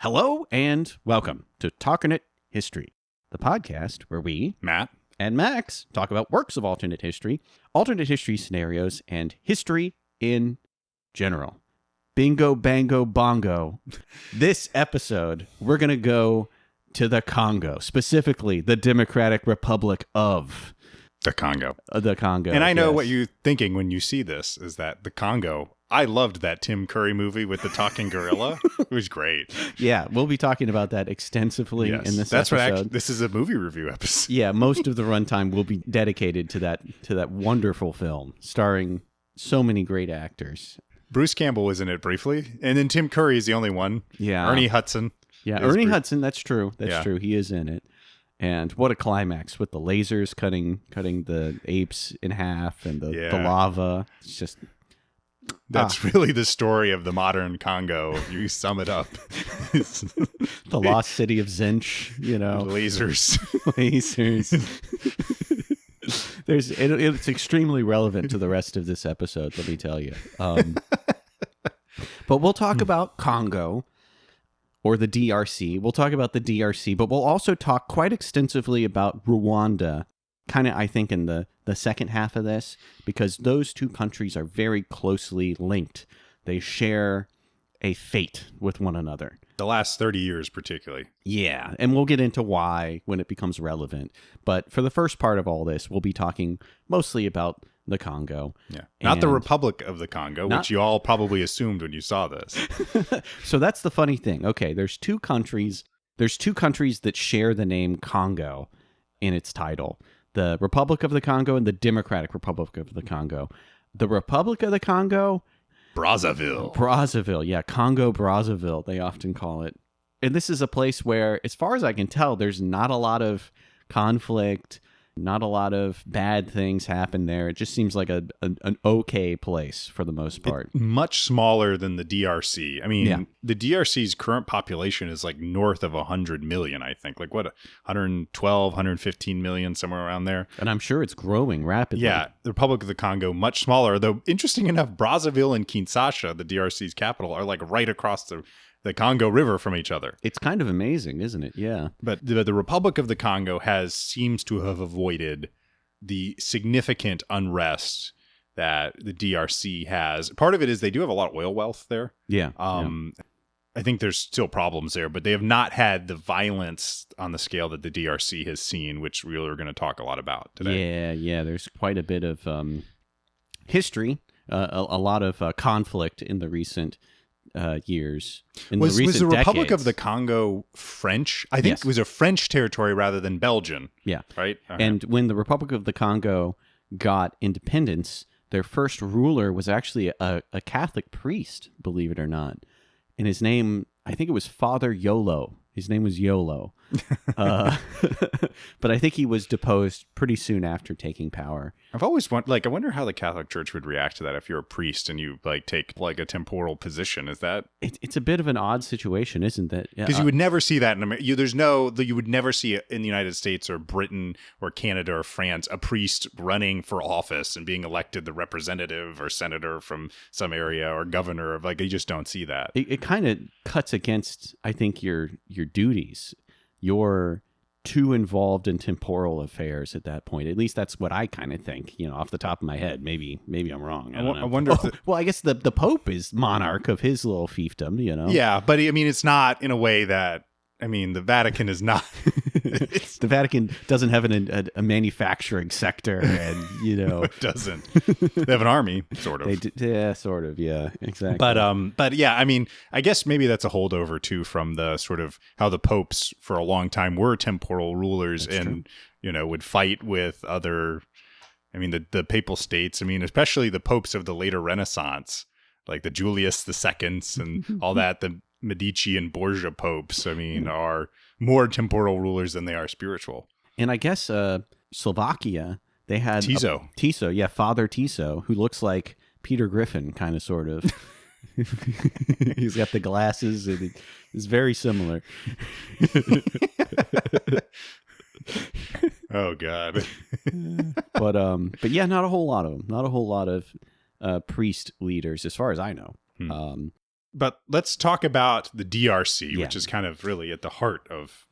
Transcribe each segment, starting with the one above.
Hello and welcome to Talkernate History, the podcast where we, Matt and Max, talk about works of alternate history scenarios, and history in general. Bingo, bango, bongo. This episode, we're going to go to the Congo, specifically the Democratic Republic of the Congo. And I know what you're thinking when you see this is that the Congo. I loved that Tim Curry movie with the talking gorilla. It was great. Yeah, we'll be talking about that extensively in this episode. This is a movie review episode. Yeah, most of the runtime will be dedicated to that wonderful film, starring so many great actors. Bruce Campbell was in it briefly, and then Tim Curry is the only one. Yeah, Ernie Hudson. Yeah, Ernie Hudson. That's true. That's true. He is in it. And what a climax with the lasers cutting the apes in half and the lava. It's just. That's really the story of the modern Congo. If you sum it up, the lost city of Zinch, lasers. It's extremely relevant to the rest of this episode, let me tell you. But we'll talk about Congo or the DRC. We'll talk about the DRC, but we'll also talk quite extensively about Rwanda, kind of, I think, in the second half of this, because those two countries are very closely linked. They share a fate with one another. The last 30 years, particularly. Yeah, and we'll get into why when it becomes relevant. But for the first part of all this, we'll be talking mostly about the Congo. Yeah, not the Republic of the Congo, which you all probably assumed when you saw this. So that's the funny thing. Okay, there's two countries that share the name Congo in its title. The Republic of the Congo and the Democratic Republic of the Congo. The Republic of the Congo... Brazzaville, yeah. Congo Brazzaville, they often call it. And this is a place where, as far as I can tell, there's not a lot of conflict, not a lot of bad things happen there. It just seems like an okay place for the most part. Much smaller than the DRC. I mean, the DRC's current population is like north of 100 million, I think. Like, what, 112, 115 million, somewhere around there. And I'm sure it's growing rapidly. Yeah, the Republic of the Congo, much smaller. Though, interesting enough, Brazzaville and Kinshasa, the DRC's capital, are like right across the Congo River from each other. It's kind of amazing, isn't it? Yeah. But the Republic of the Congo seems to have avoided the significant unrest that the DRC has. Part of it is they do have a lot of oil wealth there. Yeah. I think there's still problems there, but they have not had the violence on the scale that the DRC has seen, which we are going to talk a lot about today. Yeah. There's quite a bit of history, a lot of conflict in the recent years. Was the Republic of the Congo French? I think it was a French territory rather than Belgian. Yeah. Right? And when the Republic of the Congo got independence, their first ruler was actually a Catholic priest, believe it or not. And his name, I think it was Father Yolo. His name was Yolo. But I think he was deposed pretty soon after taking power. I've always wondered, I wonder how the Catholic Church would react to that if you're a priest and you take a temporal position. Is that it's a bit of an odd situation, isn't it? Because you would never see that in America. You would never see it in the United States or Britain or Canada or France, a priest running for office and being elected the representative or senator from some area or governor of you just don't see that. It kind of cuts against, I think, your duties. You're too involved in temporal affairs at that point. At least that's what I kind of think, off the top of my head. Maybe I'm wrong. I don't know. I wonder well, I guess the Pope is monarch of his little fiefdom, Yeah, but I mean, it's not in a way that, the Vatican is not. The Vatican doesn't have a manufacturing sector, and No, it doesn't. They have an army, sort of. Sort of. Yeah, exactly. But yeah, I guess maybe that's a holdover too from the sort of how the popes for a long time were temporal rulers. That's and true. Would fight with other. The papal states. Especially the popes of the later Renaissance, like the Julius II's and all that. The Medici and Borgia popes, are more temporal rulers than they are spiritual. And I guess Slovakia, they had Tiso. Tiso, yeah, Father Tiso, who looks like Peter Griffin, kind of, sort of. He's got the glasses, and it's very similar. Oh God. But yeah, not a whole lot of them. Not a whole lot of priest leaders, as far as I know. But let's talk about the DRC, Yeah. which is kind of really at the heart of...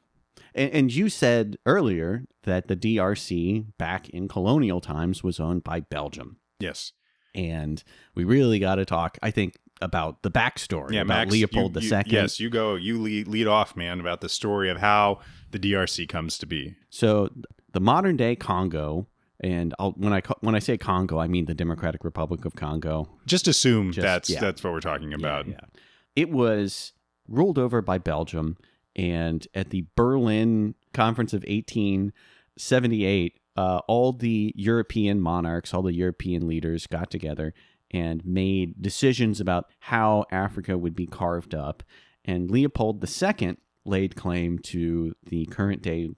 And you said earlier that the DRC back in colonial times was owned by Belgium. Yes. And we really got to talk, I think, about the backstory, about Max, Leopold II. Yes, you go. You lead off, man, about the story of how the DRC comes to be. So the modern day Congo, and when I say Congo, I mean the Democratic Republic of Congo. Just assume that's what we're talking about. Yeah. It was ruled over by Belgium, and at the Berlin Conference of 1878, all the European monarchs, all the European leaders got together and made decisions about how Africa would be carved up. And Leopold II laid claim to the current day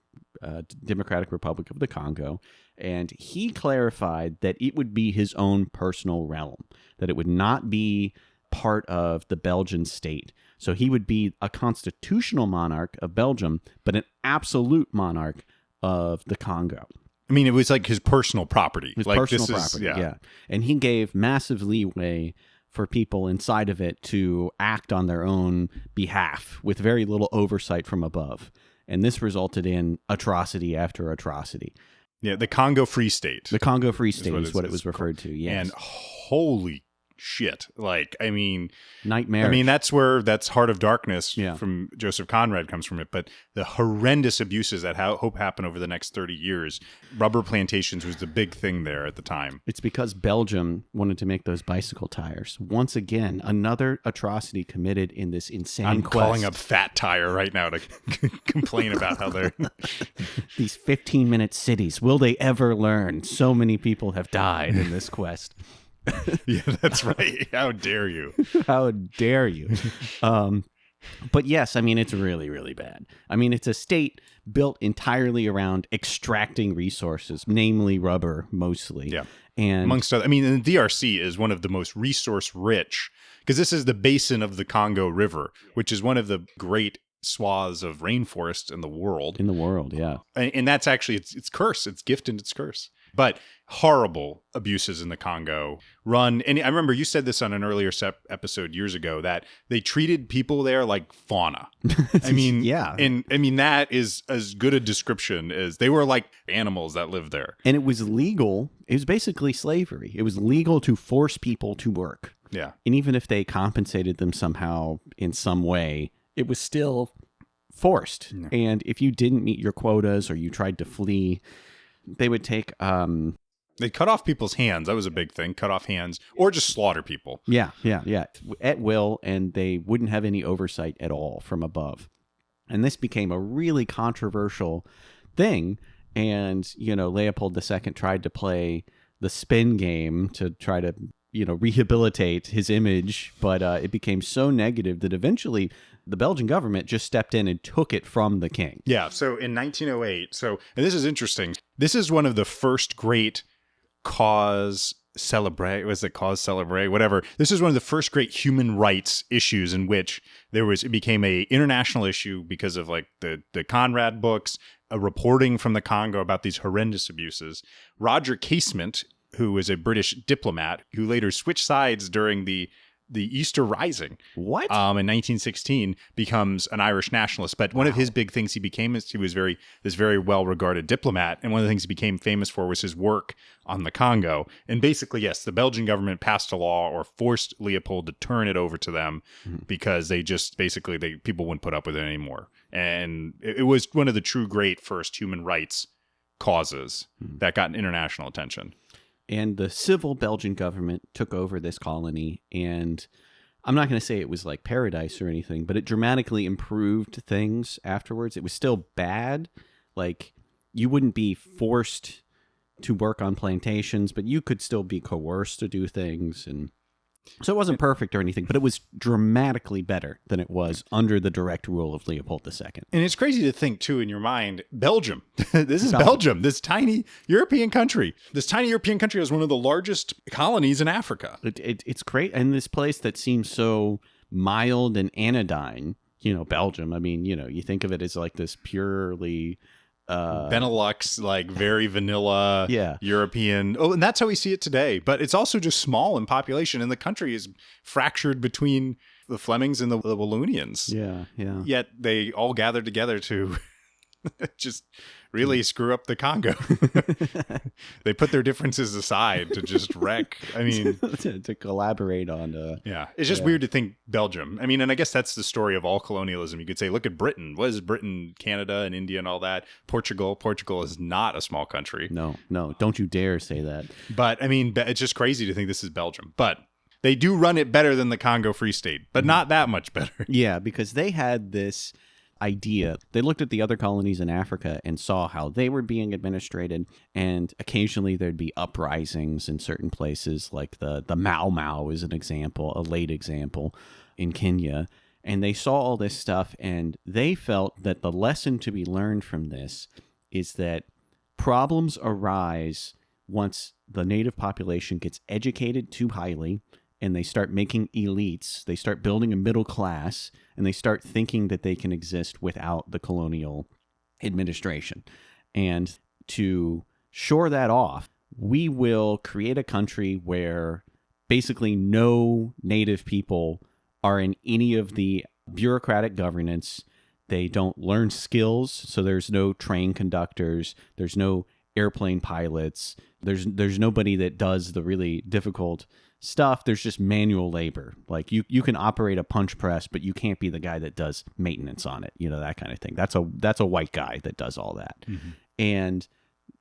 Democratic Republic of the Congo, and he clarified that it would be his own personal realm, that it would not be part of the Belgian state. So he would be a constitutional monarch of Belgium, but an absolute monarch of the Congo. I mean, it was like his personal property. His like personal property, yeah. And he gave massive leeway for people inside of it to act on their own behalf with very little oversight from above. And this resulted in atrocity after atrocity. Yeah, the Congo Free State. The Congo Free State is what it was referred to, yes. And holy shit. Like, I mean... Nightmare. I mean, that's Heart of Darkness from Joseph Conrad comes from it. But the horrendous abuses that hope happen over the next 30 years. Rubber plantations was the big thing there at the time. It's because Belgium wanted to make those bicycle tires. Once again, another atrocity committed in this insane I'm quest. calling up Fat Tire right now to complain about how they're... These 15-minute cities, will they ever learn? So many people have died in this quest. Yeah, that's right. How dare you? How dare you? But yes, I mean, it's really, really bad. I mean, it's a state built entirely around extracting resources, namely rubber, mostly. Yeah. And amongst other, I mean, the DRC is one of the most resource rich, because this is the basin of the Congo River, which is one of the great swaths of rainforest in the world. Yeah. And that's actually, it's curse. It's gift and it's curse. But horrible abuses in the Congo and I remember you said this on an earlier episode years ago, that they treated people there like fauna. I mean, yeah. And I mean, that is as good a description as they were like animals that lived there. And it was legal. It was basically slavery. It was legal to force people to work. Yeah. And even if they compensated them somehow in some way, it was still forced. Yeah. And if you didn't meet your quotas or you tried to flee, they would take... They cut off people's hands. That was a big thing. Cut off hands or just slaughter people. Yeah. At will, and they wouldn't have any oversight at all from above. And this became a really controversial thing. And, Leopold II tried to play the spin game to try to, rehabilitate his image. But it became so negative that eventually the Belgian government just stepped in and took it from the king. Yeah. So in 1908, and this is interesting. This is one of the first great cause celebrate. Whatever. This is one of the first great human rights issues in which it became a international issue because of like the Conrad books, a reporting from the Congo about these horrendous abuses. Roger Casement, who was a British diplomat who later switched sides during the Easter Rising. What? In 1916, becomes an Irish nationalist. But one of his big things he became is he was this very well-regarded diplomat. And one of the things he became famous for was his work on the Congo. And basically, yes, the Belgian government passed a law or forced Leopold to turn it over to them because they just people wouldn't put up with it anymore. And it was one of the true great first human rights causes that got international attention. And the civil Belgian government took over this colony, and I'm not going to say it was like paradise or anything, but it dramatically improved things afterwards. It was still bad. Like, you wouldn't be forced to work on plantations, but you could still be coerced to do things. And so it wasn't perfect or anything, but it was dramatically better than it was under the direct rule of Leopold II. And it's crazy to think, too, in your mind, Belgium. This is Belgium, this tiny European country. This tiny European country has one of the largest colonies in Africa. It's great. And this place that seems so mild and anodyne, Belgium. I mean, you think of it as like this purely... Benelux, like very vanilla European. Oh, and that's how we see it today. But it's also just small in population, and the country is fractured between the Flemings and the Wallonians. Yeah, yeah. Yet they all gathered together to just really screw up the Congo. They put their differences aside to just wreck. I mean, to collaborate on. Yeah, it's just weird to think Belgium. I mean, and I guess that's the story of all colonialism. You could say, look at Britain. What is Britain, Canada, and India and all that? Portugal. Portugal is not a small country. No, don't you dare say that. But I mean, it's just crazy to think this is Belgium. But they do run it better than the Congo Free State, but not that much better. Yeah, because they had this idea. They looked at the other colonies in Africa and saw how they were being administrated, and occasionally there'd be uprisings in certain places, like the Mau Mau is an example, a late example in Kenya. And they saw all this stuff, and they felt that the lesson to be learned from this is that problems arise once the native population gets educated too highly, and they start making elites, they start building a middle class, and they start thinking that they can exist without the colonial administration. And to shore that off, we will create a country where basically no native people are in any of the bureaucratic governance. They don't learn skills, so there's no train conductors, there's no airplane pilots, there's nobody that does the really difficult stuff. There's just manual labor. Like you can operate a punch press, but you can't be the guy that does maintenance on it, that kind of thing. That's a white guy that does all that. Mm-hmm. And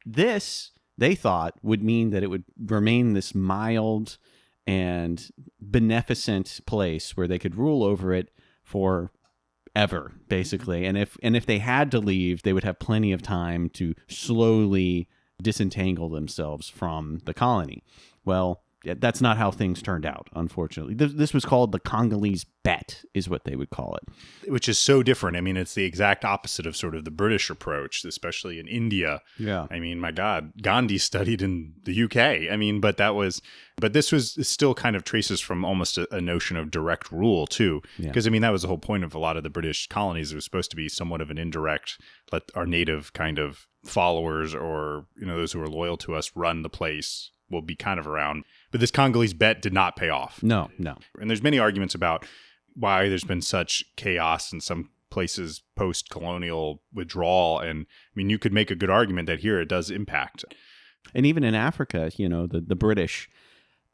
this, they thought, would mean that it would remain this mild and beneficent place where they could rule over it forever, basically. And if they had to leave, they would have plenty of time to slowly disentangle themselves from the colony. Well, that's not how things turned out, unfortunately. This was called the Congolese bet, is what they would call it. Which is so different. I mean, it's the exact opposite of sort of the British approach, especially in India. Yeah. I mean, my God, Gandhi studied in the UK. I mean, but this was still kind of traces from almost a notion of direct rule, too. Because, I mean, that was the whole point of a lot of the British colonies. It was supposed to be somewhat of an indirect, let our native kind of followers or, those who are loyal to us run the place. Will be kind of around. But this Congolese bet did not pay off. No. And there's many arguments about why there's been such chaos in some places post-colonial withdrawal. And I mean, you could make a good argument that here it does impact. And even in Africa, the British,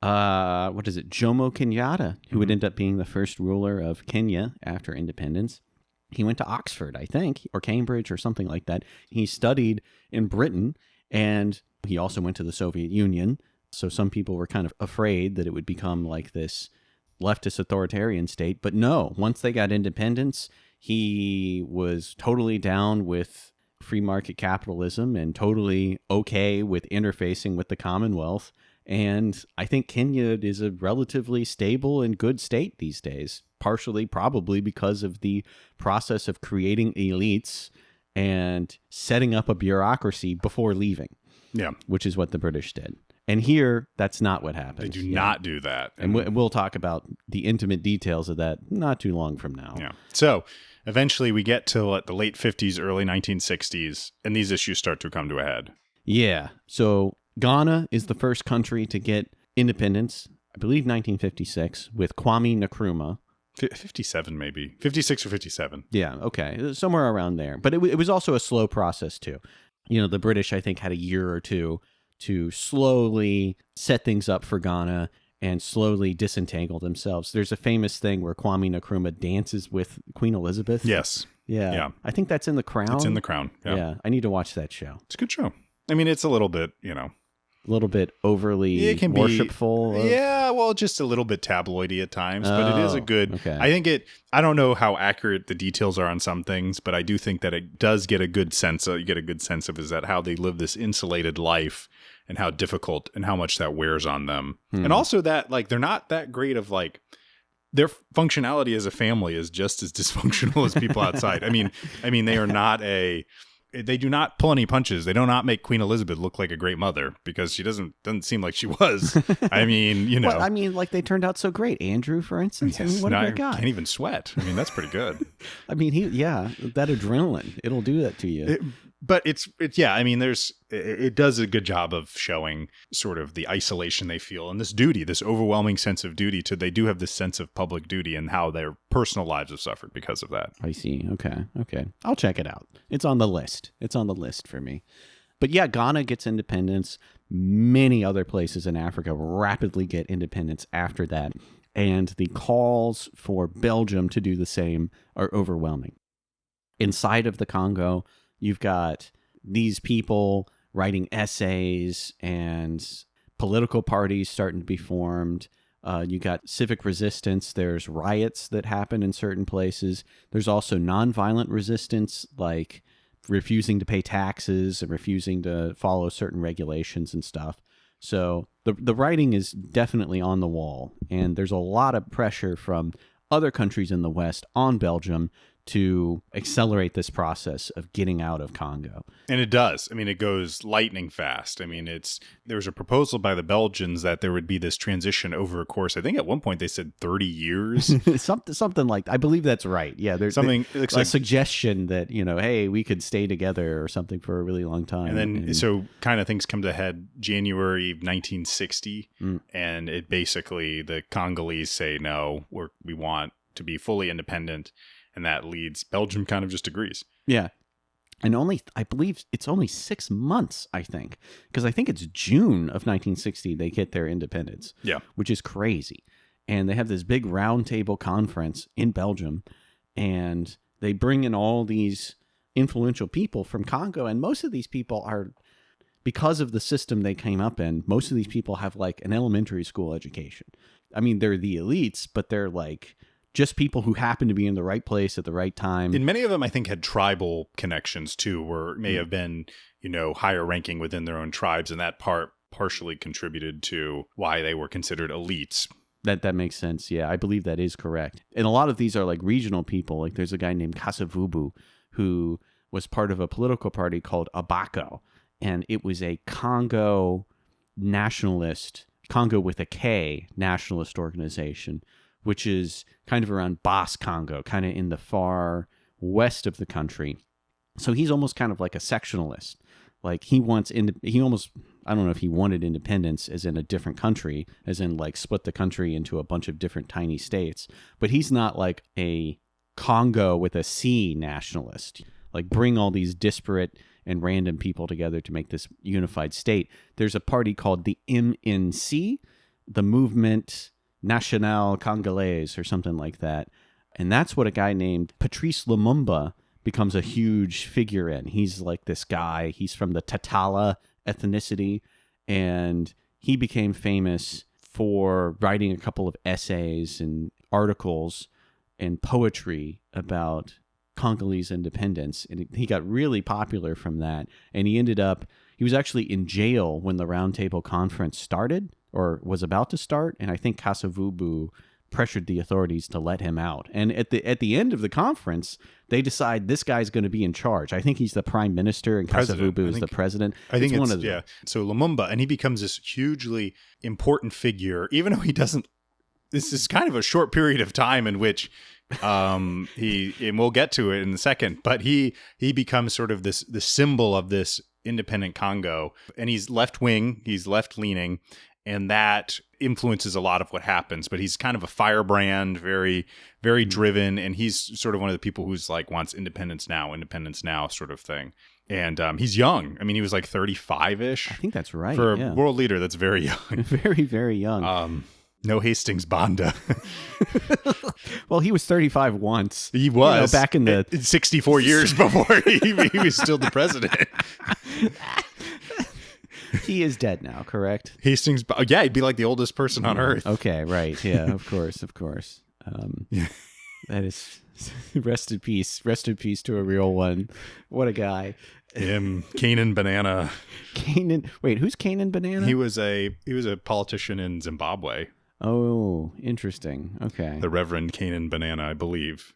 Jomo Kenyatta, who would end up being the first ruler of Kenya after independence. He went to Oxford, I think, or Cambridge or something like that. He studied in Britain, and he also went to the Soviet Union, so some people were kind of afraid that it would become like this leftist authoritarian state. But no, once they got independence, he was totally down with free market capitalism and totally okay with interfacing with the Commonwealth. And I think Kenya is a relatively stable and good state these days, partially probably because of the process of creating elites and setting up a bureaucracy before leaving. Yeah. Which is what the British did. And here, that's not what happens. They do not do that. And we'll talk about the intimate details of that not too long from now. Yeah. So eventually we get to the late 50s, early 1960s, and these issues start to come to a head. Yeah. So Ghana is the first country to get independence, I believe 1956, with Kwame Nkrumah. 57 maybe. 56 or 57. Yeah, okay. Somewhere around there. But it was also a slow process, too. The British, I think, had a year or two to slowly set things up for Ghana and slowly disentangle themselves. There's a famous thing where Kwame Nkrumah dances with Queen Elizabeth. Yes. Yeah. I think that's in The Crown. It's in The Crown. Yeah. I need to watch that show. It's a good show. I mean, it's a little bit, a little bit overly it can worshipful. Yeah, well, just a little bit tabloidy at times, but it is a good. Okay. I think I don't know how accurate the details are on some things, but I do think that it does get a good sense. You get a good sense of is that how they live this insulated life and how difficult and how much that wears on them, and also that they're not that great of their functionality as a family is just as dysfunctional as people outside. I mean, they are not they do not pull any punches. They do not make Queen Elizabeth look like a great mother because she doesn't seem like she was. I mean, Well, they turned out so great. Andrew, for instance. Yes, what a great guy. Can't even sweat. I mean, that's pretty good. that adrenaline, it'll do that to you. But it's yeah, I mean, it does a good job of showing sort of the isolation they feel and this duty, this overwhelming sense of duty they do have this sense of public duty and how their personal lives have suffered because of that. I see. Okay. I'll check it out. It's on the list. It's on the list for me. But yeah, Ghana gets independence. Many other places in Africa rapidly get independence after that. And the calls for Belgium to do the same are overwhelming. Inside of the Congo, you've got these people writing essays and political parties starting to be formed. You got civic resistance. There's riots that happen in certain places. There's also nonviolent resistance, like refusing to pay taxes and refusing to follow certain regulations and stuff. So the writing is definitely on the wall, and there's a lot of pressure from other countries in the West on Belgium to accelerate this process of getting out of Congo. And it does. I mean, it goes lightning fast. I mean, there was a proposal by the Belgians that there would be this transition over a course. I think at one point they said 30 years. something like, I believe that's right. Yeah, there's something a suggestion that, hey, we could stay together or something for a really long time. And then so kind of things come to a head January 1960, and it basically the Congolese say no, we want to be fully independent. And that leads, Belgium kind of just agrees. Yeah. And I believe it's only 6 months, I think. Because I think it's June of 1960 they get their independence. Yeah. Which is crazy. And they have this big roundtable conference in Belgium. And they bring in all these influential people from Congo. And most of these people are, because of the system they came up in, most of these people have like an elementary school education. I mean, they're the elites, but they're like just people who happen to be in the right place at the right time. And many of them, I think, had tribal connections too, or may have been, higher ranking within their own tribes. And that partially contributed to why they were considered elites. That makes sense. Yeah, I believe that is correct. And a lot of these are like regional people. Like there's a guy named Kasavubu who was part of a political party called Abaco. And it was a Congo nationalist, Congo with a K, nationalist organization, which is kind of around Bas Congo, kind of in the far west of the country. So he's almost kind of like a sectionalist. Like I don't know if he wanted independence as in a different country, as in like split the country into a bunch of different tiny states. But he's not like a Congo with a C nationalist. Like bring all these disparate and random people together to make this unified state. There's a party called the MNC, the Movement National Congolais or something like that. And that's what a guy named Patrice Lumumba becomes a huge figure in. He's like this guy. He's from the Tatala ethnicity, and he became famous for writing a couple of essays and articles and poetry about Congolese independence. And he got really popular from that. And he was actually in jail when the Roundtable Conference started, or was about to start, and I think Kasavubu pressured the authorities to let him out. And at the end of the conference, they decide this guy's going to be in charge. I think he's the prime minister, and Kasavubu is the president. I think it's yeah. So Lumumba, and he becomes this hugely important figure, even though he doesn't. This is kind of a short period of time in which and we'll get to it in a second, but he becomes sort of the symbol of this independent Congo, and he's left wing, he's left leaning. And that influences a lot of what happens. But he's kind of a firebrand, very, very driven. And he's sort of one of the people who's like wants independence now sort of thing. And he's young. I mean, he was like 35-ish. I think that's right. For a world leader, that's very young. Very, very young. No Hastings Banda. Well, he was 35 once. He was. Back in the 64 years before he was still the president. He is dead now, correct? Hastings, yeah, he'd be like the oldest person on Earth. Okay, right. Yeah, of course. Yeah. That is, rest in peace to a real one. What a guy. Him, Canaan Banana. Wait, who's Canaan Banana? He was a politician in Zimbabwe. Oh, interesting. Okay. The Reverend Canaan Banana, I believe.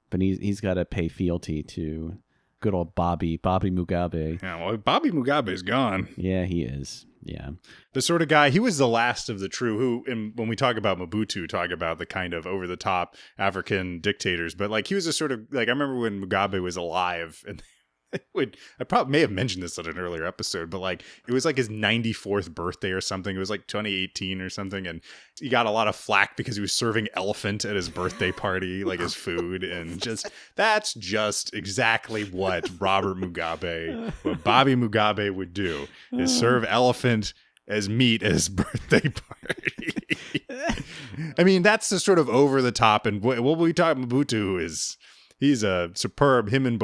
But he's got to pay fealty to good old Bobby Mugabe. Yeah, well, Bobby Mugabe's gone. Yeah, he is. Yeah. The sort of guy, he was the last of the true who, and when we talk about Mobutu, talk about the kind of over-the-top African dictators, but like he was a sort of, like I remember when Mugabe was alive and I probably may have mentioned this on an earlier episode, but like it was like his 94th birthday or something. It was like 2018 or something, and he got a lot of flack because he was serving elephant at his birthday party, like his food, and that's just exactly what Bobby Mugabe would do, is serve elephant as meat at his birthday party. I mean, that's the sort of over the top, and what we talk Mobutu is. He's a superb. Him and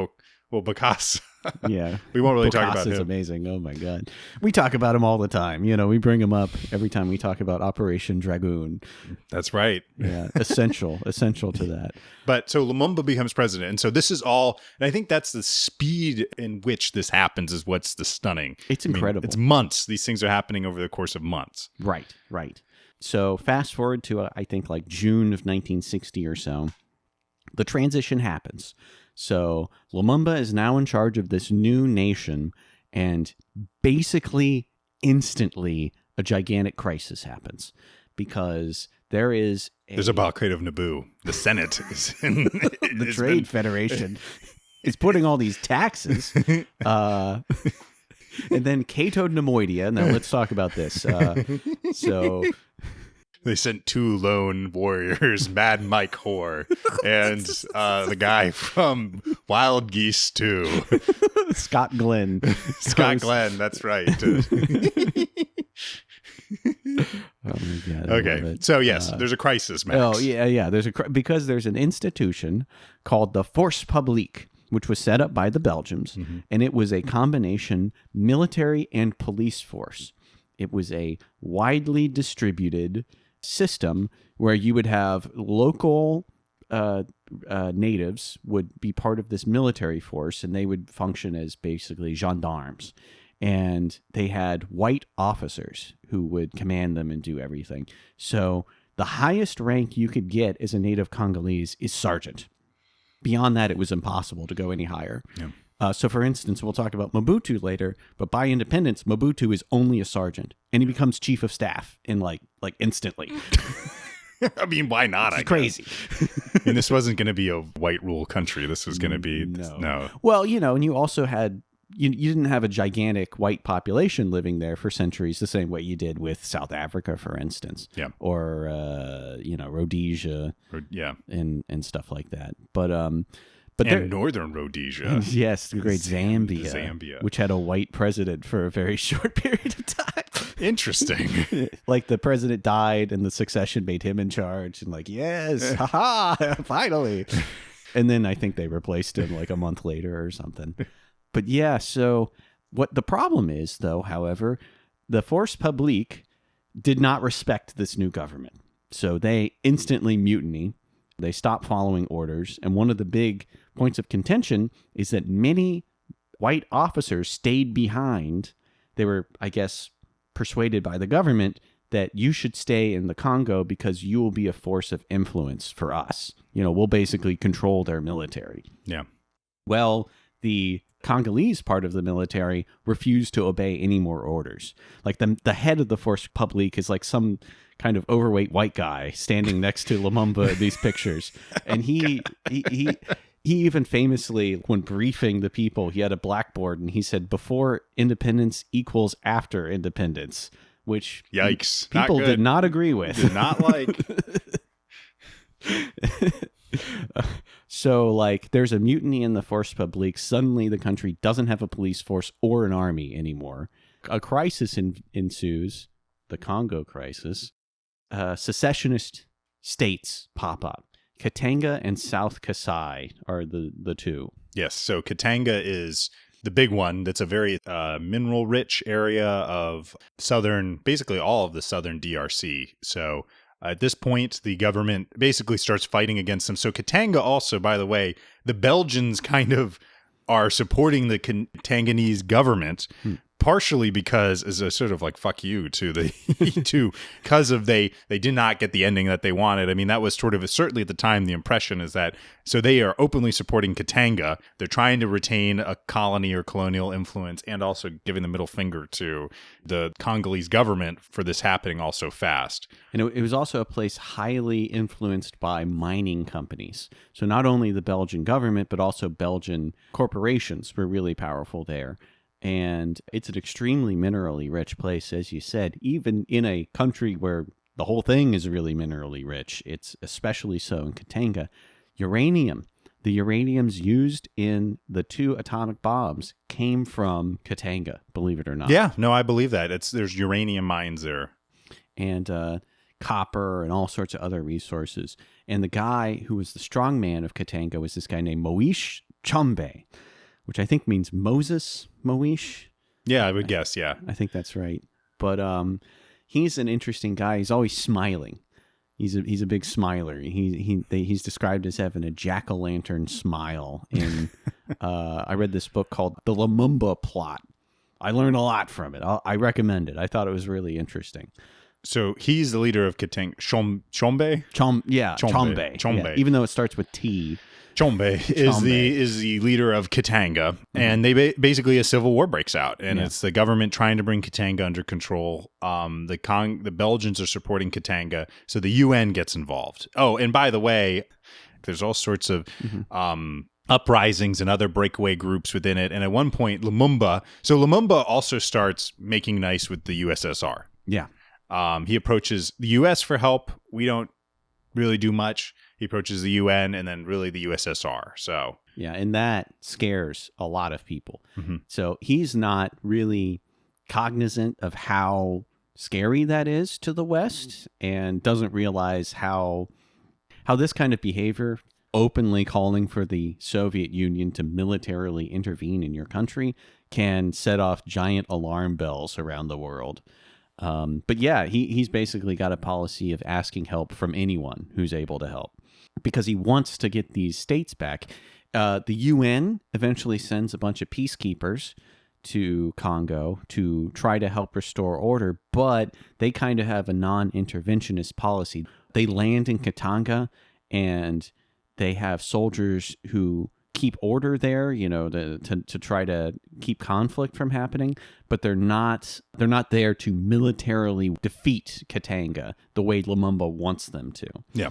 Bokassa. Yeah. We won't really talk about him. Bokassa's amazing. Oh, my God. We talk about him all the time. We bring him up every time we talk about Operation Dragoon. That's right. Yeah. Essential to that. But so Lumumba becomes president. And so this is all, and I think that's the speed in which this happens is what's the stunning. It's incredible. It's months. These things are happening over the course of months. Right. So fast forward to, I think, like June of 1960 or so. The transition happens. So Lumumba is now in charge of this new nation, and basically instantly a gigantic crisis happens because there's a blockade of Naboo. The Senate is in the Trade Federation is putting all these taxes. And then Cato Nemoidia. Now let's talk about this. So they sent 2 lone warriors, Mad Mike Hoare, and the guy from Wild Geese 2. Scott Glenn. Scott Glenn, that's right. Oh my God. Okay, so yes, there's a crisis, Max. Oh, yeah. Because there's an institution called the Force Publique, which was set up by the Belgians, and it was a combination military and police force. It was a widely distributed system where you would have local natives would be part of this military force, and they would function as basically gendarmes. And they had white officers who would command them and do everything. So the highest rank you could get as a native Congolese is sergeant. Beyond that, it was impossible to go any higher. Yeah. So, for instance, we'll talk about Mobutu later, but by independence, Mobutu is only a sergeant, and he becomes chief of staff in like instantly. I mean, why not? It's crazy. I mean, this wasn't going to be a white rule country. This was going to be no. Well, and you also had you didn't have a gigantic white population living there for centuries, the same way you did with South Africa, for instance. Yeah. Or Rhodesia. Yeah. And stuff like that. But northern Rhodesia. Yes, the great Zambia, which had a white president for a very short period of time. Interesting. Like the president died and the succession made him in charge, and like, yes, haha, finally. And then I think they replaced him like a month later or something. But yeah, so what the problem is, though, however, the Force Publique did not respect this new government. So they instantly mutiny. They stop following orders. And one of the big points of contention is that many white officers stayed behind. They were, I guess, persuaded by the government that you should stay in the Congo because you will be a force of influence for us. We'll basically control their military. Yeah. Well, the Congolese part of the military refused to obey any more orders. Like the head of the Force Publique is like some kind of overweight white guy standing next to Lumumba in these pictures. And he even famously, when briefing the people, he had a blackboard and he said, "Before independence equals after independence," which yikes, people did not agree with. Did not like. So, like, there's a mutiny in the Force Publique. Suddenly, the country doesn't have a police force or an army anymore. A crisis ensues, the Congo crisis. Secessionist states pop up. Katanga and South Kasai are the two. Yes, so Katanga is the big one. That's a very mineral-rich area of basically all of the southern DRC. So at this point, the government basically starts fighting against them. So Katanga also, by the way, the Belgians kind of are supporting the Katanganese government, partially because as a sort of like fuck you to the because of they did not get the ending that they wanted. I mean, that was sort of certainly at the time the impression is that so they are openly supporting Katanga. They're trying to retain a colony or colonial influence and also giving the middle finger to the Congolese government for this happening all so fast. And it was also a place highly influenced by mining companies. So not only the Belgian government, but also Belgian corporations were really powerful there. And it's an extremely minerally rich place, as you said, even in a country where the whole thing is really minerally rich. It's especially so in Katanga. Uranium. The uraniums used in the 2 atomic bombs came from Katanga, believe it or not. Yeah, no, I believe that. There's uranium mines there. And copper and all sorts of other resources. And the guy who was the strongman of Katanga was this guy named Moish Chombe, which I think means Moses Moish. Yeah, I would guess, yeah. I think that's right. But he's an interesting guy. He's always smiling. He's a big smiler. He's described as having a jack-o'-lantern smile. And I read this book called The Lumumba Plot. I learned a lot from it. I recommend it. I thought it was really interesting. So he's the leader of Katanga. Chombe? Chombe. Chombe. Yeah, even though it starts with T. Chombe is the leader of Katanga, and they basically a civil war breaks out, and it's the government trying to bring Katanga under control. The Belgians are supporting Katanga, so the UN gets involved. Oh, and by the way, there's all sorts of uprisings and other breakaway groups within it, and at one point, Lumumba also starts making nice with the USSR. Yeah, he approaches the US for help. We don't really do much. He approaches the UN and then really the USSR. So yeah, and that scares a lot of people. So he's not really cognizant of how scary that is to the West and doesn't realize how this kind of behavior, openly calling for the Soviet Union to militarily intervene in your country, can set off giant alarm bells around the world. But yeah, he's basically got a policy of asking help from anyone who's able to help because he wants to get these states back. The UN eventually sends a bunch of peacekeepers to Congo to try to help restore order, but they kind of have a non-interventionist policy. They land in Katanga and they have soldiers who keep order there, to try to keep conflict from happening, but they're not there to militarily defeat Katanga the way Lumumba wants them to. Yeah.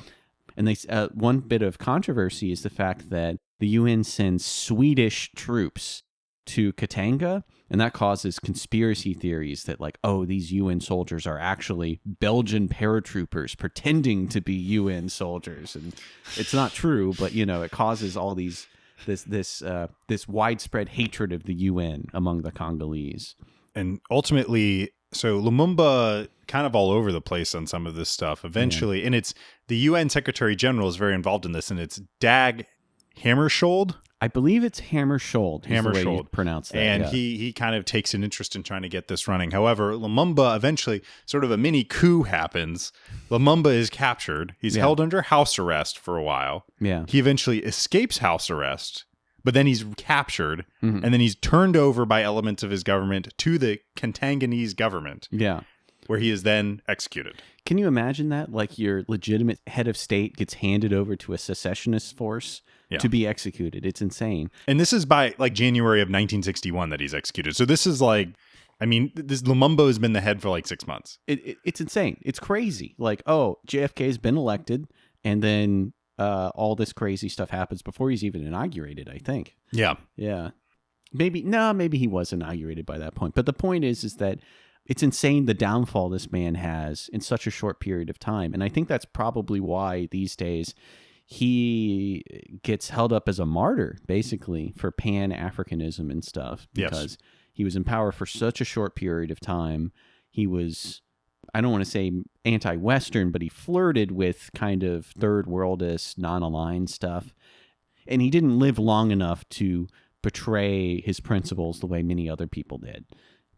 And they one bit of controversy is the fact that the UN sends Swedish troops to Katanga, and that causes conspiracy theories that these UN soldiers are actually Belgian paratroopers pretending to be UN soldiers, and it's not true, but it causes all these this widespread hatred of the UN among the Congolese. And ultimately, so Lumumba kind of all over the place on some of this stuff eventually. And it's the UN Secretary General is very involved in this, and it's Dag Hammarskjöld. I believe it's Hammarskjöld. Hammarskjöld. Pronounce that. And he kind of takes an interest in trying to get this running. However, Lumumba eventually, sort of a mini coup happens. Lumumba is captured. He's held under house arrest for a while. Yeah. He eventually escapes house arrest, but then he's captured, and then he's turned over by elements of his government to the Katangese government. Yeah. Where he is then executed. Can you imagine that? Like your legitimate head of state gets handed over to a secessionist force to be executed. It's insane. And this is by January of 1961 that he's executed. So this is this Lumumba has been the head for 6 months. It's insane. It's crazy. JFK's been elected, and then all this crazy stuff happens before he's even inaugurated, I think. Yeah. Yeah. Maybe he was inaugurated by that point. But the point is that it's insane the downfall this man has in such a short period of time. And I think that's probably why these days he gets held up as a martyr, basically, for Pan-Africanism and stuff. Because he was in power for such a short period of time. He was, I don't want to say anti-Western, but he flirted with kind of third worldist, non-aligned stuff. And he didn't live long enough to betray his principles the way many other people did.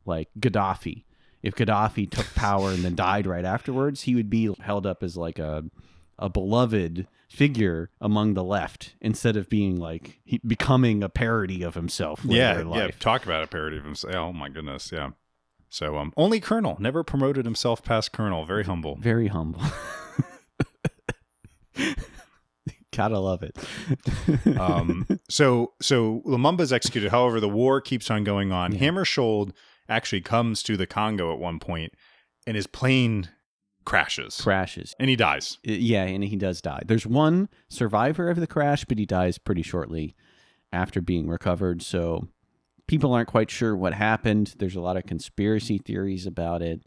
Like Gaddafi. If Gaddafi took power and then died right afterwards, he would be held up as a a beloved figure among the left instead of being like becoming a parody of himself later in life. Talk about a parody of himself. Oh my goodness, yeah. So only colonel, never promoted himself past colonel. Very humble. Very humble. Gotta love it. So Lumumba's executed. However, the war keeps on going on. Yeah. Hammarskjöld actually comes to the Congo at one point, and his plane crashes, and he dies. Yeah, and he does die. There's one survivor of the crash, but he dies pretty shortly after being recovered. So people aren't quite sure what happened. There's a lot of conspiracy theories about it.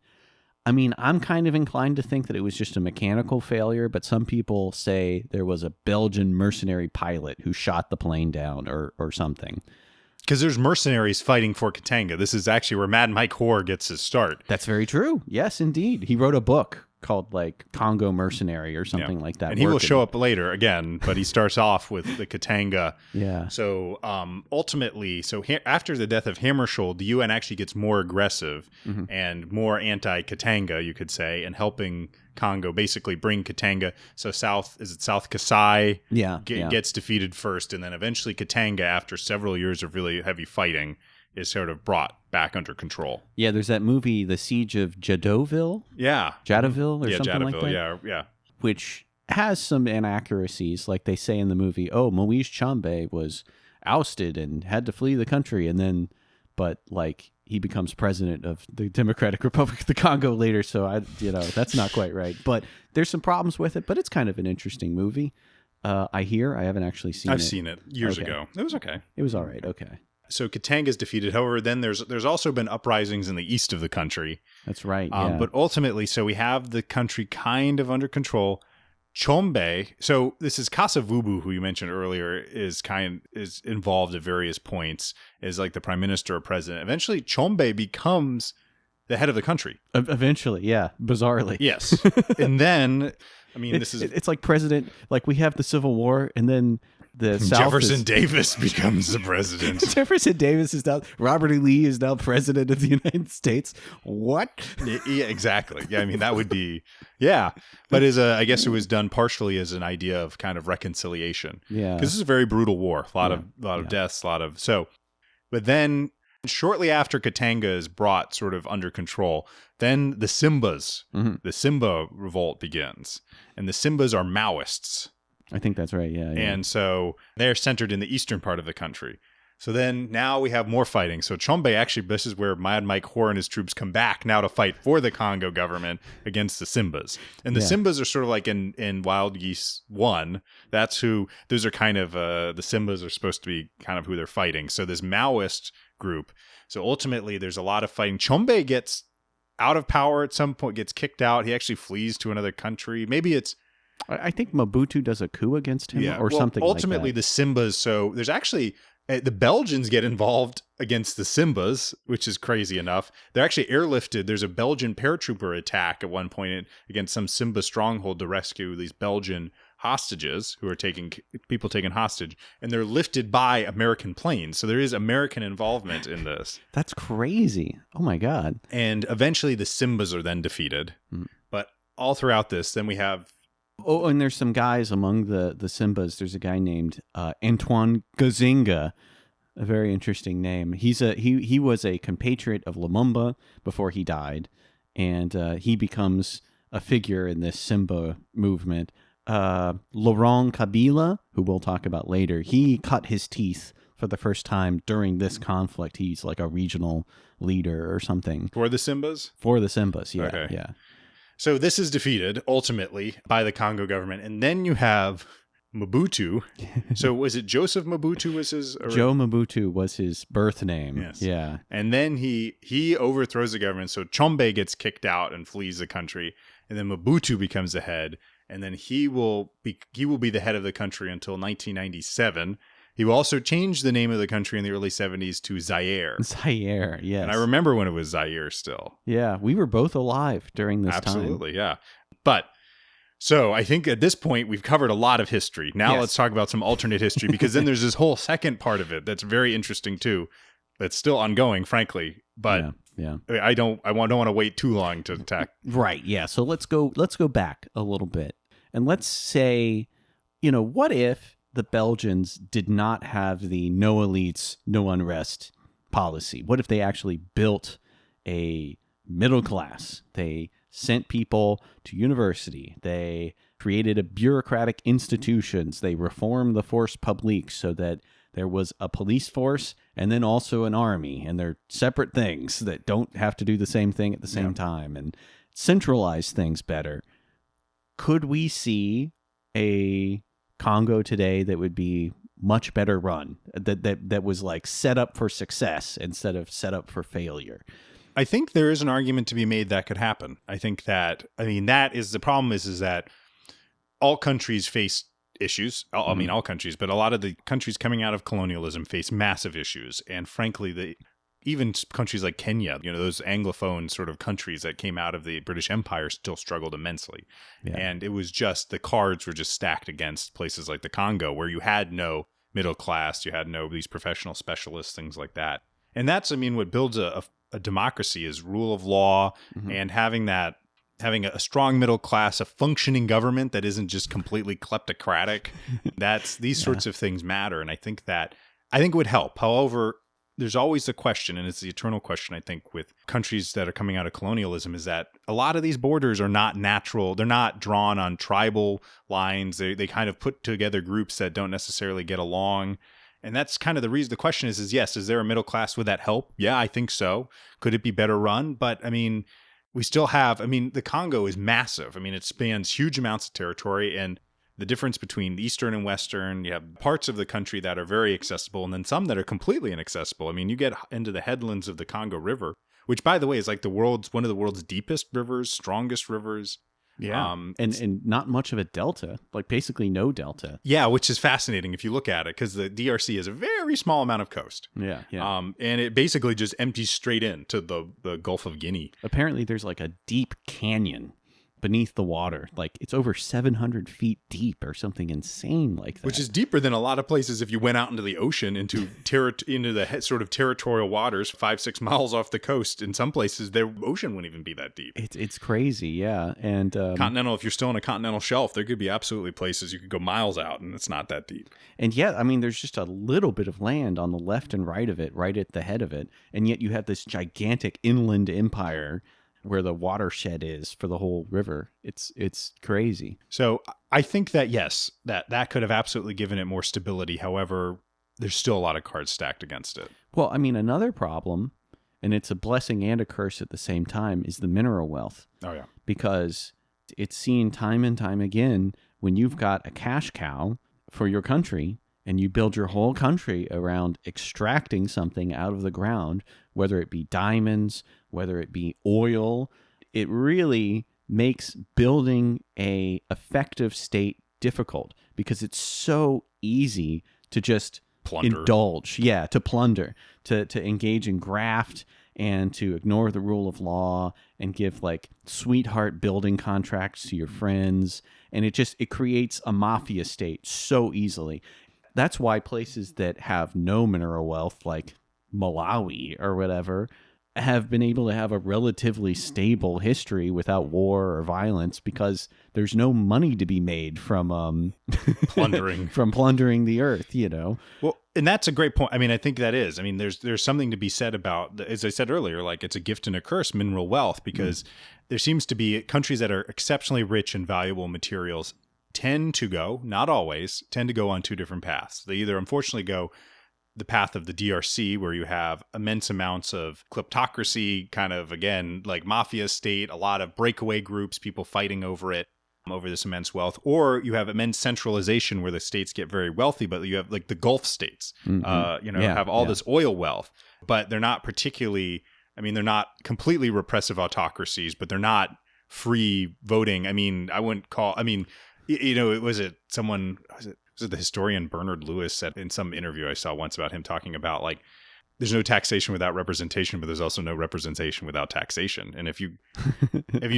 I mean, I'm kind of inclined to think that it was just a mechanical failure, but some people say there was a Belgian mercenary pilot who shot the plane down or something. Because there's mercenaries fighting for Katanga. This is actually where Mad Mike Hoare gets his start. That's very true. Yes, indeed. He wrote a book called like Congo Mercenary or something like that. And he will show up later again, but he starts off with the Katanga. Yeah. So ultimately, after the death of Hammarskjöld, the UN actually gets more aggressive and more anti-Katanga, you could say, and helping Congo basically bring Katanga. So South Kasai gets defeated first, and then eventually Katanga, after several years of really heavy fighting, is sort of brought back under control. Yeah, there's that movie, The Siege of Jadoville. Yeah. Jadoville or something Jadoville, like that. Yeah. Which has some inaccuracies. Like they say in the movie, Moise Chambe was ousted and had to flee the country. But like he becomes president of the Democratic Republic of the Congo later. So that's not quite right. But there's some problems with it, but it's kind of an interesting movie. I haven't actually seen it. I've seen it years ago. It was okay. It was all right. Okay. So Katanga is defeated. However, then there's also been uprisings in the east of the country. That's right. Yeah. But ultimately, so we have the country kind of under control. Chombe, so this is Kasavubu, who you mentioned earlier, is involved at various points, is like the prime minister or president. Eventually, Chombe becomes the head of the country. Eventually, yeah, bizarrely. Yes. And then, I mean, it's like president, like we have the Civil War, and then the South Jefferson Davis becomes the president. Jefferson Davis is now, Robert E. Lee is now president of the United States. What? Yeah, exactly. Yeah, I mean, that would be, yeah. But I guess it was done partially as an idea of kind of reconciliation. Yeah. Because this is a very brutal war. A lot of deaths, but then shortly after Katanga is brought sort of under control, then the Simbas, the Simba revolt begins. And the Simbas are Maoists. I think that's right, yeah. And so they're centered in the eastern part of the country. So then now we have more fighting. So Chombe, actually, this is where Mad Mike Hoare and his troops come back now to fight for the Congo government against the Simbas. And the Simbas are sort of like in Wild Geese 1. Those are kind of, the Simbas are supposed to be kind of who they're fighting. So this Maoist group. So ultimately, there's a lot of fighting. Chombe gets out of power at some point, gets kicked out. He actually flees to another country. Maybe it's, I think Mobutu does a coup against him something ultimately, like that. The Simbas, so there's actually, the Belgians get involved against the Simbas, which is crazy enough. They're actually airlifted. There's a Belgian paratrooper attack at one point against some Simba stronghold to rescue these Belgian hostages who are taking hostage, and they're lifted by American planes. So there is American involvement in this. That's crazy. Oh my God. And eventually the Simbas are then defeated. But all throughout this, then we have, oh, and there's some guys among the Simbas. There's a guy named Antoine Gazinga, a very interesting name. He was a compatriot of Lumumba before he died, and he becomes a figure in this Simba movement. Laurent Kabila, who we'll talk about later, he cut his teeth for the first time during this conflict. He's like a regional leader or something. For the Simbas? For the Simbas, yeah. Okay. Yeah. So this is defeated ultimately by the Congo government. And then you have Mobutu. So was it Joseph Mobutu was his? Joe Mobutu was his birth name. Yes. Yeah. And then he overthrows the government. So Chombe gets kicked out and flees the country. And then Mobutu becomes the head. And then he will be the head of the country until 1997. He will also change the name of the country in the early 70s to Zaire. Zaire, yes. And I remember when it was Zaire still. Yeah, we were both alive during this time. Absolutely, yeah. But, so I think at this point, we've covered a lot of history. Now let's talk about some alternate history, because then there's this whole second part of it that's very interesting too. That's still ongoing, frankly. But yeah. I don't want to wait too long to attack. Right, yeah. So let's go back a little bit. And let's say, what if the Belgians did not have the no elites, no unrest policy? What if they actually built a middle class? They sent people to university. They created a bureaucratic institutions. They reformed the force publique so that there was a police force and then also an army, and they're separate things that don't have to do the same thing at the same time, and centralize things better. Could we see a Congo today that would be much better run, that was like set up for success instead of set up for failure? I think there is an argument to be made that could happen. I think that, that is the problem is that all countries face issues. All countries, but a lot of the countries coming out of colonialism face massive issues. And frankly, even countries like Kenya, those Anglophone sort of countries that came out of the British Empire still struggled immensely. Yeah. And it was just, the cards were just stacked against places like the Congo, where you had no middle class, you had no these professional specialists, things like that. And that's, what builds a democracy is rule of law, and having a strong middle class, a functioning government that isn't just completely kleptocratic. These sorts of things matter. And I think it would help. However, there's always the question, and it's the eternal question, I think, with countries that are coming out of colonialism, is that a lot of these borders are not natural. They're not drawn on tribal lines. They kind of put together groups that don't necessarily get along. And that's kind of the reason. The question is yes, is there a middle class? Would that help? Yeah, I think so. Could it be better run? But we still have, the Congo is massive. It spans huge amounts of territory, and the difference between Eastern and Western, you have parts of the country that are very accessible and then some that are completely inaccessible. You get into the headlands of the Congo River, which, by the way, is like one of the world's deepest rivers, strongest rivers. Yeah. And not much of a delta, like basically no delta. Yeah, which is fascinating if you look at it, because the DRC is a very small amount of coast. Yeah. And it basically just empties straight into the Gulf of Guinea. Apparently there's like a deep canyon beneath the water. Like it's over 700 feet deep or something insane like that. Which is deeper than a lot of places if you went out into the ocean, into the sort of territorial waters 5-6 miles off the coast. In some places, the ocean wouldn't even be that deep. It's crazy, yeah. And continental, if you're still on a continental shelf, there could be absolutely places you could go miles out and it's not that deep. And yet, there's just a little bit of land on the left and right of it, right at the head of it. And yet you have this gigantic inland empire where the watershed is for the whole river. It's crazy. So I think that, yes, that could have absolutely given it more stability. However, there's still a lot of cards stacked against it. Well, another problem, and it's a blessing and a curse at the same time, is the mineral wealth. Oh, yeah. Because it's seen time and time again, when you've got a cash cow for your country and you build your whole country around extracting something out of the ground, whether it be diamonds, whether it be oil, it really makes building a effective state difficult, because it's so easy to just indulge, to plunder, to engage in graft, and to ignore the rule of law and give like sweetheart building contracts to your friends. And it creates a mafia state so easily. That's why places that have no mineral wealth, like Malawi or whatever, have been able to have a relatively stable history without war or violence, because there's no money to be made from plundering the earth, Well, and that's a great point. I think that is. There's something to be said about, as I said earlier, like it's a gift and a curse, mineral wealth, because there seems to be countries that are exceptionally rich in valuable materials tend to go, not always, on two different paths. They either unfortunately go the path of the DRC, where you have immense amounts of kleptocracy, kind of, again, like mafia state, a lot of breakaway groups, people fighting over this immense wealth, or you have immense centralization where the states get very wealthy, but you have like the Gulf states, have all this oil wealth, but they're not particularly, they're not completely repressive autocracies, but they're not free voting. I wouldn't call, was it the historian Bernard Lewis said in some interview I saw once about him talking about, like, there's no taxation without representation, but there's also no representation without taxation. And if you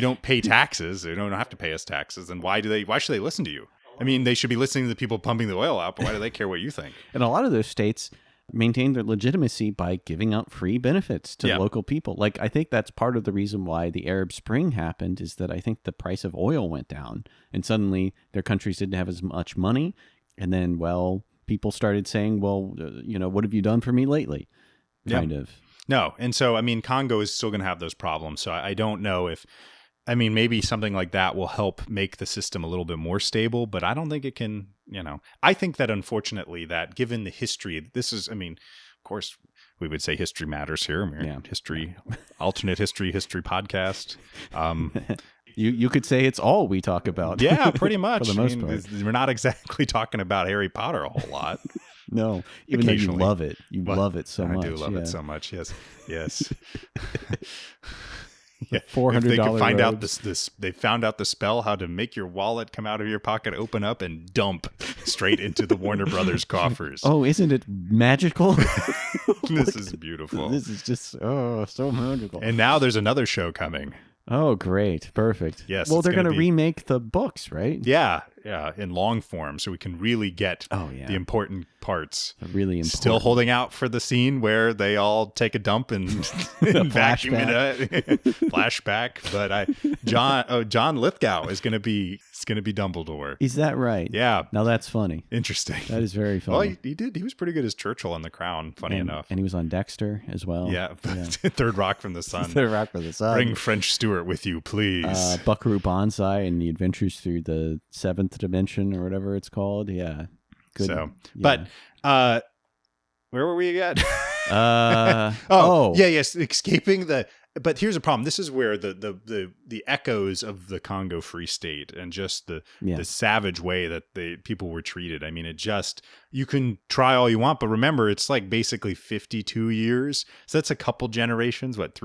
don't pay taxes, they don't have to pay us taxes, then why should they listen to you? They should be listening to the people pumping the oil out, but why do they care what you think? And a lot of those states, maintain their legitimacy by giving out free benefits to local people. Like, I think that's part of the reason why the Arab Spring happened, is that I think the price of oil went down and suddenly their countries didn't have as much money. And then, well, people started saying, well, what have you done for me lately? Kind of. No. And so, I mean, Congo is still going to have those problems. So I don't know if, I mean, maybe something like that will help make the system a little bit more stable, but I don't think it can, I think that unfortunately that given the history, this is, I mean, of course we would say history matters here. History, alternate history podcast. You could say it's all we talk about. Yeah, pretty much. For the most part. We're not exactly talking about Harry Potter a whole lot. No, even though you love it. You love it so much. I do love it so much. Yes. Yes. Yeah. $400 if they could find out robes. they found out the spell how to make your wallet come out of your pocket, open up, and dump straight into the Warner Brothers coffers. Oh, isn't it magical? This is beautiful. This is just so magical. And now there's another show coming. Oh, great. Perfect. Yes. Well, they're going to remake the books, right? Yeah. Yeah. In long form. So we can really get the important parts. Really important. Still holding out for the scene where they all take a dump and, vacuum it up. Flashback. But John Lithgow is going to be Dumbledore. Is that right? Yeah. Now that's funny. Interesting. That is very funny. Well, he did. He was pretty good as Churchill on The Crown, funny enough. And he was on Dexter as well. Yeah. Third Rock from the Sun. Third Rock from the Sun. Bring French Stewart with you, please. Buckaroo Banzai and the Adventures Through the Seventh Dimension, or whatever it's called. Yeah. Good. So, yeah. But where were we again? Yes, escaping the. But here's a problem. This is where the echoes of the Congo Free State and just the savage way that the people were treated. I mean, you can try all you want, but remember, it's like basically 52 years. So that's a couple generations. What,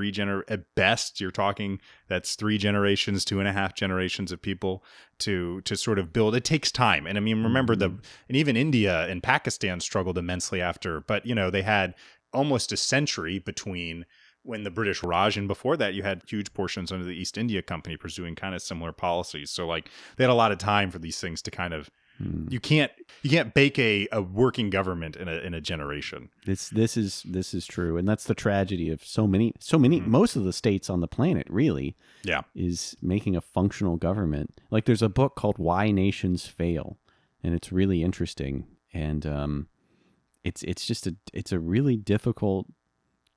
at best? You're talking that's 3 generations, 2.5 generations of people to sort of build. It takes time, and I mean, remember and even India and Pakistan struggled immensely after, but they had almost a century between when the British Raj, and before that you had huge portions under the East India Company pursuing kind of similar policies. So like they had a lot of time for these things to kind of you can't bake a working government in a generation. This is true, and that's the tragedy of so many most of the states on the planet really is making a functional government. Like there's a book called Why Nations Fail, and it's really interesting, and it's a really difficult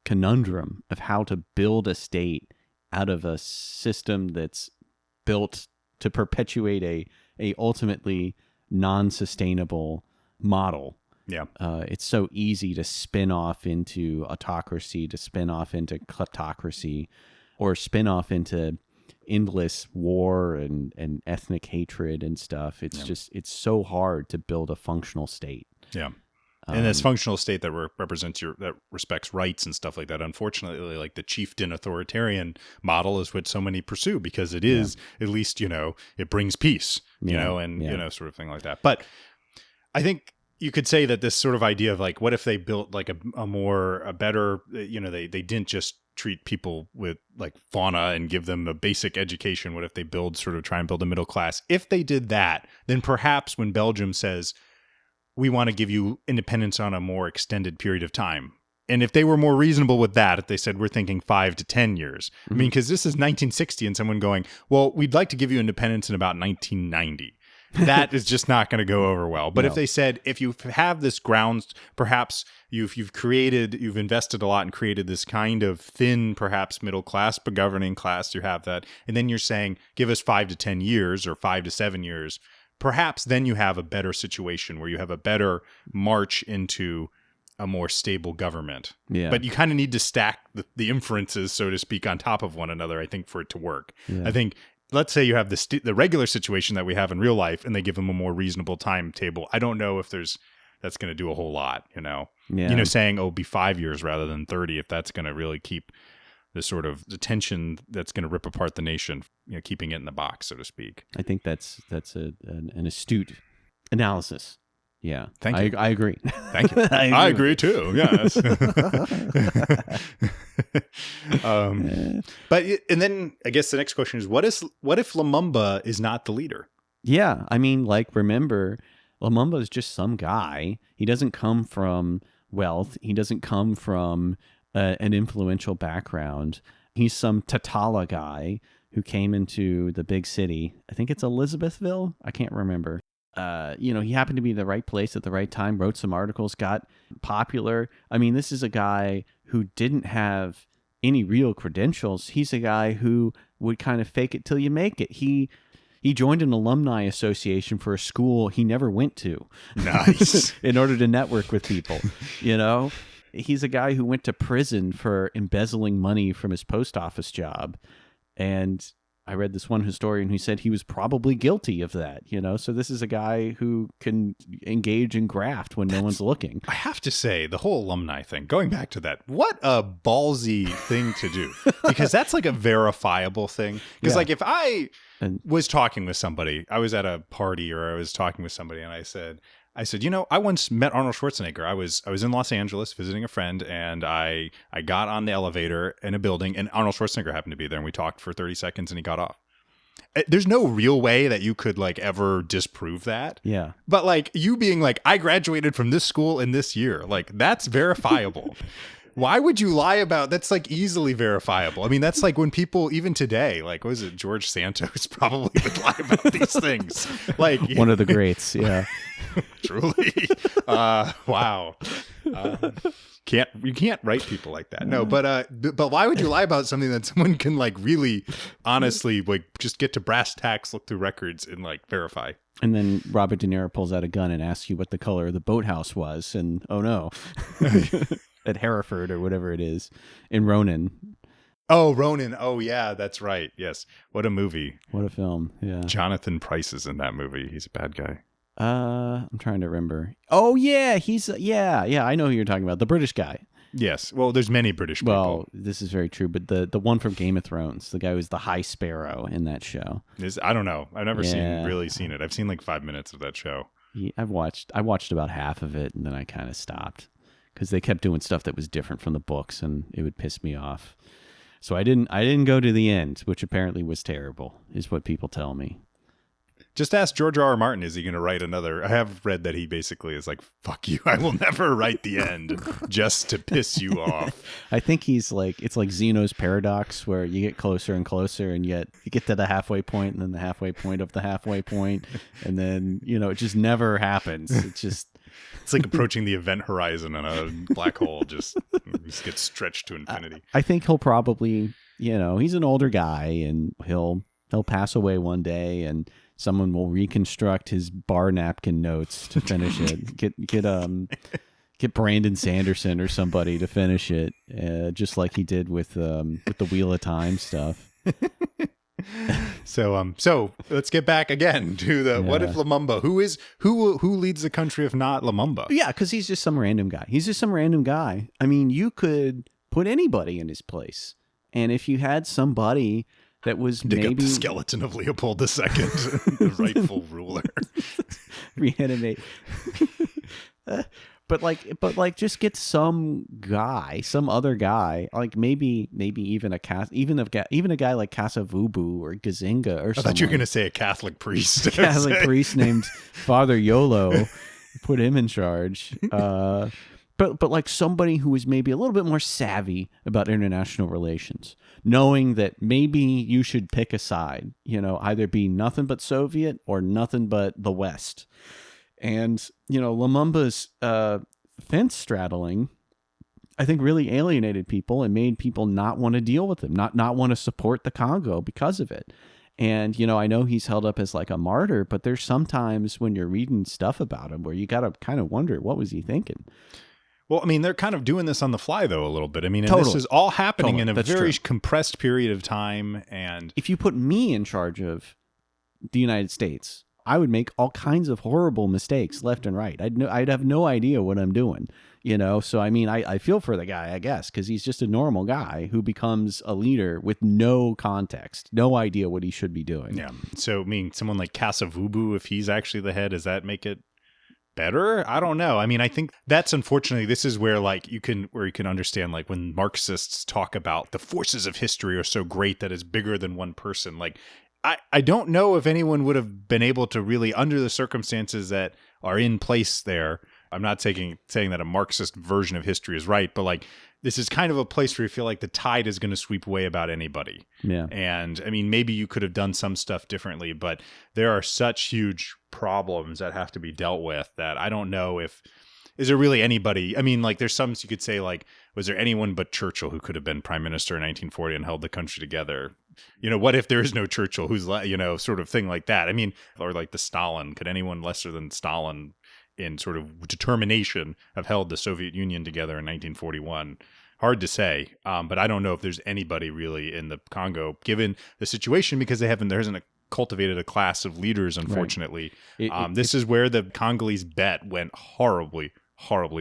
conundrum of how to build a state out of a system that's built to perpetuate a ultimately non-sustainable model. Yeah. It's so easy to spin off into autocracy, to spin off into kleptocracy, or spin off into endless war and ethnic hatred and stuff. It's it's so hard to build a functional state. Yeah. And this functional state that that respects rights and stuff like that. Unfortunately, like the chieftain authoritarian model is what so many pursue because it is at least it brings peace, sort of thing like that. But I think you could say that this sort of idea of like, what if they built like a better, they didn't just treat people with like fauna and give them a basic education. What if they try and build a middle class? If they did that, then perhaps when Belgium says, we want to give you independence on a more extended period of time. And if they were more reasonable with that, if they said, we're thinking 5 to 10 years, I mean, because this is 1960 and someone going, well, we'd like to give you independence in about 1990. That is just not going to go over well. But if they said, if you have this grounds, perhaps you've invested a lot and created this kind of thin, perhaps middle class, but governing class, you have that. And then you're saying, give us 5 to 10 years or 5 to 7 years. Perhaps then you have a better situation where you have a better march into a more stable government. Yeah. But you kind of need to stack the inferences, so to speak, on top of one another, I think, for it to work. Yeah. I think, let's say you have the regular situation that we have in real life and they give them a more reasonable timetable. I don't know if that's going to do a whole lot, saying, be 5 years rather than 30, if that's going to really keep the sort of the tension that's going to rip apart the nation, keeping it in the box, so to speak. I think that's an astute analysis. Yeah. Thank you. I agree. Thank you. I agree too. Yes. But and then I guess the next question is, what if Lumumba is not the leader? Yeah. I mean, remember, Lumumba is just some guy. He doesn't come from wealth. He doesn't come from an influential background. He's some Tatala guy who came into the big city. I think it's Elizabethville. I can't remember. He happened to be in the right place at the right time, wrote some articles, got popular. I mean, this is a guy who didn't have any real credentials. He's a guy who would kind of fake it till you make it. He joined an alumni association for a school he never went to. Nice. In order to network with people, He's a guy who went to prison for embezzling money from his post office job. And I read this one historian who said he was probably guilty of that, So this is a guy who can engage in graft when no one's looking. I have to say, the whole alumni thing, going back to that, what a ballsy thing to do. Because that's like a verifiable thing. Because like if I was talking with somebody, I was at a party or I was talking with somebody and I said, I once met Arnold Schwarzenegger. I was in Los Angeles visiting a friend, and I got on the elevator in a building, and Arnold Schwarzenegger happened to be there, and we talked for 30 seconds, and he got off. There's no real way that you could like ever disprove that. Yeah. But like you being like, I graduated from this school in this year, like that's verifiable. Why would you lie about that's like easily verifiable? I mean, that's like when people even today, like, what was it? George Santos probably would lie about these things. Like one of the greats. Yeah. Truly. Wow. You can't write people like that. No, but why would you lie about something that someone can like really honestly like just get to brass tacks, look through records and like verify? And then Robert De Niro pulls out a gun and asks you what the color of the boathouse was, and oh no. At Hereford or whatever it is in Ronin. Oh, Ronin. Oh, yeah, that's right. Yes. What a movie. What a film. Yeah. Jonathan Pryce is in that movie. He's a bad guy. I'm trying to remember. Oh, yeah. Yeah. I know who you're talking about. The British guy. Yes. Well, there's many British people. Well, this is very true. But the one from Game of Thrones, the guy who's the High Sparrow in that show. I don't know. I've never seen it. I've seen like 5 minutes of that show. Yeah, I watched about half of it and then I kind of stopped. Because they kept doing stuff that was different from the books, and it would piss me off. So I didn't go to the end, which apparently was terrible, is what people tell me. Just ask George R. Martin, is he going to write another? I have read that he basically is like, fuck you, I will never write the end just to piss you off. I think he's like, it's like Zeno's paradox, where you get closer and closer, and yet you get to the halfway point, and then the halfway point of the halfway point, and then, it just never happens. It's like approaching the event horizon on a black hole, just gets stretched to infinity. I think he'll probably, he's an older guy, and he'll pass away one day, and someone will reconstruct his bar napkin notes to finish it. Get Brandon Sanderson or somebody to finish it, just like he did with the Wheel of Time stuff. So let's get back again to the what if Lumumba? Who leads the country if not Lumumba? Yeah, because he's just some random guy. I mean, you could put anybody in his place, and if you had somebody that was dig maybe up the skeleton of Leopold II, the rightful ruler, reanimate. But just get some other guy, like maybe even a guy like Kasavubu or Gazinga or something. I thought you were going to say a Catholic priest. A Catholic priest named Father Yolo. Put him in charge. But like somebody who is maybe a little bit more savvy about international relations, knowing that maybe you should pick a side, either be nothing but Soviet or nothing but the West. And, Lumumba's fence straddling, I think, really alienated people and made people not want to deal with him, not want to support the Congo because of it. And, I know he's held up as like a martyr, but there's sometimes when you're reading stuff about him where you got to kind of wonder, what was he thinking? Well, I mean, they're kind of doing this on the fly, though, a little bit. I mean, and totally. This is all happening in a That's very true. compressed period of time. And if you put me in charge of the United States, I would make all kinds of horrible mistakes left and right. I'd have no idea what I'm doing, So, I mean, I feel for the guy, I guess, because he's just a normal guy who becomes a leader with no context, no idea what he should be doing. Yeah. So, I mean, someone like Kasavubu, if he's actually the head, does that make it better? I don't know. I mean, I think that's unfortunately, this is where you can understand, like when Marxists talk about the forces of history are so great that it's bigger than one person. Like, I don't know if anyone would have been able to really, under the circumstances that are in place there, I'm not saying that a Marxist version of history is right, but like this is kind of a place where you feel like the tide is going to sweep away about anybody. Yeah. And I mean, maybe you could have done some stuff differently, but there are such huge problems that have to be dealt with that I don't know if, is there really anybody? I mean, like there's some you could say like, was there anyone but Churchill who could have been prime minister in 1940 and held the country together? You know, what if there is no Churchill who's, you know, sort of thing like that? I mean, or like the Stalin, could anyone lesser than Stalin in sort of determination have held the Soviet Union together in 1941? Hard to say, but I don't know if there's anybody really in the Congo, given the situation, because there hasn't cultivated a class of leaders, unfortunately. Right. This is where the Congolese bet went horribly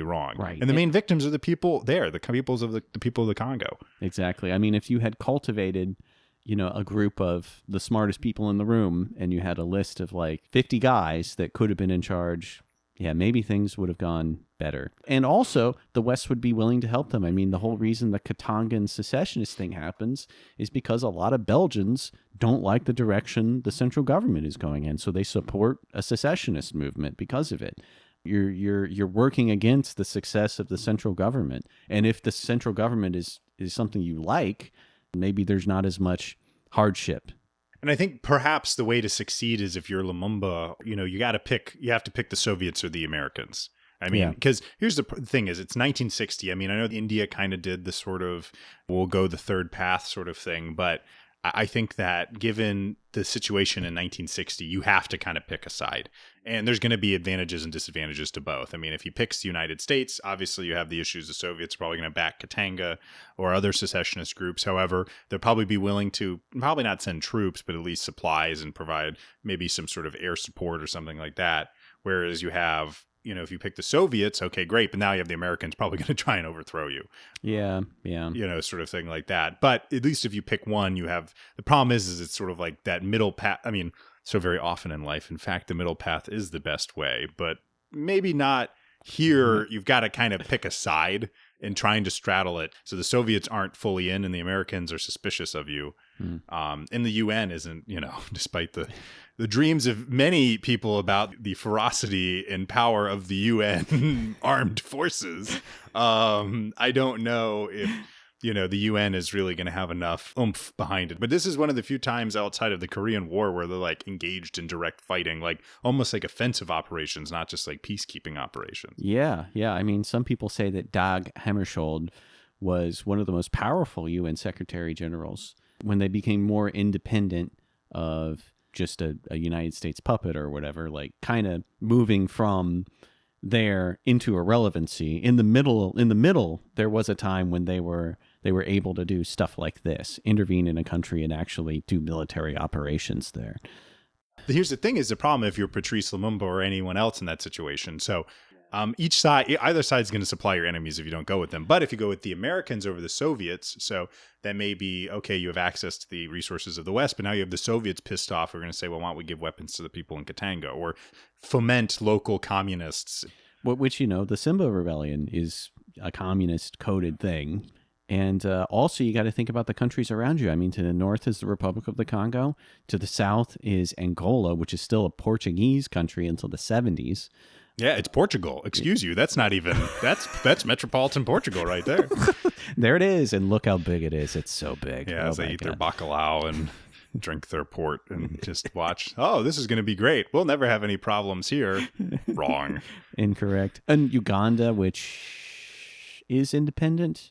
wrong. Right. And the main victims are the people there, the peoples of the people of the Congo. Exactly. I mean, if you had cultivated, you know, a group of the smartest people in the room and you had a list of like 50 guys that could have been in charge, yeah, maybe things would have gone better. And also, the West would be willing to help them. I mean, the whole reason the Katangan secessionist thing happens is because a lot of Belgians don't like the direction the central government is going in, so they support a secessionist movement because of it. You're working against the success of the central government. And if the central government is something you like, maybe there's not as much hardship. And I think perhaps the way to succeed is if you're Lumumba, you know, you have to pick the Soviets or the Americans. I mean, because here's the thing is it's 1960. I mean, I know India kind of did the sort of we'll go the third path sort of thing, but I think that given the situation in 1960, you have to kind of pick a side. And there's going to be advantages and disadvantages to both. I mean, if he picks the United States, obviously you have the issues the Soviets are probably going to back Katanga or other secessionist groups. However, they'll probably be willing to probably not send troops, but at least supplies and provide maybe some sort of air support or something like that. Whereas you have, you know, if you pick the Soviets, okay, great. But now you have the Americans probably going to try and overthrow you. Yeah. You know, sort of thing like that. But at least if you pick one, you have, the problem is it's sort of like that middle path. I mean, so very often in life, in fact, the middle path is the best way, but maybe not here. You've got to kind of pick a side and trying to straddle it. So the Soviets aren't fully in and the Americans are suspicious of you. And the UN isn't, you know, despite the dreams of many people about the ferocity and power of the UN armed forces. I don't know if, you know, the UN is really going to have enough oomph behind it. But this is one of the few times outside of the Korean War where they're like engaged in direct fighting, like almost like offensive operations, not just like peacekeeping operations. Yeah. I mean, some people say that Dag Hammarskjöld was one of the most powerful UN Secretary Generals when they became more independent of just a United States puppet or whatever, like kind of moving from there into irrelevancy. In the middle, there was a time when they were able to do stuff like this, intervene in a country and actually do military operations there. Here's the thing: is the problem if you're Patrice Lumumba or anyone else in that situation. So either side is going to supply your enemies if you don't go with them. But if you go with the Americans over the Soviets, so that may be, okay, you have access to the resources of the West, but now you have the Soviets pissed off. We're going to say, well, why don't we give weapons to the people in Katanga or foment local communists? Which, you know, the Simba Rebellion is a communist coded thing. And also, you got to think about the countries around you. I mean, to the north is the Republic of the Congo. To the south is Angola, which is still a Portuguese country until the 70s. Yeah, it's Portugal. Excuse you. That's not even, that's metropolitan Portugal right there. There it is. And look how big it is. It's so big. Yeah, as they eat their bacalhau and drink their port and just watch. Oh, this is going to be great. We'll never have any problems here. Wrong. Incorrect. And Uganda, which is independent.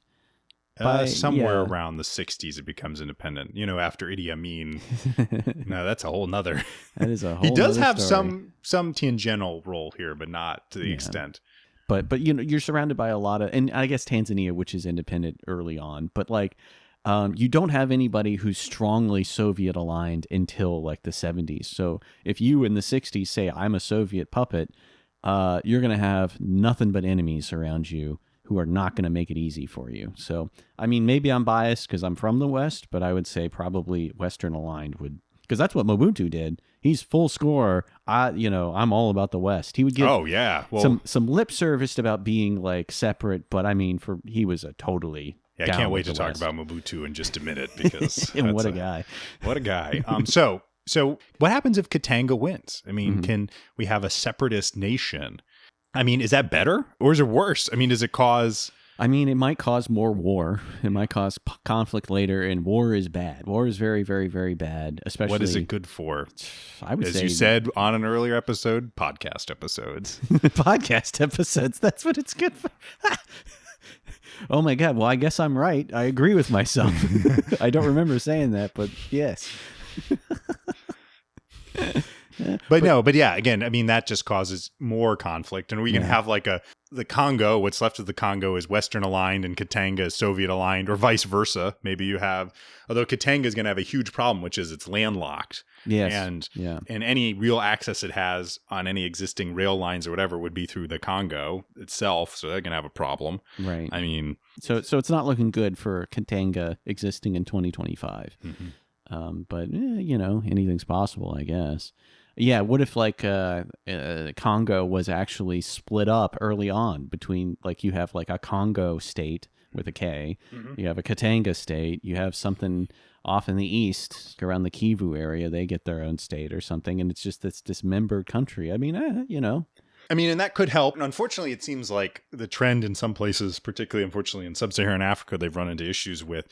Somewhere around the 60s, it becomes independent. You know, after Idi Amin. No, that's a whole nother. That is a whole. He does have story. some tangential role here, but not to the extent. But you know, you're surrounded by a lot of, and I guess Tanzania, which is independent early on, but like, you don't have anybody who's strongly Soviet aligned until like the 70s. So if you in the 60s say I'm a Soviet puppet, you're gonna have nothing but enemies around you who are not going to make it easy for you. So, I mean, maybe I'm biased because I'm from the West, but I would say probably Western aligned would, because that's what Mobutu did. He's full score. I'm all about the West. He would give some lip service about being like separate, but I mean, he was a totally. Yeah, I can't wait to talk about Mobutu in just a minute because and what a guy. What a guy. So what happens if Katanga wins? I mean, can we have a separatist nation? I mean, is that better or is it worse? I mean, does it cause... I mean, it might cause more war. It might cause conflict later, and war is bad. War is very, very, very bad, especially... What is it good for? I would As say... you said on an earlier episode, podcast episodes. Podcast episodes, that's what it's good for. Oh my God, well, I guess I'm right. I agree with myself. I don't remember saying that, but yes. But yeah, again, I mean, that just causes more conflict. And we can have like the Congo, what's left of the Congo is Western aligned and Katanga is Soviet aligned, or vice versa. Maybe you have, although Katanga is going to have a huge problem, which is it's landlocked. Yes. And any real access it has on any existing rail lines or whatever would be through the Congo itself. So they're going to have a problem. Right. I mean, so it's not looking good for Katanga existing in 2025. But, anything's possible, I guess. Yeah, what if like Congo was actually split up early on between, like, you have like a Congo state with a K, you have a Katanga state, you have something off in the east around the Kivu area, they get their own state or something, and it's just this dismembered country. I mean, I mean, and that could help. And unfortunately, it seems like the trend in some places, particularly unfortunately in sub-Saharan Africa, they've run into issues with,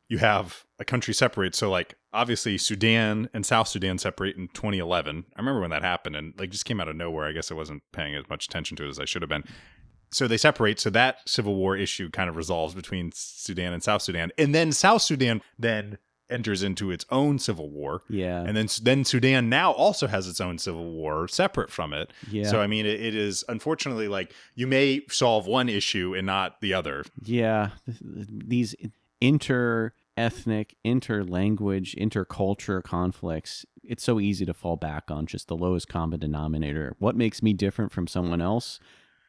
you have a country separate. So like obviously Sudan and South Sudan separate in 2011. I remember when that happened and like just came out of nowhere. I guess I wasn't paying as much attention to it as I should have been. So they separate. So that civil war issue kind of resolves between Sudan and South Sudan. And then South Sudan then enters into its own civil war. Yeah. And then Sudan now also has its own civil war separate from it. Yeah. So, I mean, it is unfortunately like you may solve one issue and not the other. Yeah. These inter-ethnic, inter-language, inter-culture conflicts, it's so easy to fall back on just the lowest common denominator. What makes me different from someone else?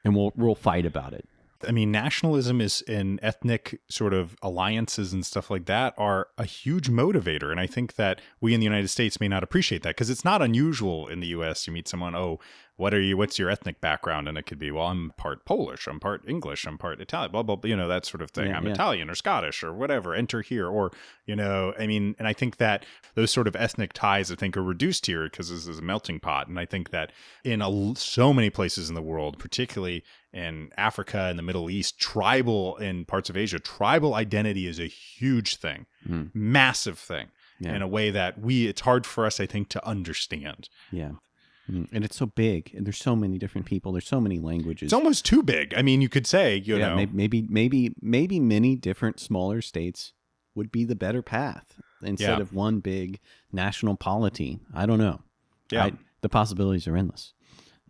And we'll fight about it. I mean, nationalism is in ethnic sort of alliances and stuff like that are a huge motivator. And I think that we in the United States may not appreciate that because it's not unusual in the US. You meet someone, what's your ethnic background? And it could be, well, I'm part Polish, I'm part English, I'm part Italian, blah, blah, blah, that sort of thing. Yeah, I'm Italian or Scottish or whatever, enter here. Or, I mean, and I think that those sort of ethnic ties, I think, are reduced here because this is a melting pot. And I think that in so many places in the world, particularly in Africa and the Middle East, tribal in parts of Asia, tribal identity is a huge thing, massive thing in a way that it's hard for us, I think, to understand. Yeah. And it's so big, and there's so many different people. There's so many languages. It's almost too big. I mean, you could say, maybe many different smaller states would be the better path instead of one big national polity. I don't know. Yeah, the possibilities are endless.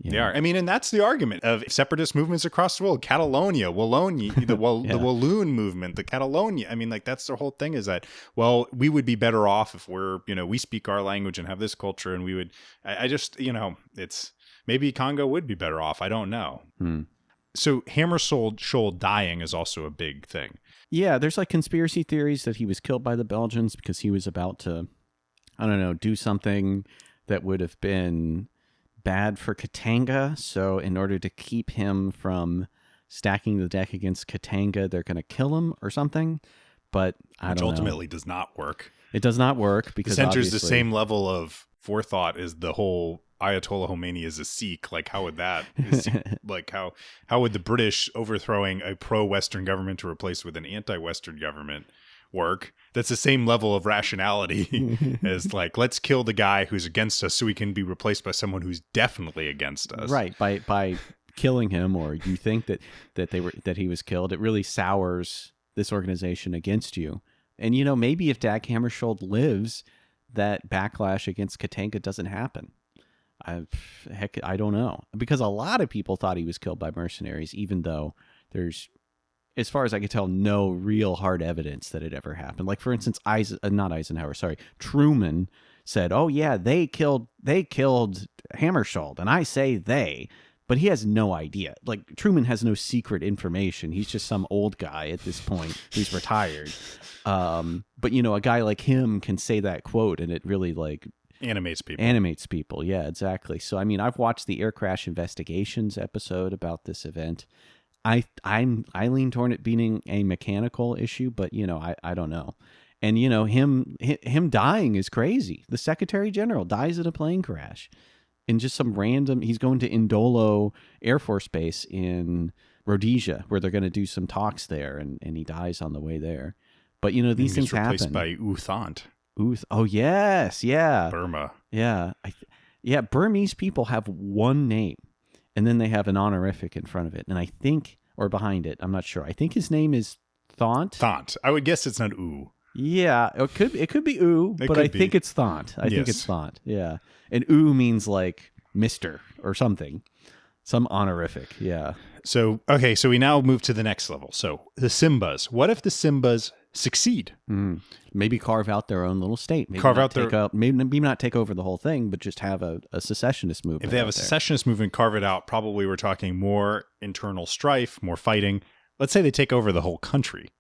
They are. I mean, and that's the argument of separatist movements across the world. Catalonia, Wallonia, the Walloon movement, the Catalonia. I mean, like that's the whole thing is that, well, we would be better off if we speak our language and have this culture and we would, I just, it's maybe Congo would be better off. I don't know. So Hammarskjöld dying is also a big thing. Yeah. There's like conspiracy theories that he was killed by the Belgians because he was about to, I don't know, do something that would have been bad for Katanga, so in order to keep him from stacking the deck against Katanga, they're going to kill him or something. But I don't know. Which ultimately does not work. It does not work because this enters the same level of forethought as the whole Ayatollah Khomeini is a Sikh. Like, how would that? Like, how would the British overthrowing a pro-Western government to replace with an anti-Western government work? That's the same level of rationality as like, let's kill the guy who's against us so he can be replaced by someone who's definitely against us. Right. By killing him, or you think that he was killed, it really sours this organization against you. And maybe if Dag Hammarskjöld lives, that backlash against Katanga doesn't happen. I don't know, because a lot of people thought he was killed by mercenaries, even though there's, as far as I could tell, no real hard evidence that it ever happened. Like, for instance, Truman said, "Oh yeah, they killed Hammarskjöld," and I say they, but he has no idea. Like, Truman has no secret information. He's just some old guy at this point. He's retired. But a guy like him can say that quote, and it really like animates people. Yeah, exactly. So I mean, I've watched the Air Crash Investigations episode about this event. I lean toward it being a mechanical issue, but I don't know. And him dying is crazy. The Secretary General dies in a plane crash. in just some random. He's going to Indolo Air Force Base in Rhodesia, where they're going to do some talks there, and he dies on the way there. But these things happen. Replaced by U Thant. Oh yes, yeah, Burma. yeah, yeah. Burmese people have one name, and then they have an honorific in front of it, and I think, or behind it. I'm not sure. I think his name is Thant. Thant. I would guess it's not U. Yeah, it could be U, but I think it's Thant. I think it's Thant. Yeah, and U means like Mister or something, some honorific. Yeah. So we now move to the next level. So the Simbas. What if the Simbas succeed? Maybe carve out their own little state. Maybe maybe not take over the whole thing, but just have a secessionist movement. If they have a secessionist movement, carve it out. Probably we're talking more internal strife, more fighting. Let's say they take over the whole country.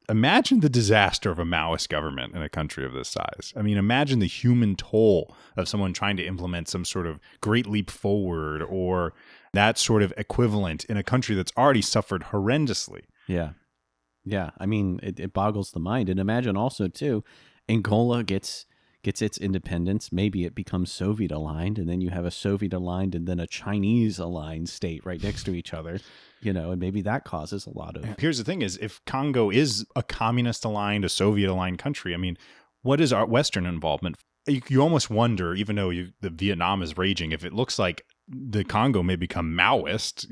Imagine the disaster of a Maoist government in a country of this size. I mean, imagine the human toll of someone trying to implement some sort of great leap forward or that sort of equivalent in a country that's already suffered horrendously. Yeah. Yeah. I mean, it boggles the mind. And imagine also, too, Angola gets its independence. Maybe it becomes Soviet aligned, and then you have a Soviet aligned and then a Chinese aligned state right next to each other. And maybe that causes a lot of... Here's the thing is, if Congo is a communist aligned, a Soviet aligned country, I mean, what is our Western involvement? You almost wonder, even though the Vietnam is raging, if it looks like the Congo may become Maoist,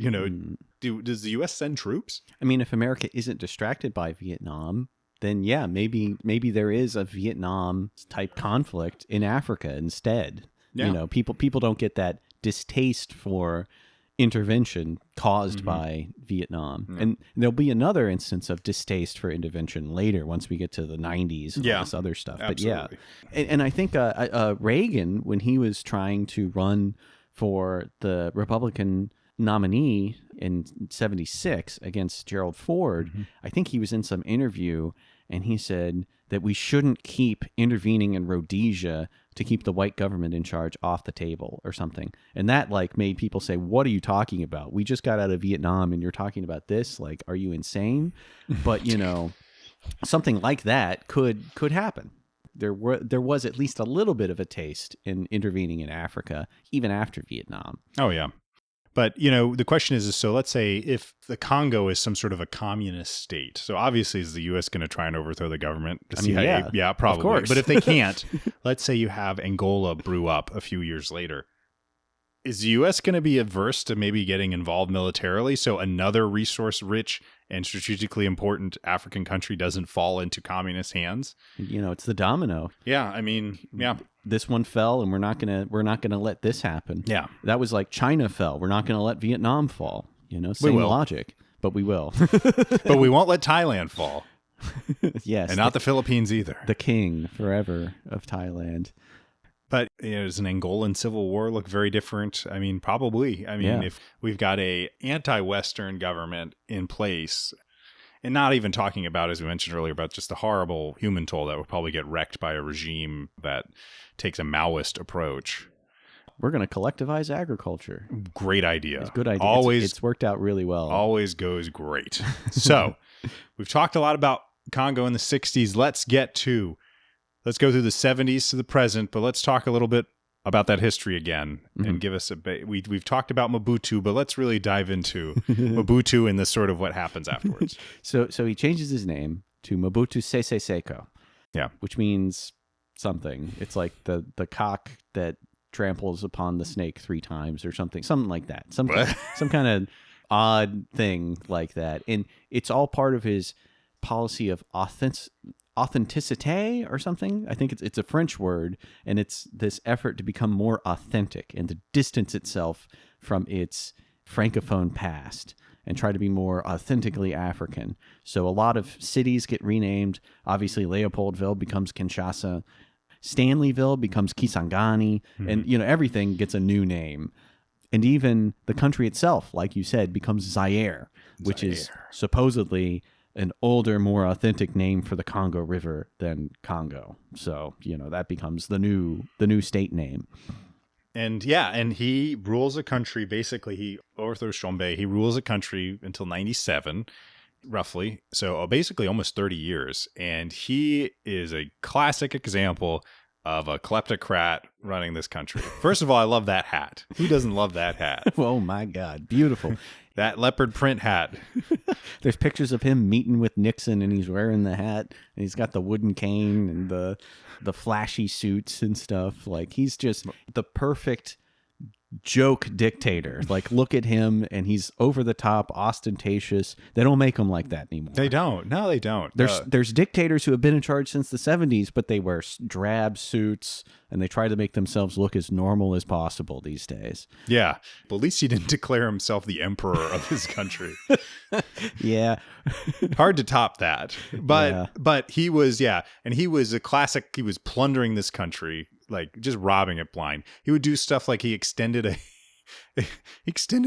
does the U.S. send troops? I mean, if America isn't distracted by Vietnam, then yeah, maybe there is a Vietnam type conflict in Africa instead. Yeah. People don't get that distaste for intervention caused by Vietnam. And there'll be another instance of distaste for intervention later once we get to the 90s and all this other stuff. Absolutely. But yeah. And I think Reagan, when he was trying to run for the Republican nominee in 76 against Gerald Ford, I think he was in some interview and he said that we shouldn't keep intervening in Rhodesia to keep the white government in charge off the table or something. And that made people say, what are you talking about? We just got out of Vietnam and you're talking about this? Like, are you insane? But, something like that could happen. There was at least a little bit of a taste in intervening in Africa, even after Vietnam. Oh, yeah. But, the question is, so let's say if the Congo is some sort of a communist state, so obviously is the U.S. going to try and overthrow the government? Yeah, probably. Of course. But if they can't, let's say you have Angola brew up a few years later. Is the U.S. going to be averse to maybe getting involved militarily so another resource-rich and strategically important African country doesn't fall into communist hands? It's the domino. Yeah, I mean, yeah. This one fell, and we're not gonna let this happen. Yeah, that was like China fell. We're not gonna let Vietnam fall. Same logic, but we will. But we won't let Thailand fall. Yes, and not the Philippines either. The king forever of Thailand. But does an Angolan civil war look very different? I mean, probably. I mean, if we've got a anti-Western government in place, and not even talking about, as we mentioned earlier, about just the horrible human toll that will probably get wrecked by a regime that takes a Maoist approach. We're going to collectivize agriculture. Great idea. It's a good idea. It's worked out really well. Always goes great. So we've talked a lot about Congo in the 60s. Let's go through the 70s to the present, but let's talk a little bit about that history again and give us a bit. We've talked about Mobutu, but let's really dive into Mobutu and the sort of what happens afterwards. So he changes his name to Mobutu Sese Seko. Yeah. Which means something. It's like the cock that tramples upon the snake 3 times or something like that. Some kind of odd thing like that. And it's all part of his policy of authenticité or something. I think it's a French word, and it's this effort to become more authentic and to distance itself from its francophone past and try to be more authentically African. So a lot of cities get renamed. Obviously, Leopoldville becomes Kinshasa. Stanleyville becomes Kisangani. And, everything gets a new name. And even the country itself, like you said, becomes Zaire, which is supposedly an older, more authentic name for the Congo River than Congo. So, that becomes the new state name. And he rules a country, basically, he overthrows Chombe. He rules a country until 97, roughly. So basically almost 30 years. And he is a classic example of a kleptocrat running this country. First of all, I love that hat. Who doesn't love that hat? Oh my God, beautiful. That leopard print hat. There's pictures of him meeting with Nixon, and he's wearing the hat, and he's got the wooden cane and the flashy suits and stuff. Like, he's just the perfect joke dictator. Like, look at him, and he's over the top, ostentatious. They don't make him like that anymore. They don't. No, they don't. There's dictators who have been in charge since the 70s, but they wear drab suits, and they try to make themselves look as normal as possible these days. Yeah. But at least he didn't declare himself the emperor of his country. Yeah. Hard to top that. But he was, and he was a classic. He was plundering this country, like just robbing it blind. He would do stuff like he extended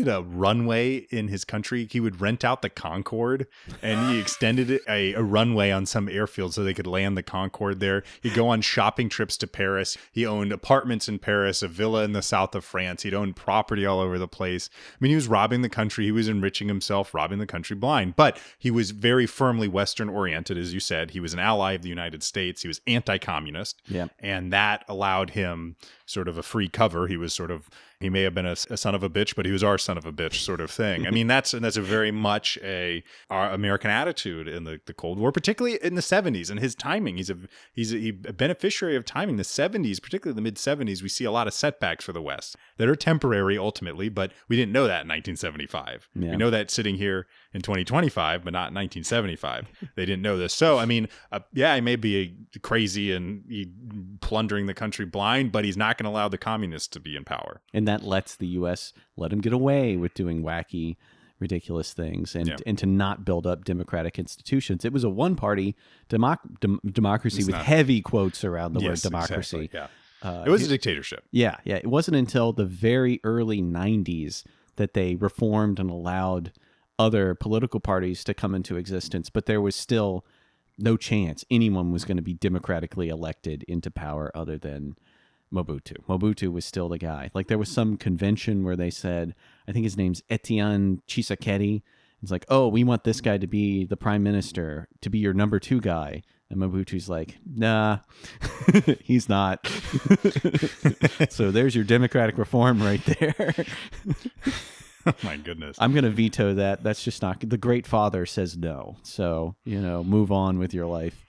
a runway in his country. He would rent out the Concorde, and he extended a runway on some airfield so they could land the Concorde there. He'd go on shopping trips to Paris. He owned apartments in Paris, a villa in the south of France. He'd owned property all over the place. I mean, he was robbing the country. He was enriching himself, robbing the country blind. But he was very firmly Western oriented, as you said. He was an ally of the United States. He was anti-communist. Yeah. And that allowed him sort of a free cover. He may have been a son of a bitch, but he was our son of a bitch sort of thing. I mean, that's a very much our American attitude in the Cold War, particularly in the 70s, and his timing. He's a beneficiary of timing. The 70s, particularly the mid 70s, we see a lot of setbacks for the West that are temporary ultimately, but we didn't know that in 1975. Yeah. We know that sitting here in 2025, but not in 1975. They didn't know this. So, I mean, he may be crazy and plundering the country blind, but he's not going to allow the communists to be in power. And that lets the U.S. let him get away with doing wacky, ridiculous things and to not build up democratic institutions. It was a one-party democracy with heavy quotes around the word democracy. Exactly, yeah. It was a dictatorship. Yeah. It wasn't until the very early 90s that they reformed and allowed other political parties to come into existence, but there was still no chance anyone was going to be democratically elected into power other than Mobutu. Mobutu was still the guy. Like, there was some convention where they said, I think his name's Etienne Tshisekedi. It's like, oh, we want this guy to be the prime minister, to be your number 2 guy. And Mobutu's like, nah, he's not. So there's your democratic reform right there. Oh my goodness. I'm going to veto that. That's just not, the great father says no. So, move on with your life.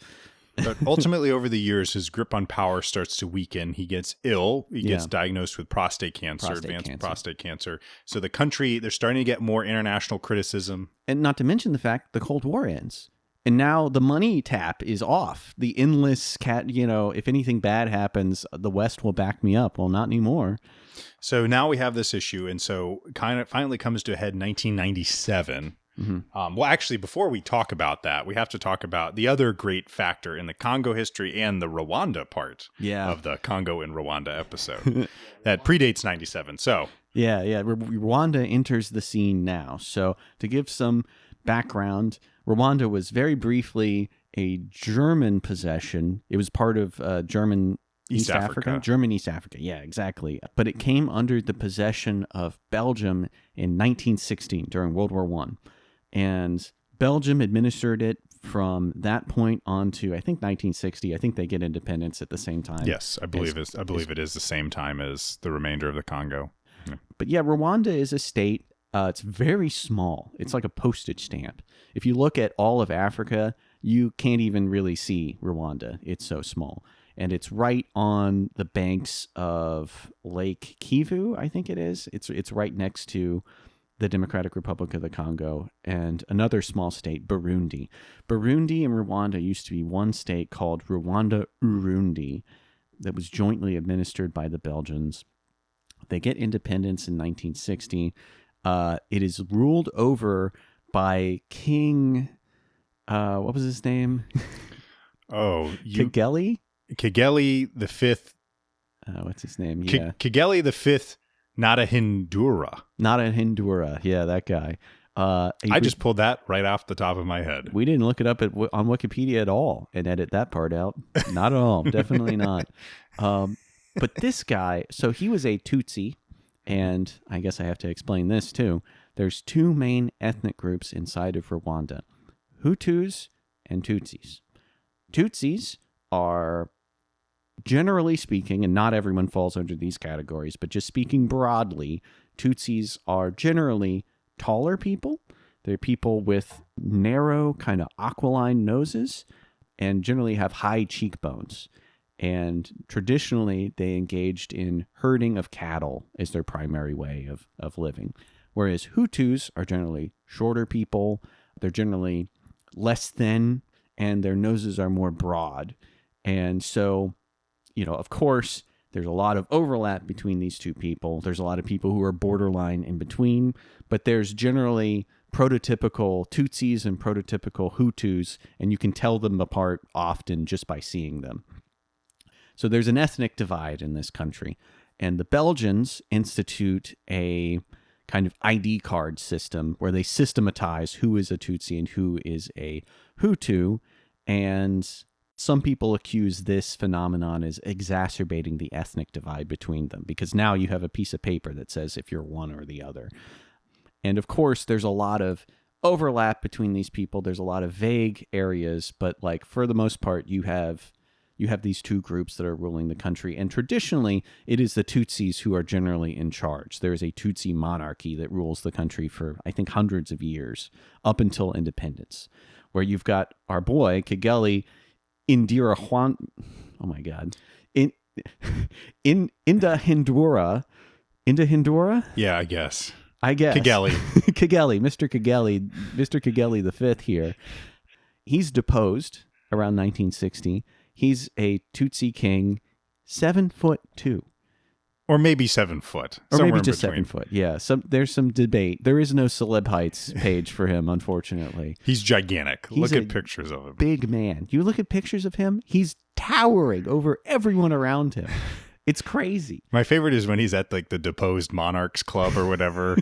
But ultimately, over the years, his grip on power starts to weaken. He gets ill. He gets diagnosed with prostate cancer. Prostate cancer. So the country, they're starting to get more international criticism. And not to mention the fact the Cold War ends. And now the money tap is off. The endless if anything bad happens, the West will back me up. Well, not anymore. So now we have this issue. And so kind of finally comes to a head in 1997. Mm-hmm. Well, actually, before we talk about that, we have to talk about the other great factor in the Congo history and the Rwanda part of the Congo and Rwanda episode that predates 97. So Rwanda enters the scene now. So to give some background, Rwanda was very briefly a German possession. It was part of German East Africa. German East Africa. Yeah, exactly. But it came under the possession of Belgium in 1916 during World War I. And Belgium administered it from that point on to, I think, 1960. I think they get independence at the same time. Yes, I believe it is the same time as the remainder of the Congo. Yeah. But yeah, Rwanda is a state. It's very small. It's like a postage stamp. If you look at all of Africa, you can't even really see Rwanda. It's so small. And it's right on the banks of Lake Kivu, I think it is. It's right next to the Democratic Republic of the Congo, and another small state, Burundi. Burundi and Rwanda used to be one state called Rwanda-Urundi that was jointly administered by the Belgians. They get independence in 1960. It is ruled over by King, what was his name? Kigeli? Kigeli the Fifth. What's his name? Yeah. Kigeli the Fifth. Not-a-Hindura, yeah, that guy. I just pulled that right off the top of my head. We didn't look it up on Wikipedia at all and edit that part out. Not at all. Definitely not. But this guy, so he was a Tutsi, and I guess I have to explain this too. There's 2 main ethnic groups inside of Rwanda, Hutus and Tutsis. Tutsis are generally speaking, and not everyone falls under these categories, but just speaking broadly, Tutsis are generally taller people. They're people with narrow, kind of aquiline noses and generally have high cheekbones. And traditionally, they engaged in herding of cattle as their primary way of living. Whereas Hutus are generally shorter people. They're generally less thin, and their noses are more broad. And so, of course, there's a lot of overlap between these two people. There's a lot of people who are borderline in between, but there's generally prototypical Tutsis and prototypical Hutus, and you can tell them apart often just by seeing them. So there's an ethnic divide in this country, and the Belgians institute a kind of ID card system where they systematize who is a Tutsi and who is a Hutu, and some people accuse this phenomenon as exacerbating the ethnic divide between them, because now you have a piece of paper that says if you're one or the other. And of course, there's a lot of overlap between these people. There's a lot of vague areas, but like for the most part, you have these two groups that are ruling the country. And traditionally, it is the Tutsis who are generally in charge. There is a Tutsi monarchy that rules the country for, I think, hundreds of years, up until independence, where you've got our boy, Kigeli Indira oh my God. Indahindura. Yeah, I guess. Kigeli. Mr. Kigeli the Fifth here. He's deposed around 1960. He's a Tutsi king, 7'2", or maybe 7 foot, or somewhere maybe in just between. 7 foot. Yeah, there's some debate. There is no celeb heights page for him, unfortunately. He's gigantic. He's Look at pictures of him. Big man. You look at pictures of him, he's towering over everyone around him. It's crazy. My favorite is when he's at like the Deposed Monarchs Club or whatever,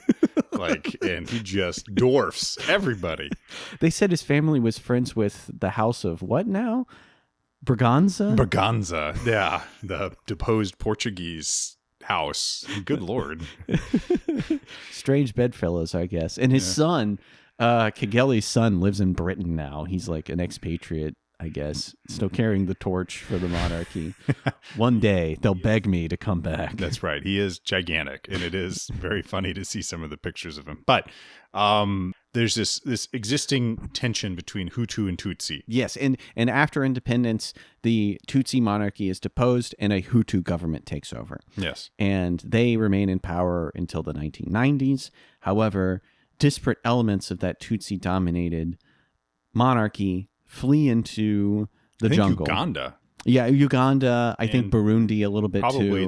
and he just dwarfs everybody. They said his family was friends with the House of what now? Braganza, yeah, the deposed Portuguese house. Good Lord. Strange bedfellows, I guess. And his son, Kigeli's son, lives in Britain now. He's like an expatriate, I guess, still carrying the torch for the monarchy. One day, they'll beg me to come back. That's right. He is gigantic, and it is very funny to see some of the pictures of him. But there's this existing tension between Hutu and Tutsi. Yes, and after independence, the Tutsi monarchy is deposed and a Hutu government takes over. Yes. And they remain in power until the 1990s. However, disparate elements of that Tutsi-dominated monarchy flee into the jungle. Uganda. Yeah, Uganda. I think Burundi a little bit probably too. Probably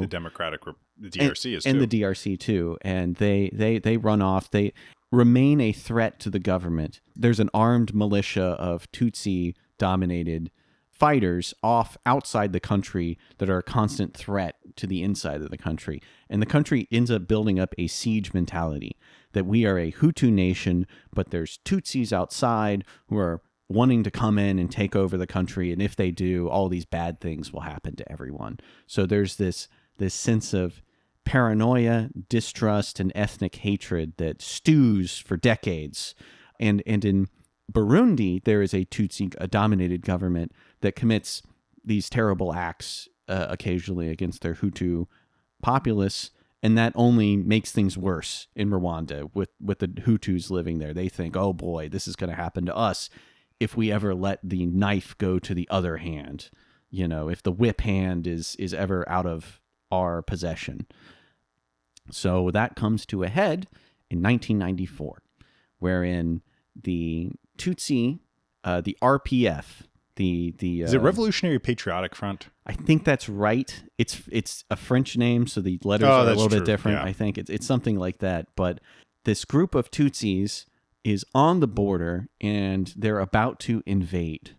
the DRC is too. And the DRC too. And they run off. They remain a threat to the government. There's an armed militia of Tutsi-dominated fighters outside the country that are a constant threat to the inside of the country. And the country ends up building up a siege mentality that we are a Hutu nation, but there's Tutsis outside who are wanting to come in and take over the country. And if they do, all these bad things will happen to everyone. So there's this sense of paranoia, distrust, and ethnic hatred that stews for decades. And in Burundi, there is a Tutsi-dominated government that commits these terrible acts occasionally against their Hutu populace, and that only makes things worse in Rwanda with the Hutus living there. They think, oh boy, this is going to happen to us if we ever let the knife go to the other hand. If the whip hand is ever out of our possession. So that comes to a head in 1994, wherein the Tutsi, the RPF, is it Revolutionary Patriotic Front? I think that's right. It's a French name, so the letters are a little bit different. Yeah. I think it's something like that. But this group of Tutsis is on the border, and they're about to invade.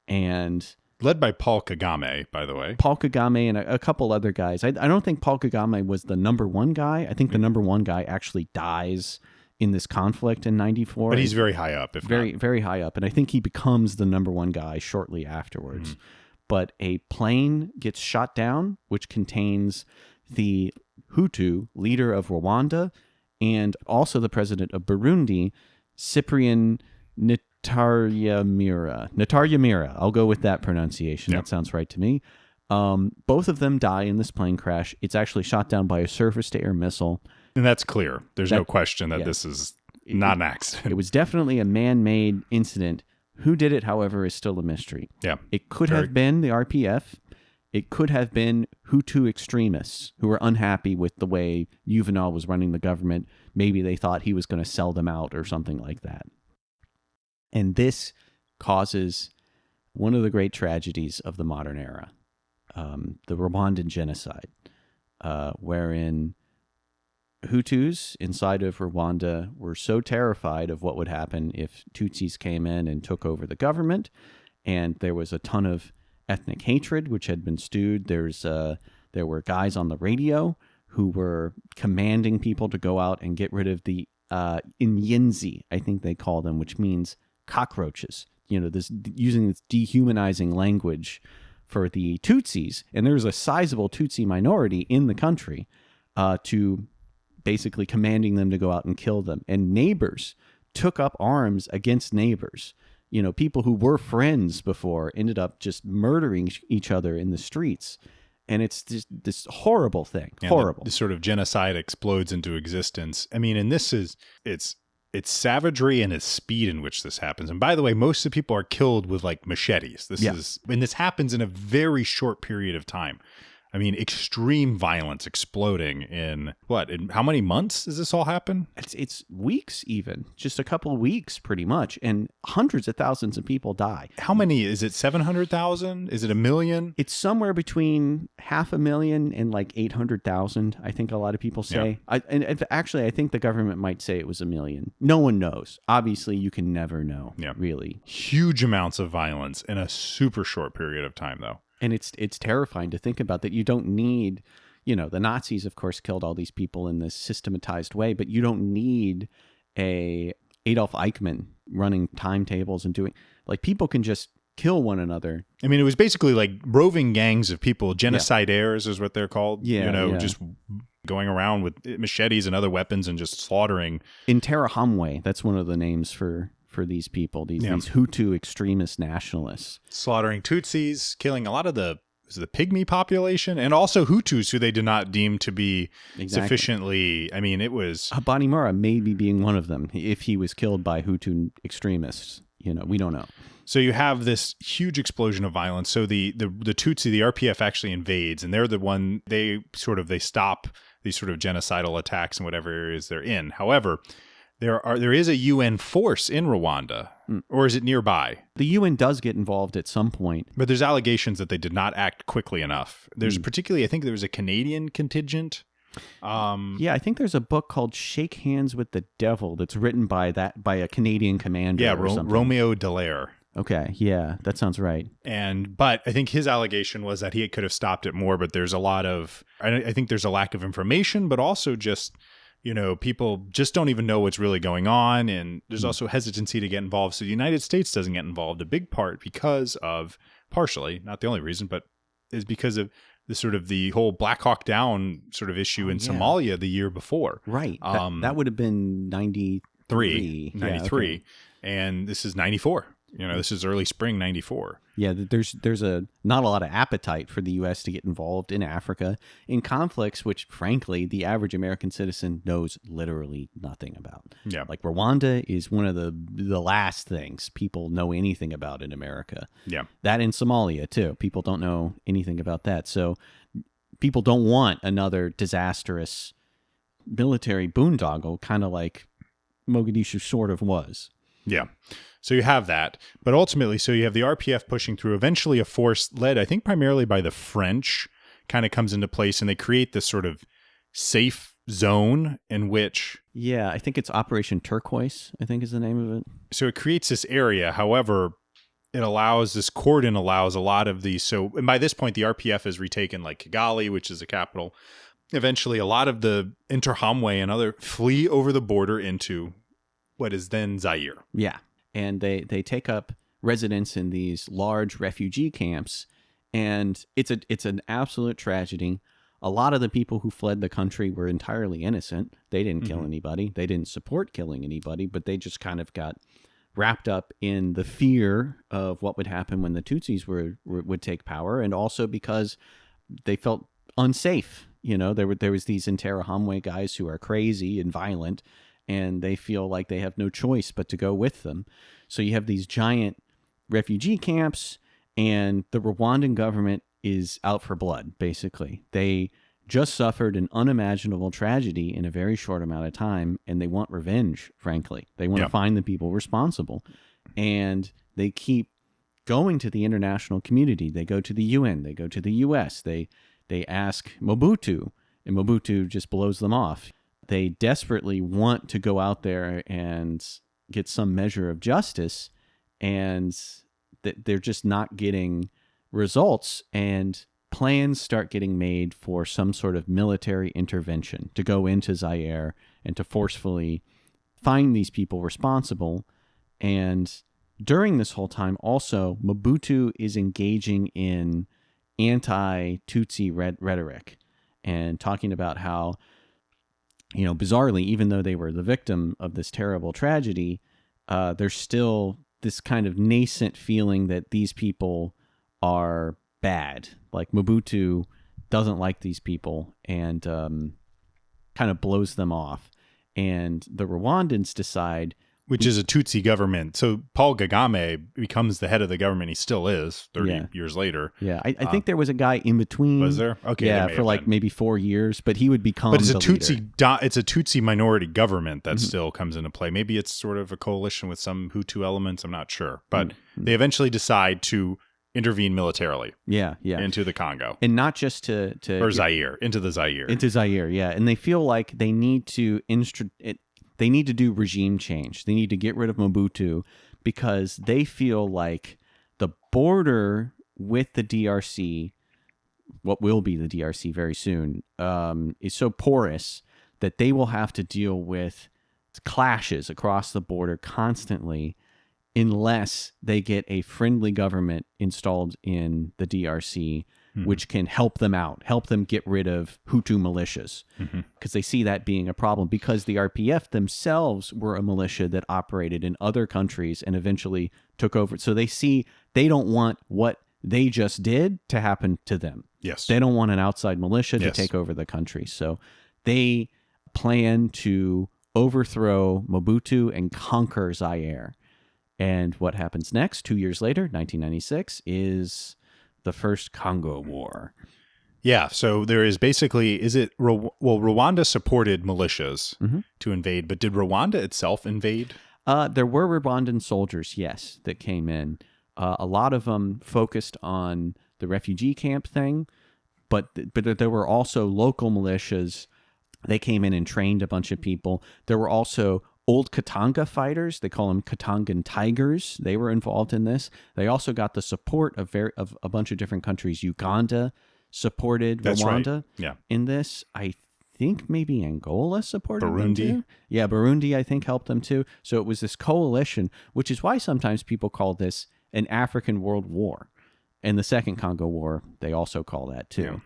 And led by Paul Kagame, by the way. Paul Kagame and a couple other guys. I don't think Paul Kagame was the number one guy. I think the number one guy actually dies in this conflict in 94. But he's very high up. Very high up. And I think he becomes the number one guy shortly afterwards. Mm-hmm. But a plane gets shot down, which contains the Hutu leader of Rwanda and also the president of Burundi, Cyprien Ntaryamira. I'll go with that pronunciation. Yep. That sounds right to me. Both of them die in this plane crash. It's actually shot down by a surface-to-air missile. And that's clear. There's no question that this is not an accident. It was definitely a man-made incident. Who did it, however, is still a mystery. Yeah. It could have been the RPF. It could have been Hutu extremists who were unhappy with the way Juvenal was running the government. Maybe they thought he was going to sell them out or something like that. And this causes one of the great tragedies of the modern era, the Rwandan genocide, wherein Hutus inside of Rwanda were so terrified of what would happen if Tutsis came in and took over the government, and there was a ton of ethnic hatred which had been stewed. There were guys on the radio who were commanding people to go out and get rid of the Inyenzi, I think they call them, which means cockroaches. Using this dehumanizing language for the Tutsis, and there was a sizable Tutsi minority in the country, to basically commanding them to go out and kill them. And neighbors took up arms against neighbors. People who were friends before ended up just murdering each other in the streets. And it's just this horrible thing. And horrible. The sort of genocide explodes into existence. I mean, and it's savagery and its speed in which this happens. And by the way, most of the people are killed with like machetes. This happens in a very short period of time. I mean, extreme violence exploding in how many months does this all happen? It's weeks, even just a couple of weeks, pretty much, and hundreds of thousands of people die. How many? Is it 700,000? Is it 1 million? It's somewhere between 500,000 and like 800,000. I think a lot of people say. Yeah. I think the government might say it was 1 million. No one knows. Obviously, you can never know. Yeah. Really. Huge amounts of violence in a super short period of time, though. And it's terrifying to think about that. You don't need, the Nazis, of course, killed all these people in this systematized way, but you don't need a Adolf Eichmann running timetables and doing, like, people can just kill one another. I mean, it was basically like roving gangs of people. Genocidaires is what they're called. Just going around with machetes and other weapons and just slaughtering. Interahamwe, that's one of the names for these people, these Hutu extremist nationalists. Slaughtering Tutsis, killing a lot of the pygmy population, and also Hutus who they did not deem to be sufficiently, I mean, it was... Habyarimana maybe being one of them, if he was killed by Hutu extremists. We don't know. So you have this huge explosion of violence. So the Tutsi, the RPF actually invades, and they're the one, they stop these sort of genocidal attacks in whatever areas they're in. However, there is a UN force in Rwanda, or is it nearby? The UN does get involved at some point. But there's allegations that they did not act quickly enough. There's particularly, I think there was a Canadian contingent. I think there's a book called Shake Hands with the Devil that's written by a Canadian commander. Yeah, or something. Romeo Dallaire. Okay, yeah, that sounds right. But I think his allegation was that he could have stopped it more, but there's a lot of, I think there's a lack of information, but also just, people just don't even know what's really going on. And there's also hesitancy to get involved. So the United States doesn't get involved, a big part because of, partially, not the only reason, but is because of the sort of the whole Black Hawk Down sort of issue in Somalia the year before. Right. That would have been 93. 93. Yeah, okay. And this is 94. This is early spring 94. Yeah, there's not a lot of appetite for the U.S. to get involved in Africa in conflicts which, frankly, the average American citizen knows literally nothing about. Yeah. Like Rwanda is one of the last things people know anything about in America. Yeah. That in Somalia, too. People don't know anything about that. So people don't want another disastrous military boondoggle, kind of like Mogadishu sort of was. Yeah. So you have that. But ultimately, so you have the RPF pushing through. Eventually, a force led, I think, primarily by the French kind of comes into place, and they create this sort of safe zone in which... Yeah, I think it's Operation Turquoise, I think is the name of it. So it creates this area. However, this cordon allows a lot of these. So, and by this point, the RPF has retaken like Kigali, which is the capital. Eventually, a lot of the Interahamwe and other flee over the border into what is then Zaire. Yeah. And they take up residence in these large refugee camps, and it's an absolute tragedy. A lot of the people who fled the country were entirely innocent. They didn't kill anybody. They didn't support killing anybody, but they just kind of got wrapped up in the fear of what would happen when the Tutsis would take power, and also because they felt unsafe. There was these Interahamwe guys who are crazy and violent, and they feel like they have no choice but to go with them. So you have these giant refugee camps, and the Rwandan government is out for blood, basically. They just suffered an unimaginable tragedy in a very short amount of time, and they want revenge, frankly. They want to find the people responsible. And they keep going to the international community. They go to the UN. They go to the US. They ask Mobutu, and Mobutu just blows them off. They desperately want to go out there and get some measure of justice, and they're just not getting results, and plans start getting made for some sort of military intervention to go into Zaire and to forcefully find these people responsible. And during this whole time, also, Mobutu is engaging in anti-Tutsi rhetoric and talking about how, bizarrely, even though they were the victim of this terrible tragedy, there's still this kind of nascent feeling that these people are bad. Like, Mobutu doesn't like these people and kind of blows them off. And the Rwandans decide... Which is a Tutsi government. So Paul Kagame becomes the head of the government. He still is 30 years later. Yeah, I think there was a guy in between. Was there? Okay. Yeah, for like maybe 4 years, but he would become But it's the leader. It's a Tutsi minority government that still comes into play. Maybe it's sort of a coalition with some Hutu elements. I'm not sure. But they eventually decide to intervene militarily into the Congo. And not just to or Zaire, into the Zaire. Into Zaire, yeah. And they feel like they need to do regime change. They need to get rid of Mobutu because they feel like the border with the DRC, what will be the DRC very soon, is so porous that they will have to deal with clashes across the border constantly unless they get a friendly government installed in the DRC, which can help them out, help them get rid of Hutu militias, because they see that being a problem, because the RPF themselves were a militia that operated in other countries and eventually took over. So they don't want what they just did to happen to them. Yes. They don't want an outside militia to take over the country. So they plan to overthrow Mobutu and conquer Zaire. And what happens next, 2 years later, 1996, is the first Congo War. Yeah, so there is basically, Rwanda supported militias to invade, but did Rwanda itself invade? There were Rwandan soldiers, yes, that came in. A lot of them focused on the refugee camp thing, but there were also local militias. They came in and trained a bunch of people. There were also old Katanga fighters. They call them Katangan Tigers. They were involved in this. They also got the support of a bunch of different countries. Uganda supported Rwanda in this. I think maybe Angola supported them too. Yeah, Burundi, I think, helped them too. So it was this coalition, which is why sometimes people call this an African World War. And the Second Congo War, they also call that too. Yeah.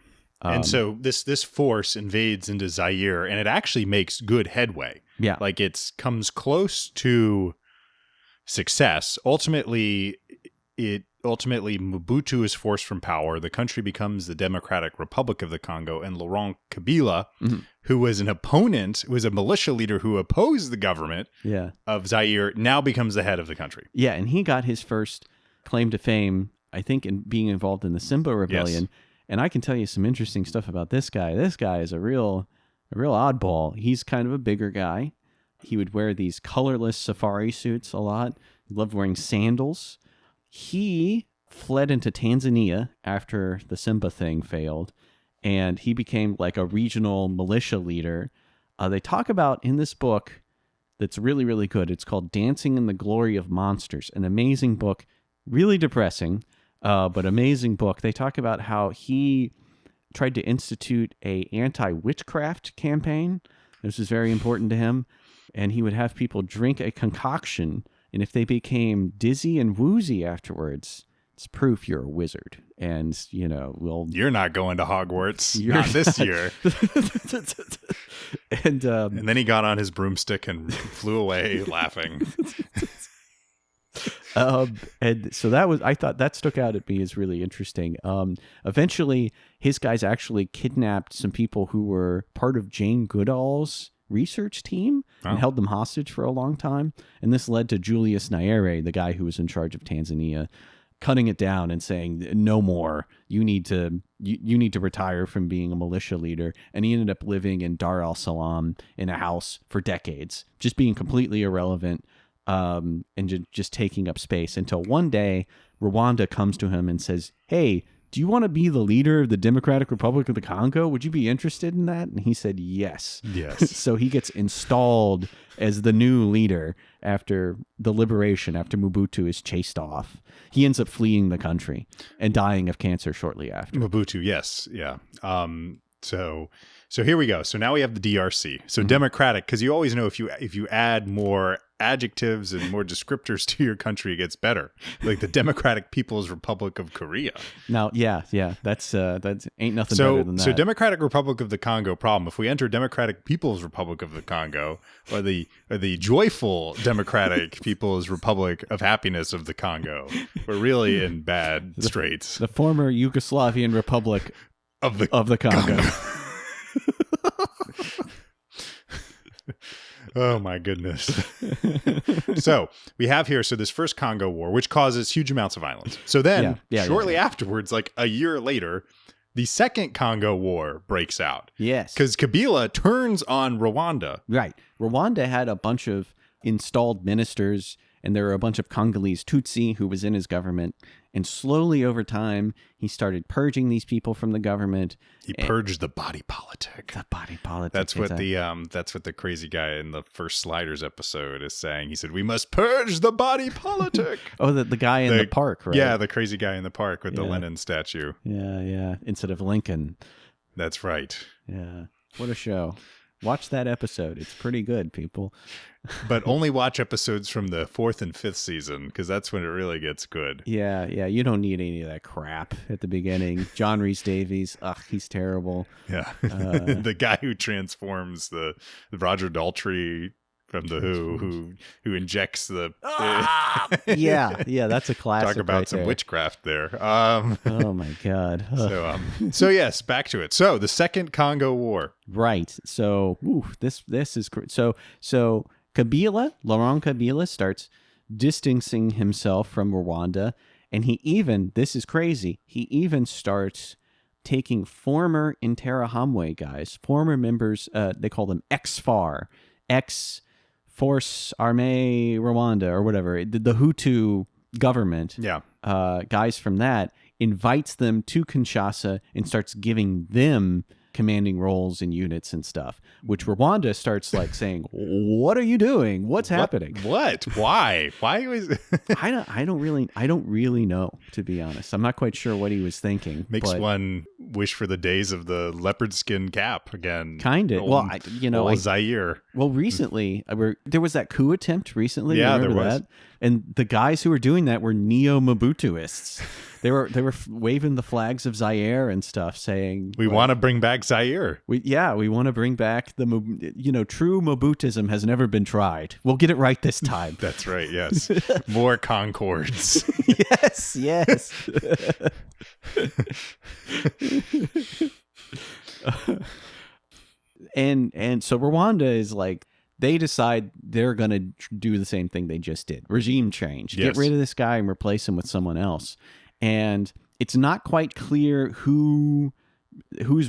And so this force invades into Zaire, and it actually makes good headway. Yeah. Like it comes close to success. Ultimately Mobutu is forced from power. The country becomes the Democratic Republic of the Congo, and Laurent Kabila, who was an opponent, was a militia leader who opposed the government of Zaire, now becomes the head of the country. Yeah, and he got his first claim to fame, I think, in being involved in the Simba Rebellion. Yes. And I can tell you some interesting stuff about this guy. This guy is a real oddball. He's kind of a bigger guy. He would wear these colorless safari suits a lot. He loved wearing sandals. He fled into Tanzania after the Simba thing failed, and he became like a regional militia leader. They talk about in this book that's really, really good. It's called Dancing in the Glory of Monsters, an amazing book, really depressing, but amazing book. They talk about how he tried to institute a anti-witchcraft campaign. This was very important to him. And he would have people drink a concoction, and if they became dizzy and woozy afterwards, it's proof you're a wizard. And, you're not going to Hogwarts. Not this year. And then he got on his broomstick and flew away laughing. And so that was, I thought that stuck out at me as really interesting. Eventually, his guys actually kidnapped some people who were part of Jane Goodall's research team and held them hostage for a long time. And this led to Julius Nyerere, the guy who was in charge of Tanzania, cutting it down and saying, no more. You need to retire from being a militia leader. And he ended up living in Dar al Salam in a house for decades, just being completely irrelevant, and just taking up space until one day Rwanda comes to him and says, hey, do you want to be the leader of the Democratic Republic of the Congo? Would you be interested in that? And he said, yes. Yes. So he gets installed as the new leader after the liberation, after Mobutu is chased off. He ends up fleeing the country and dying of cancer shortly after. Mobutu, yes. Yeah. So here we go. So now we have the DRC. So democratic, because you always know if you add more adjectives and more descriptors to your country, it gets better. Like the Democratic People's Republic of Korea. Now, yeah, that's ain't nothing better than that. So Democratic Republic of the Congo problem. If we enter Democratic People's Republic of the Congo, or the joyful Democratic People's Republic of Happiness of the Congo, we're really in bad straits. The former Yugoslavian Republic of the Congo. Oh my goodness. So we have here, this first Congo War, which causes huge amounts of violence. So then shortly afterwards, like a year later, the second Congo War breaks out. Yes. Because Kabila turns on Rwanda. Right. Rwanda had a bunch of installed ministers, and there were a bunch of Congolese Tutsi who was in his government. And slowly over time, he started purging these people from the government. He purged the body politic. The body politic. That's what the crazy guy in the first Sliders episode is saying. He said, "We must purge the body politic." Oh, the guy in the park, right? Yeah, the crazy guy in the park with the Lenin statue. Yeah. Instead of Lincoln. That's right. Yeah. What a show. Watch that episode. It's pretty good, people. But only watch episodes from the 4th and 5th season, because that's when it really gets good. Yeah. You don't need any of that crap at the beginning. John Rhys Davies, he's terrible. Yeah. The guy who transforms the Roger Daltrey from The Who, who injects the... Yeah, that's a classic. Talk about some witchcraft there. Oh my God. So yes, back to it. So the second Congo War. Right. So this is so Laurent Kabila starts distancing himself from Rwanda, and this is crazy, he even starts taking former Interahamwe guys, former members, they call them ex-FAR, Force Armée Rwanda or whatever, the Hutu government, guys from that, invites them to Kinshasa and starts giving them commanding roles in units and stuff, which Rwanda starts like saying, what are you doing? What's happening? What? Why was I don't really know, to be honest. I'm not quite sure what he was thinking. Makes one wish for the days of the leopard skin cap again. Kind of. Well, Zaire. Well, recently there was that coup attempt recently. Yeah, remember there was. that? And the guys who were doing that were neo-Mobutuists. They were waving the flags of Zaire and stuff, saying we want to bring back Zaire. We want to bring back true Mobutism has never been tried. We'll get it right this time. That's right. Yes, more Concords. yes. And so Rwanda is like, they decide they're going to do the same thing they just did. Regime change. Yes. Get rid of this guy and replace him with someone else. And it's not quite clear who's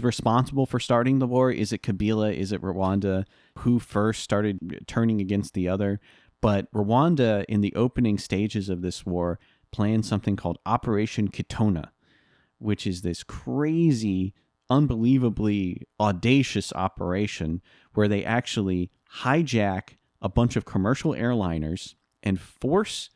responsible for starting the war. Is it Kabila? Is it Rwanda? Who first started turning against the other? But Rwanda, in the opening stages of this war, planned something called Operation Kitona, which is this crazy, unbelievably audacious operation where they actually hijack a bunch of commercial airliners and force...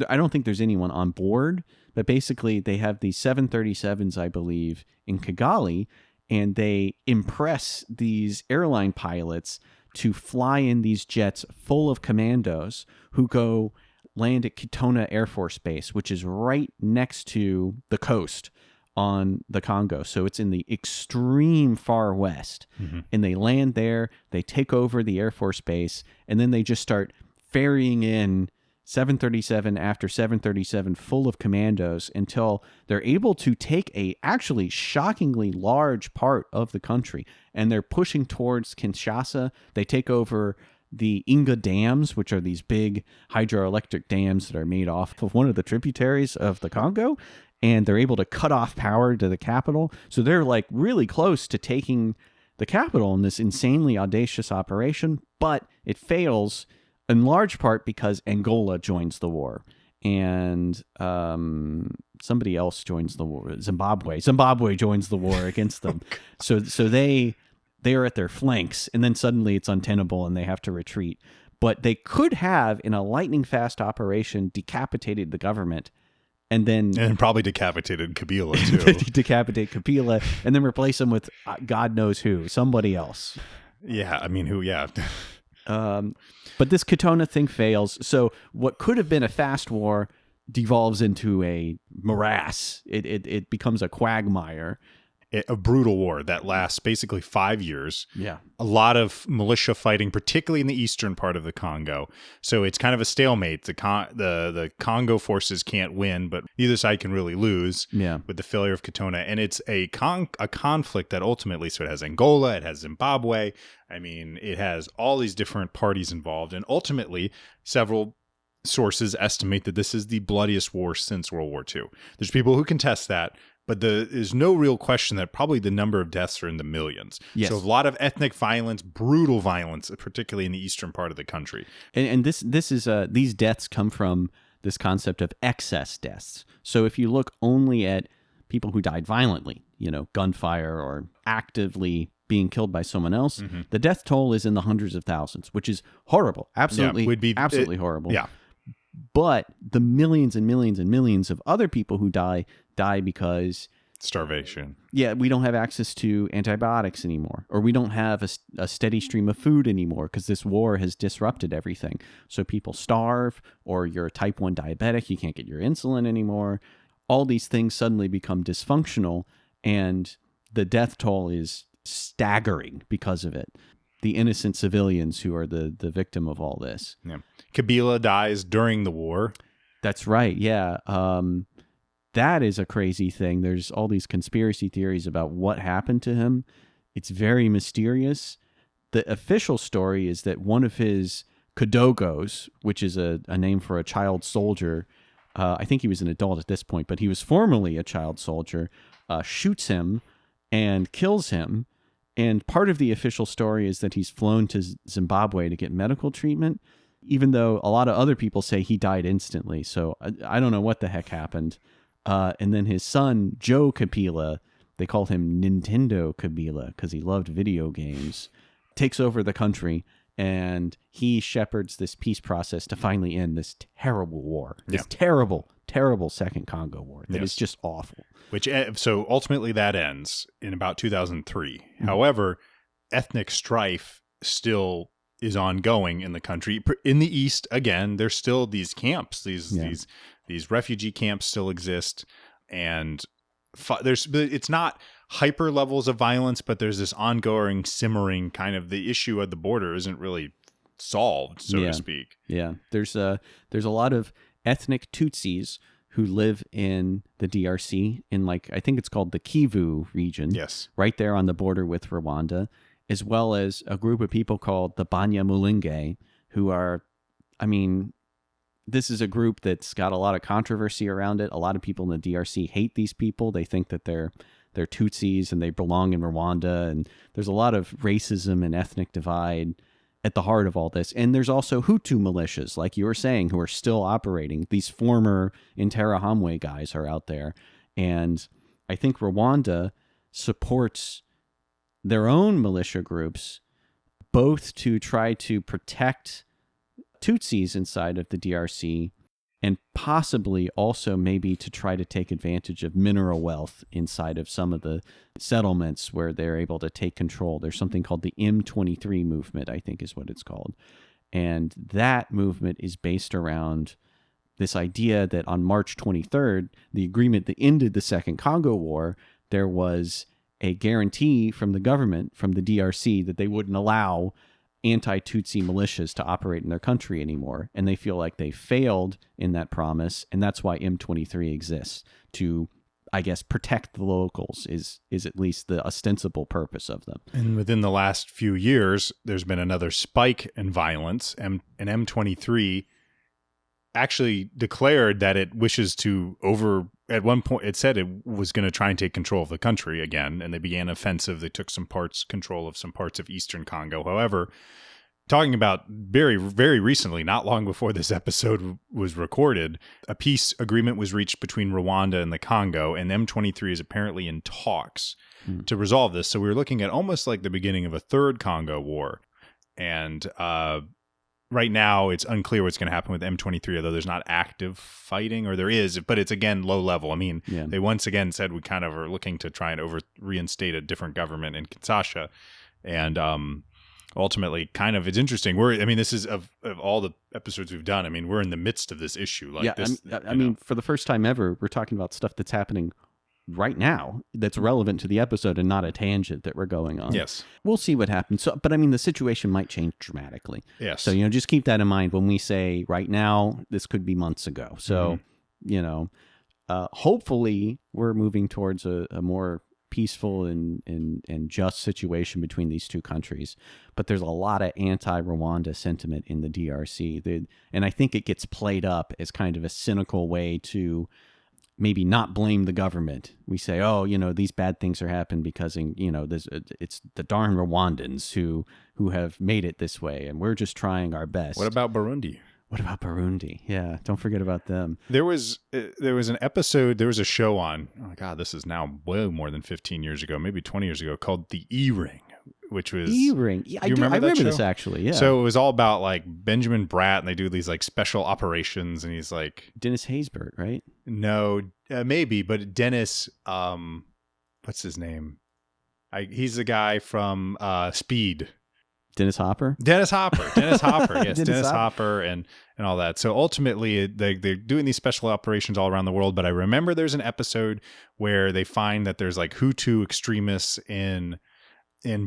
I don't think there's anyone on board, but basically they have these 737s, I believe, in Kigali, and they impress these airline pilots to fly in these jets full of commandos who go land at Kitona Air Force Base, which is right next to the coast on the Congo. So it's in the extreme far west. Mm-hmm. And they land there, they take over the Air Force Base, and then they just start ferrying in 737 after 737 full of commandos until they're able to take a actually shockingly large part of the country, and they're pushing towards Kinshasa. They take over the Inga dams, which are these big hydroelectric dams that are made off of one of the tributaries of the Congo, and they're able to cut off power to the capital. So they're like really close to taking the capital in this insanely audacious operation, but it fails in large part because Angola joins the war, and somebody else joins the war. Zimbabwe joins the war against them. So they are at their flanks, and then suddenly it's untenable and they have to retreat. But they could have, in a lightning fast operation, decapitated the government, and probably decapitated Kabila too. Decapitate Kabila, and then replace him with God knows who, somebody else. Yeah, I mean, who? Yeah. But this Katona thing fails. So what could have been a fast war devolves into a morass. It becomes a quagmire. A brutal war that lasts basically 5 years. Yeah. A lot of militia fighting, particularly in the eastern part of the Congo. So it's kind of a stalemate. The Congo forces can't win, but neither side can really lose with the failure of Katona. And it's a conflict that ultimately, so it has Angola, it has Zimbabwe. I mean, it has all these different parties involved. And ultimately, several sources estimate that this is the bloodiest war since World War II. There's people who contest that, but there's no real question that probably the number of deaths are in the millions. Yes. So a lot of ethnic violence, brutal violence, particularly in the eastern part of the country. And this is these deaths come from this concept of excess deaths. So if you look only at people who died violently, gunfire or actively being killed by someone else, the death toll is in the hundreds of thousands, which is horrible. Absolutely, absolutely horrible. Yeah. But the millions and millions and millions of other people who die because starvation. Yeah, we don't have access to antibiotics anymore, or we don't have a steady stream of food anymore because this war has disrupted everything. So people starve, or you're a type 1 diabetic, you can't get your insulin anymore. All these things suddenly become dysfunctional, and the death toll is staggering because of it. The innocent civilians who are the victim of all this. Yeah. Kabila dies during the war. That's right. Yeah. That is a crazy thing. There's all these conspiracy theories about what happened to him. It's very mysterious. The official story is that one of his Kadogos, which is a name for a child soldier, I think he was an adult at this point, but he was formerly a child soldier, shoots him and kills him. And part of the official story is that he's flown to Zimbabwe to get medical treatment, even though a lot of other people say he died instantly. So I don't know what the heck happened. And then his son, Joe Kabila, they called him Nintendo Kabila because he loved video games, takes over the country, and he shepherds this peace process to finally end this terrible war. This terrible, terrible Second Congo War that is just awful. So ultimately that ends in about 2003. However, ethnic strife still is ongoing in the country. In the East, again, there's still these camps, these refugee camps still exist, and it's not hyper levels of violence, but there's this ongoing simmering kind of, the issue at the border isn't really solved, so to speak. Yeah, there's a lot of ethnic Tutsis who live in the DRC in, like, I think it's called the Kivu region. Yes. Right there on the border with Rwanda, as well as a group of people called the Banyamulenge, who are, I mean, this is a group that's got a lot of controversy around it. A lot of people in the DRC hate these people. They think that they're Tutsis and they belong in Rwanda. And there's a lot of racism and ethnic divide at the heart of all this. And there's also Hutu militias, like you were saying, who are still operating. These former Interahamwe guys are out there. And I think Rwanda supports their own militia groups, both to try to protect Tutsis inside of the DRC, and possibly also maybe to try to take advantage of mineral wealth inside of some of the settlements where they're able to take control. There's something called the M23 movement, I think is what it's called. And that movement is based around this idea that on March 23rd, the agreement that ended the Second Congo War, there was a guarantee from the government, from the DRC, that they wouldn't allow anti-Tutsi militias to operate in their country anymore. And they feel like they failed in that promise. And that's why M23 exists, to, I guess, protect the locals is at least the ostensible purpose of them. And within the last few years, there's been another spike in violence. And M23 actually declared that it wishes to at one point, it said it was going to try and take control of the country again, and they began offensive. They took control of some parts of eastern Congo. However, talking about very, very recently, not long before this episode was recorded, a peace agreement was reached between Rwanda and the Congo, and M23 is apparently in talks to resolve this. So we were looking at almost like the beginning of a third Congo war. And right now, it's unclear what's going to happen with M23, although there's not active fighting, or there is, but it's, again, low level. I mean, They once again said we kind of are looking to try and reinstate a different government in Kinshasa. And ultimately, kind of, it's interesting. This is, of all the episodes we've done, we're in the midst of this issue. For the first time ever, we're talking about stuff that's happening right now that's relevant to the episode and not a tangent that we're going on. Yes. We'll see what happens. So, but the situation might change dramatically. Yes. So, just keep that in mind when we say right now, this could be months ago. So, hopefully we're moving towards a more peaceful and just situation between these two countries. But there's a lot of anti-Rwanda sentiment in the DRC. And I think it gets played up as kind of a cynical way to maybe not blame the government. We say, these bad things are happening because, it's the darn Rwandans who have made it this way, and we're just trying our best. What about Burundi? Yeah, don't forget about them. There was an episode, there was a show on, oh my God, this is now way more than 15 years ago, maybe 20 years ago, called The E-Ring. Which was E-Ring. Yeah, I remember this actually. Yeah. So it was all about like Benjamin Bratt, and they do these like special operations, and he's like Dennis Haysbert, right? No, maybe, but Dennis. What's his name? He's the guy from Speed. Dennis Hopper. Yes, Dennis Hopper, and all that. So ultimately, they're doing these special operations all around the world. But I remember there's an episode where they find that there's like Hutu extremists in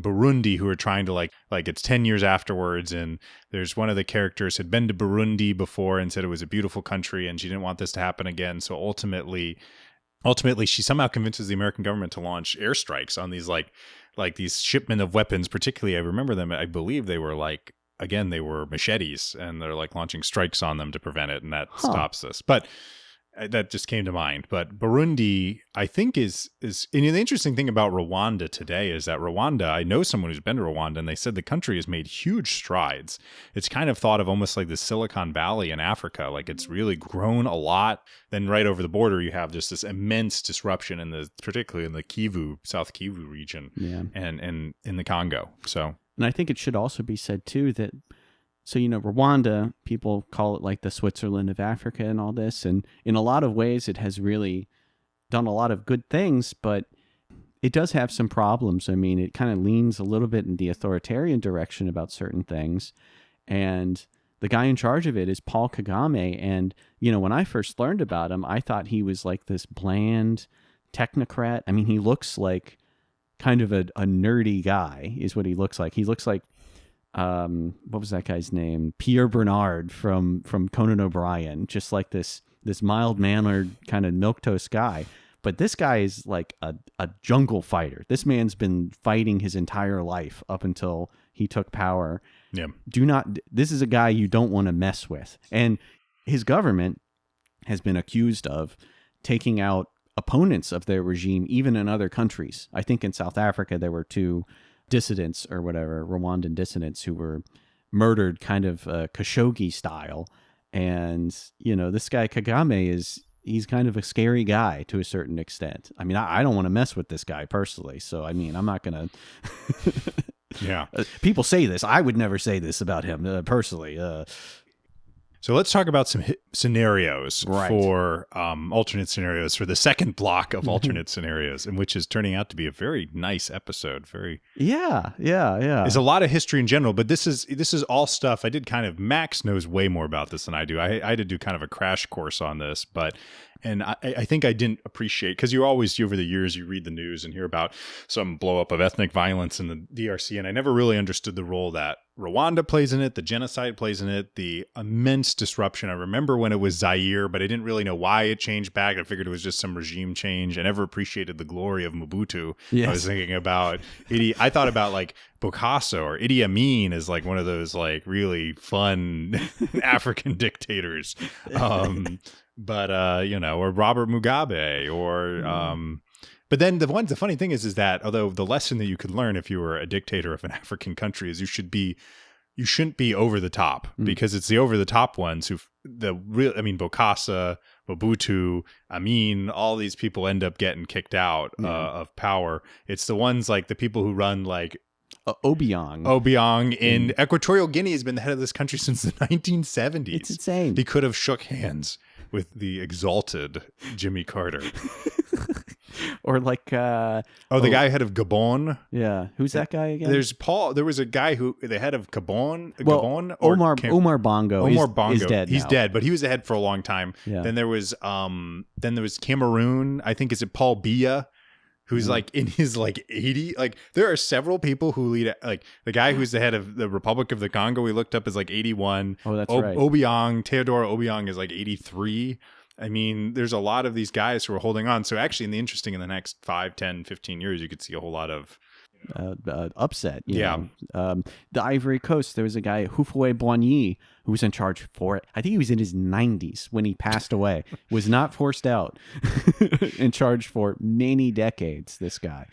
Burundi who are trying to like it's 10 years afterwards, and there's one of the characters had been to Burundi before and said it was a beautiful country and she didn't want this to happen again. So ultimately she somehow convinces the American government to launch airstrikes on these like these shipment of weapons. Particularly, I remember them, I believe they were they were machetes, and they're like launching strikes on them to prevent it, and that stops this. But that just came to mind. But Burundi, I think, is and the interesting thing about Rwanda today is that Rwanda, I know someone who's been to Rwanda, and they said the country has made huge strides. It's kind of thought of almost like the Silicon Valley in Africa. Like, it's really grown a lot. Then right over the border, you have just this immense disruption particularly in the South Kivu region, and in the Congo. So, and I think it should also be said too that, so, Rwanda, people call it like the Switzerland of Africa and all this. And in a lot of ways, it has really done a lot of good things, but it does have some problems. It kind of leans a little bit in the authoritarian direction about certain things. And the guy in charge of it is Paul Kagame. And, when I first learned about him, I thought he was like this bland technocrat. He looks like kind of a nerdy guy is what he looks like. He looks like, what was that guy's name? Pierre Bernard from Conan O'Brien, just like this mild-mannered kind of milquetoast guy. But this guy is like a jungle fighter. This man's been fighting his entire life up until he took power. Yeah. This is a guy you don't want to mess with. And his government has been accused of taking out opponents of their regime, even in other countries. I think in South Africa, there were 2 dissidents or whatever, Rwandan dissidents, who were murdered kind of Khashoggi style. And, this guy Kagame he's kind of a scary guy to a certain extent. I don't want to mess with this guy personally. So, I'm not going to. Yeah. People say this. I would never say this about him personally. So let's talk about some scenarios for alternate scenarios for the second block of alternate scenarios, in which is turning out to be a very nice episode. Yeah. There's a lot of history in general, but this is all stuff. Max knows way more about this than I do. I had to do kind of a crash course on this, and I think I didn't appreciate, because you always, over the years, you read the news and hear about some blow up of ethnic violence in the DRC, and I never really understood the role that Rwanda plays in it, the genocide plays in it, the immense disruption. I remember when it was Zaire, but I didn't really know why it changed back. I figured it was just some regime change. I never appreciated the glory of Mobutu. Yes. I was thinking about I thought about like Bokassa or Idi Amin as like one of those like really fun African dictators. But you know, or Robert Mugabe or but then the funny thing is that although the lesson that you could learn if you were a dictator of an African country is you shouldn't be over the top, because it's the over the top ones Bokassa, Mobutu, Amin, all these people end up getting kicked out of power. It's the ones like the people who run like Obiang in Equatorial Guinea has been the head of this country since the 1970s. It's insane. He could have shook hands with the exalted Jimmy Carter. Or like the guy head of Gabon. Yeah, who's that guy again? There was a guy who the head of Gabon. Omar Bongo. Omar Bongo is dead. He's now. dead, but he was the head for a long time. Yeah. Then there was Cameroon. I think is it Paul Biya, who's like in his like 80. Like there are several people who lead, like the guy who's the head of the Republic of the Congo. We looked up as like 81. Oh, that's right. Teodoro Obiang is like 83. I mean, there's a lot of these guys who are holding on. So actually in the next 5, 10, 15 years, you could see a whole lot of upset. You know. The Ivory Coast, there was a guy, Houphouët Boigny, who was in charge for it. I think he was in his 90s when he passed away. Was not forced out. In charge for many decades, this guy.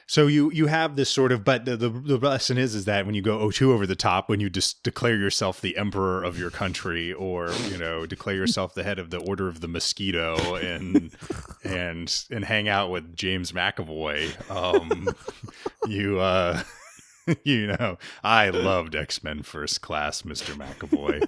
So you have this sort of, but the lesson is that when you go too over the top, when you just declare yourself the emperor of your country, or you know, declare yourself the head of the Order of the Mosquito, and hang out with James McAvoy, you know, I loved X-Men First Class, Mr. McAvoy.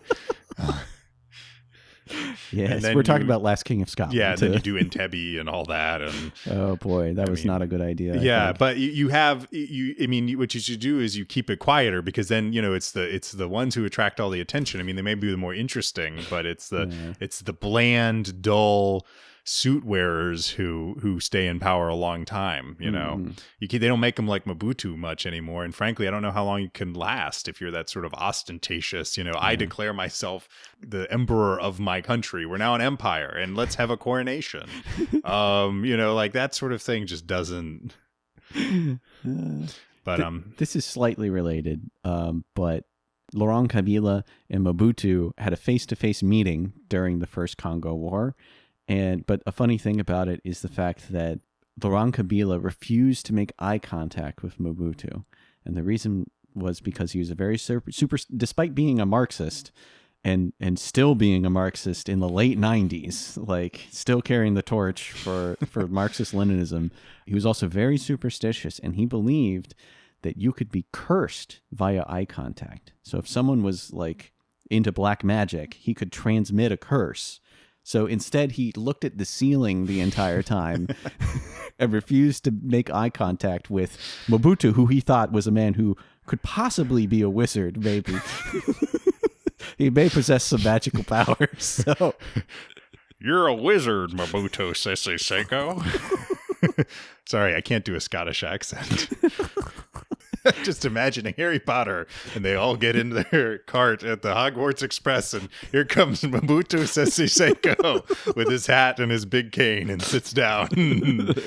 Yes, we're talking about Last King of Scotland. Yeah, and then you do Entebbe and all that, and oh boy, that was not a good idea. Yeah, but I mean, what you should do is you keep it quieter, because then you know it's the ones who attract all the attention. I mean, they may be the more interesting, but it's the bland, dull suit wearers who stay in power a long time. You know, they don't make them like Mobutu much anymore. And frankly, I don't know how long you can last if you're that sort of ostentatious. You know, I declare myself the emperor of my country. We're now an empire, and let's have a coronation. You know, like that sort of thing just doesn't. But this is slightly related. But Laurent Kabila and Mobutu had a face-to-face meeting during the first Congo War. But a funny thing about it is the fact that Laurent Kabila refused to make eye contact with Mobutu. And the reason was because he was a very super despite being a Marxist and still being a Marxist in the late 90s, like still carrying the torch for Marxist-Leninism, he was also very superstitious, and he believed that you could be cursed via eye contact. So if someone was like into black magic, he could transmit a curse. So instead, he looked at the ceiling the entire time and refused to make eye contact with Mobutu, who he thought was a man who could possibly be a wizard, maybe. He may possess some magical powers. So, you're a wizard, Mobutu Sese Seko. Sorry, I can't do a Scottish accent. Just imagining Harry Potter, and they all get in their cart at the Hogwarts Express, and here comes Mobutu Sese Seko with his hat and his big cane, and sits down.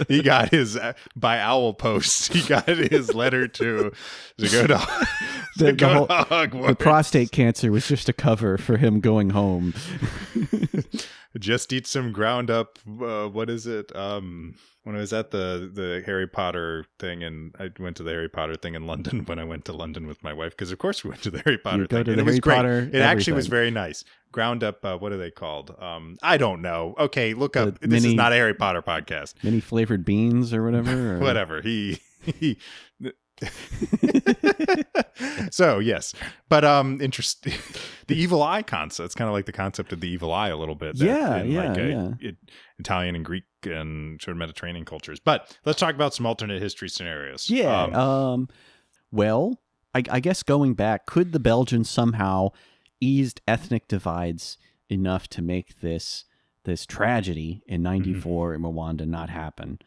He got his, by owl post, he got his letter to go to Hogwarts. The prostate cancer was just a cover for him going home. Just eat some ground up, what is it? When I was at the Harry Potter thing, and I went to the Harry Potter thing in London when I went to London with my wife, because of course we went to the Harry Potter thing. And it was great. It actually was very nice. Ground up, what are they called? I don't know. Okay, look up. This is not a Harry Potter podcast. Mini flavored beans or whatever? Or? Whatever. So yes, but interesting. The evil eye concept. It's kind of like the concept of the evil eye a little bit. Italian and Greek and sort of Mediterranean cultures. But let's talk about some alternate history scenarios. Yeah. Well, I guess going back, could the Belgians somehow eased ethnic divides enough to make this tragedy in '94 in Rwanda not happen?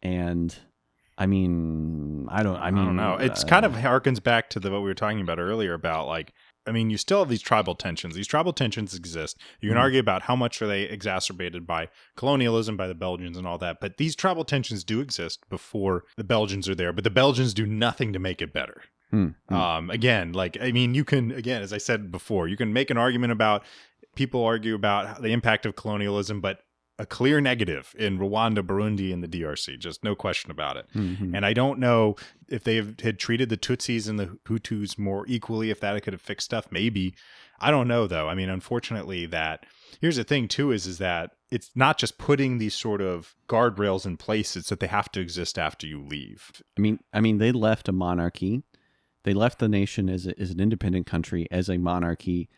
And I mean, I don't know. It's kind of harkens back to what we were talking about earlier about like, I mean, you still have these tribal tensions. These tribal tensions exist. You can argue about how much are they exacerbated by colonialism, by the Belgians and all that. But these tribal tensions do exist before the Belgians are there. But the Belgians do nothing to make it better. Again, like, I mean, you can, again, as I said before, you can make an argument about, people argue about the impact of colonialism, but a clear negative in Rwanda, Burundi, and the DRC, just no question about it. And I don't know if they had treated the Tutsis and the Hutus more equally, if that could have fixed stuff. Maybe. I don't know, though. I mean, unfortunately, here's the thing, too, is that it's not just putting these sort of guardrails in place, it's that they have to exist after you leave. I mean, they left a monarchy. They left the nation as an independent country, as a monarchy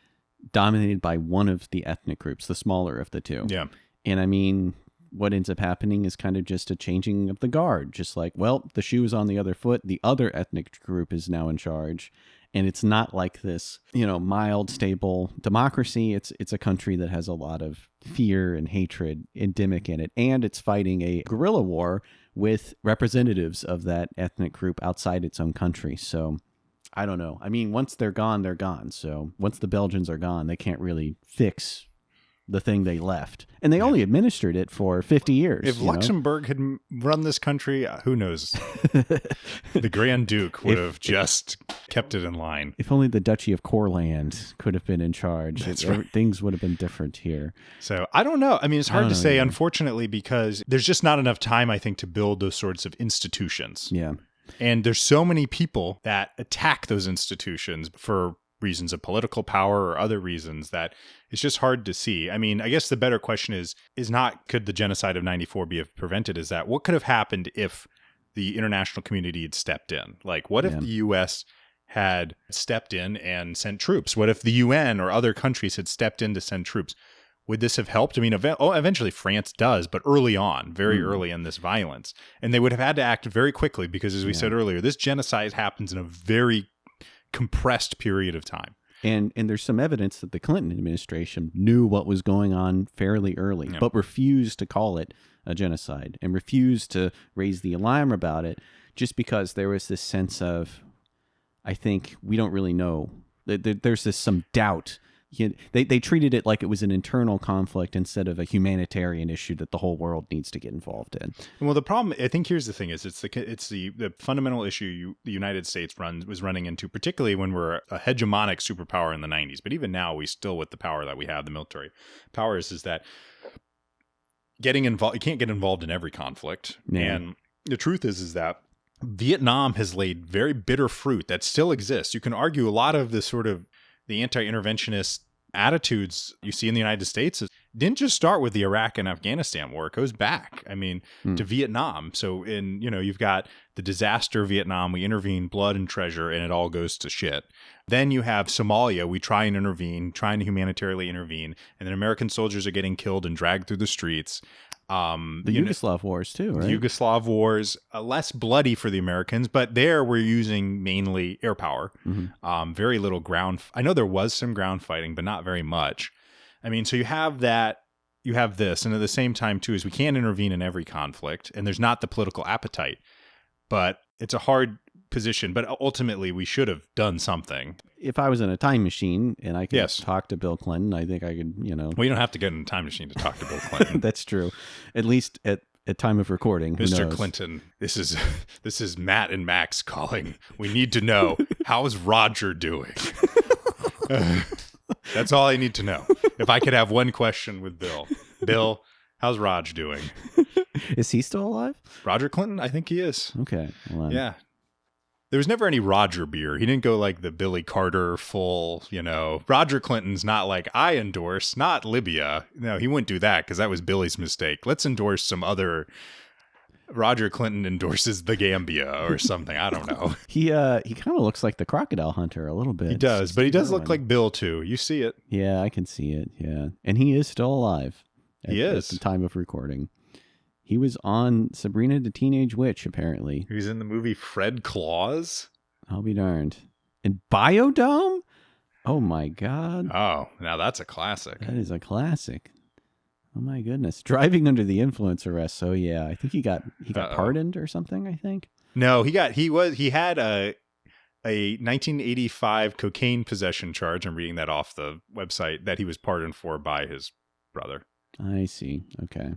dominated by one of the ethnic groups, the smaller of the two. Yeah. And I mean, what ends up happening is kind of just a changing of the guard. Just like, well, the shoe is on the other foot. The other ethnic group is now in charge. And it's not like this, mild, stable democracy. It's a country that has a lot of fear and hatred endemic in it. And it's fighting a guerrilla war with representatives of that ethnic group outside its own country. So I don't know. I mean, once they're gone, they're gone. So once the Belgians are gone, they can't really fix the thing they left. And they only administered it for 50 years. If Luxembourg had run this country, who knows? The Grand Duke would have just kept it in line. If only the Duchy of Courland could have been in charge. That's right. Things would have been different here. So I don't know. I mean, it's hard to say, unfortunately, because there's just not enough time, I think, to build those sorts of institutions. Yeah. And there's so many people that attack those institutions for reasons of political power or other reasons that it's just hard to see. I mean, I guess the better question is not could the genocide of 94 be prevented, is that what could have happened if the international community had stepped in? Like, what if the U.S. had stepped in and sent troops? What if the UN or other countries had stepped in to send troops? Would this have helped? I mean, eventually France does, but early on, very early in this violence. And they would have had to act very quickly because, as we said earlier, this genocide happens in a very compressed period of time. And there's some evidence that the Clinton administration knew what was going on fairly early, but refused to call it a genocide and refused to raise the alarm about it just because there was this sense of, I think, we don't really know. There's some doubt. They treated it like it was an internal conflict instead of a humanitarian issue that the whole world needs to get involved in. Well, the problem, I think, here's the thing: is it's the fundamental issue the United States was running into, particularly when we're a hegemonic superpower in the 90s. But even now, we still, with the power that we have, the military powers, is that getting involved. You can't get involved in every conflict, and the truth is that Vietnam has laid very bitter fruit that still exists. You can argue a lot of the sort of the anti-interventionist attitudes you see in the United States didn't just start with the Iraq and Afghanistan war. It goes back, I mean, to Vietnam. So you've got the disaster of Vietnam. We intervene, blood and treasure, and it all goes to shit. Then you have Somalia. We try and intervene, trying to humanitarianly intervene. And then American soldiers are getting killed and dragged through the streets. The Yugoslav wars too, right? The Yugoslav wars, less bloody for the Americans, but there we're using mainly air power. Very little ground. I know there was some ground fighting, but not very much. I mean, so you have that, you have this, and at the same time too, is we can't intervene in every conflict, and there's not the political appetite. But it's a hard position, but ultimately we should have done something. If I was in a time machine and I could talk to Bill Clinton, I think I could, Well, you don't have to get in a time machine to talk to Bill Clinton. That's true. At least at time of recording. Mr. Clinton, this is Matt and Max calling. We need to know, how's Roger doing? That's all I need to know. If I could have one question with Bill. Bill, how's Raj doing? Is he still alive? Roger Clinton? I think he is. Okay. Well, yeah. There was never any Roger beer. He didn't go like the Billy Carter full, Roger Clinton's not like, I endorse, not Libya. No, he wouldn't do that because that was Billy's mistake. Let's endorse some other. Roger Clinton endorses the Gambia or something. I don't know. He kind of looks like the crocodile hunter a little bit. He does, but he does look like Bill too. You see it. Yeah, I can see it. Yeah. And he is still alive. At the time of recording. He was on Sabrina the Teenage Witch, apparently. He was in the movie Fred Claus. I'll be darned. And Biodome? Oh, my God. Oh, now that's a classic. That is a classic. Oh my goodness. Driving under the influence arrest. So yeah, I think he got pardoned or something, I think. No, he had a 1985 cocaine possession charge. I'm reading that off the website that he was pardoned for by his brother. I see. Okay.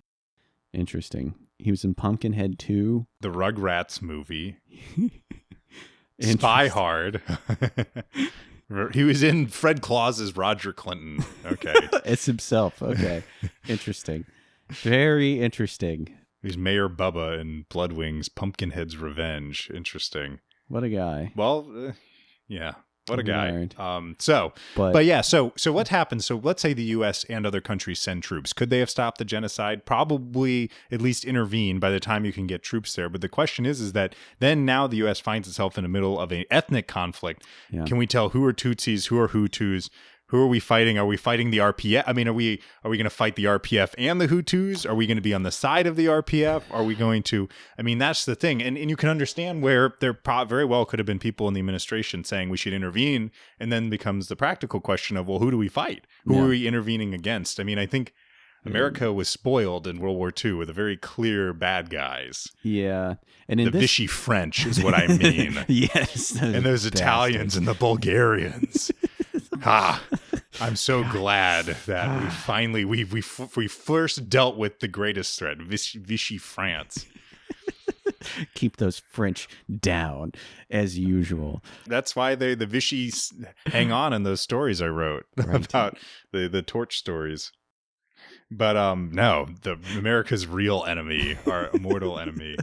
Interesting. He was in Pumpkinhead 2. The Rugrats movie. Spy Hard. He was in Fred Claus's Roger Clinton. Okay. It's himself. Okay. Interesting. Very interesting. He's Mayor Bubba in Bloodwing's Pumpkinhead's Revenge. Interesting. What a guy. Well, yeah. What a guy. Weird. So what happens? So let's say the U.S. and other countries send troops. Could they have stopped the genocide? Probably at least intervene by the time you can get troops there. But the question is that then now the U.S. finds itself in the middle of an ethnic conflict. Yeah. Can we tell who are Tutsis, who are Hutus? Who are we fighting? Are we fighting the RPF? I mean, are we going to fight the RPF and the Hutus? Are we going to be on the side of the RPF? Are we going to? I mean, that's the thing, and you can understand where there very well could have been people in the administration saying we should intervene, and then becomes the practical question of, well, who do we fight? Who are we intervening against? I mean, I think America was spoiled in World War II with a very clear bad guys. Yeah, and the Vichy French is what I mean. Yes, and those Italians and the Bulgarians. I'm so glad that we finally we first dealt with the greatest threat, Vichy France. Keep those French down as usual. That's why the Vichy hang on in those stories I wrote about the torch stories. But no, America's real enemy, our immortal enemy.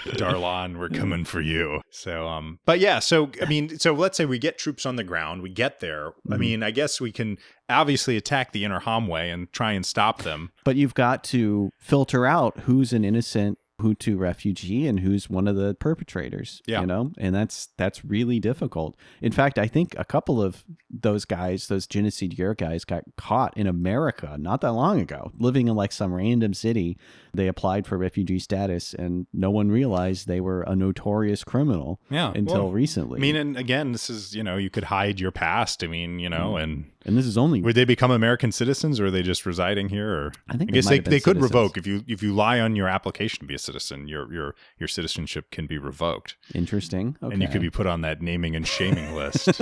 Darlan, we're coming for you. So, but yeah, so, I mean, so let's say we get troops on the ground, we get there. I mean, I guess we can obviously attack the Interahamwe and try and stop them. But you've got to filter out who's an innocent Hutu refugee and who's one of the perpetrators, you know, and that's really difficult. In fact, I think a couple of those guys, those Génocidaires guys, got caught in America not that long ago, living in like some random city. They applied for refugee status and no one realized they were a notorious criminal until recently. I mean, and again, this is, you know, you could hide your past. I mean, you know, and this is only... Would they become American citizens or are they just residing here? Or I guess they could revoke if you lie on your application to be a citizen, your citizenship can be revoked. Interesting. Okay. And you could be put on that naming and shaming list.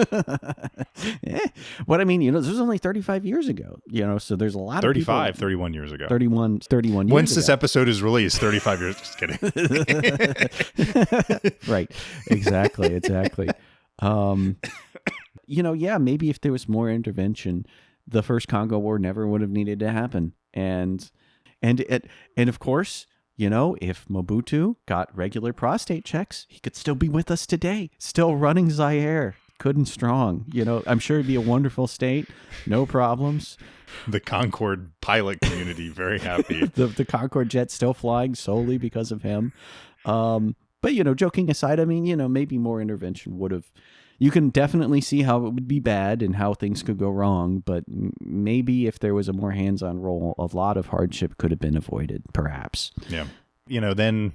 What I mean, you know, this was only 35 years ago, you know, so there's a lot of people... 31 years ago. 31 years Once ago. This episode is released, 35 years. Just kidding. Right. Exactly. You know, yeah, maybe if there was more intervention, the first Congo War never would have needed to happen. And of course, you know, if Mobutu got regular prostate checks, he could still be with us today, still running Zaire, good and strong. You know, I'm sure it'd be a wonderful state, no problems. The Concorde pilot community, very happy. the Concorde jet still flying solely because of him. But, you know, joking aside, I mean, you know, maybe more intervention would have... You can definitely see how it would be bad and how things could go wrong, but maybe if there was a more hands-on role, a lot of hardship could have been avoided, perhaps. Yeah. You know, then,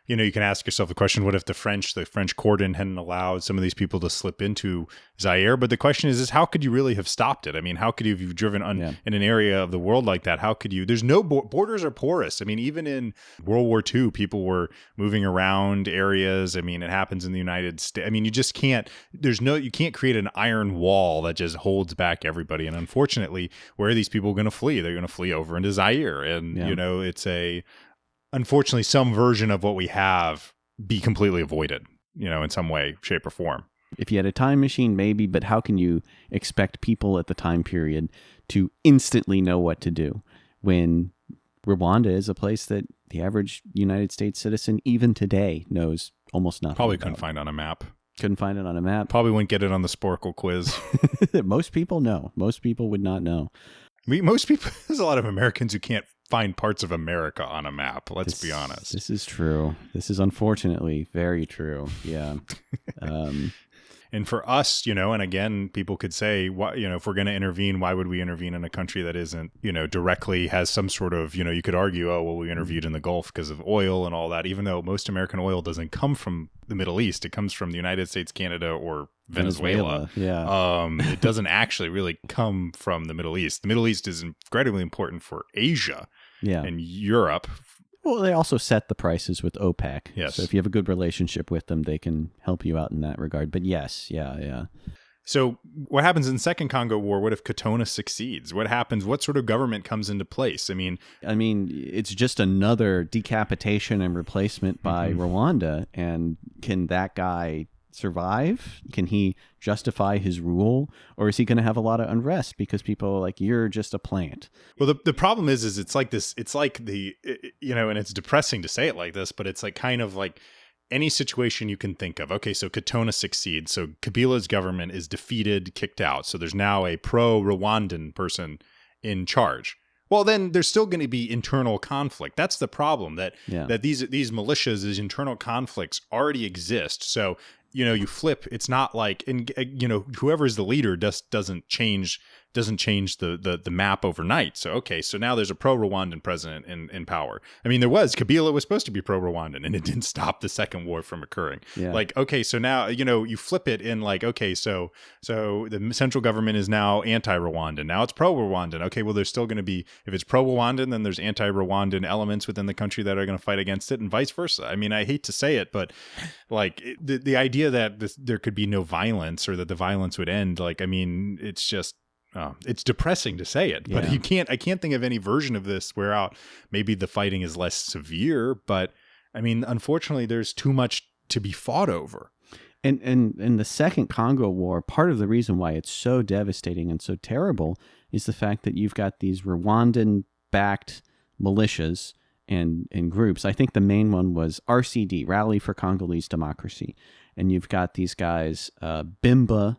you know, you can ask yourself the question, what if the French cordon hadn't allowed some of these people to slip into Zaire? But the question is how could you really have stopped it? I mean, how could you have you driven in an area of the world like that? How could you? There's no borders are porous. I mean, even in World War II, people were moving around areas. I mean, it happens in the United States. I mean, you just can't. You can't create an iron wall that just holds back everybody. And unfortunately, where are these people going to flee? They're going to flee over into Zaire, and you know, it's unfortunately, some version of what we have be completely avoided, you know, in some way, shape, or form. If you had a time machine, maybe, but how can you expect people at the time period to instantly know what to do when Rwanda is a place that the average United States citizen, even today, knows almost nothing Probably about. couldn't find on a map. Couldn't find it on a map. Probably wouldn't get it on the Sporkle quiz. Most people know. Most people would not know. Most people, there's a lot of Americans who can't find parts of America on a map. Let's be honest. This is true. This is unfortunately very true. Yeah. And for us, and again, people could say, what, if we're going to intervene, why would we intervene in a country that isn't, directly has some sort of, you could argue, oh, well, we intervened in the Gulf because of oil and all that, even though most American oil doesn't come from the Middle East. It comes from the United States, Canada, or Venezuela. Yeah. It doesn't actually really come from the Middle East. The Middle East is incredibly important for Asia and Europe. Well, they also set the prices with OPEC. Yes. So if you have a good relationship with them, they can help you out in that regard. But yes, yeah. So what happens in the Second Congo War? What if Katona succeeds? What happens? What sort of government comes into place? I mean, it's just another decapitation and replacement by Rwanda. And can that guy survive? Can he justify his rule, or is he going to have a lot of unrest because people are like, you're just a plant? Well, the problem is it's like this. It's like and it's depressing to say it like this, but it's like kind of like any situation you can think of. Okay, so Katona succeeds. So Kabila's government is defeated, kicked out. So there's now a pro-Rwandan person in charge. Well, then there's still going to be internal conflict. That's the problem, that these militias, these internal conflicts already exist. So, you flip, it's not like, and whoever's the leader doesn't change the map overnight. So, okay, so now there's a pro-Rwandan president in power. I mean, Kabila was supposed to be pro-Rwandan, and it didn't stop the second war from occurring. Yeah. Like, okay, so now, you flip it in like, okay, so the central government is now anti-Rwandan. Now it's pro-Rwandan. Okay, well, there's still going to be, if it's pro-Rwandan, then there's anti-Rwandan elements within the country that are going to fight against it, and vice versa. I mean, I hate to say it, but like the idea that there could be no violence, or that the violence would end, like, I mean, it's just, it's depressing to say it, but I can't think of any version of this where maybe the fighting is less severe, but I mean, unfortunately, there's too much to be fought over. And in the Second Congo War, part of the reason why it's so devastating and so terrible is the fact that you've got these Rwandan-backed militias and groups. I think the main one was RCD, Rally for Congolese Democracy. And you've got these guys, Bimba,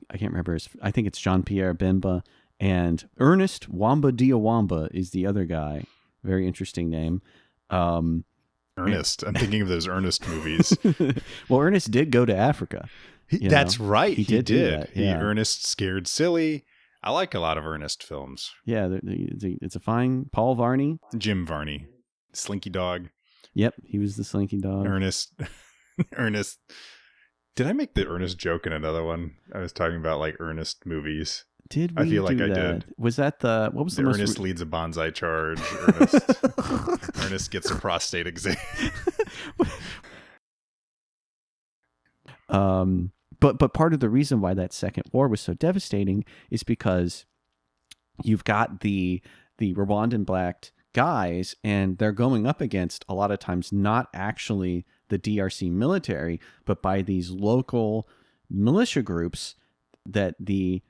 I can't remember I think it's Jean-Pierre Bemba, and Ernest Wamba Diawamba is the other guy. Very interesting name. Ernest. I'm thinking of those Ernest movies. Well, Ernest did go to Africa. That's right. He did. Do that, yeah. Ernest Scared Silly. I like a lot of Ernest films. Yeah, it's a fine. Paul Varney. Jim Varney. Slinky Dog. Yep, he was the Slinky Dog. Ernest. Did I make the Ernest joke in another one? I was talking about like Ernest movies. Did we? I feel like I did. Was that what was the most? Ernest leads a bonsai charge. Ernest gets a prostate exam. But part of the reason why that second war was so devastating is because you've got the Rwandan-backed guys, and they're going up against, a lot of times, not actually the DRC military, but by these local militia groups that the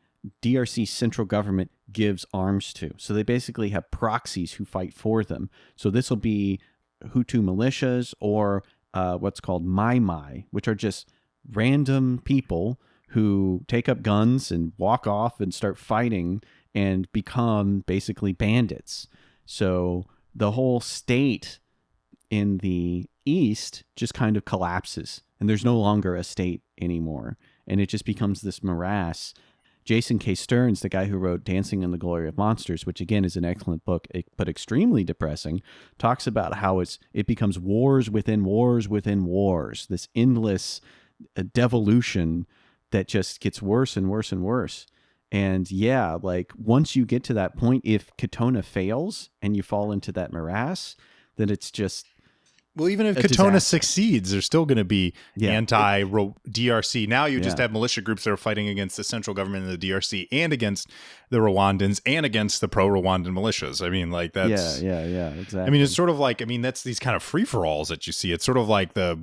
DRC central government gives arms to. So they basically have proxies who fight for them. So this will be Hutu militias, or what's called Mai Mai, which are just random people who take up guns and walk off and start fighting and become basically bandits. So the whole state in the east just kind of collapses, and there's no longer a state anymore, and it just becomes this morass. Jason K. Stearns, the guy who wrote Dancing in the Glory of Monsters, which again is an excellent book, but extremely depressing, talks about how it becomes wars within wars within wars, this endless devolution that just gets worse and worse and worse. And yeah, like once you get to that point, if Katona fails and you fall into that morass, then it's just... Well, even if Katona succeeds, there's still going to be anti-DRC. Now you just have militia groups that are fighting against the central government in the DRC and against the Rwandans and against the pro-Rwandan militias. I mean, like that's... Yeah, exactly. I mean, it's sort of like, that's these kind of free-for-alls that you see. It's sort of like the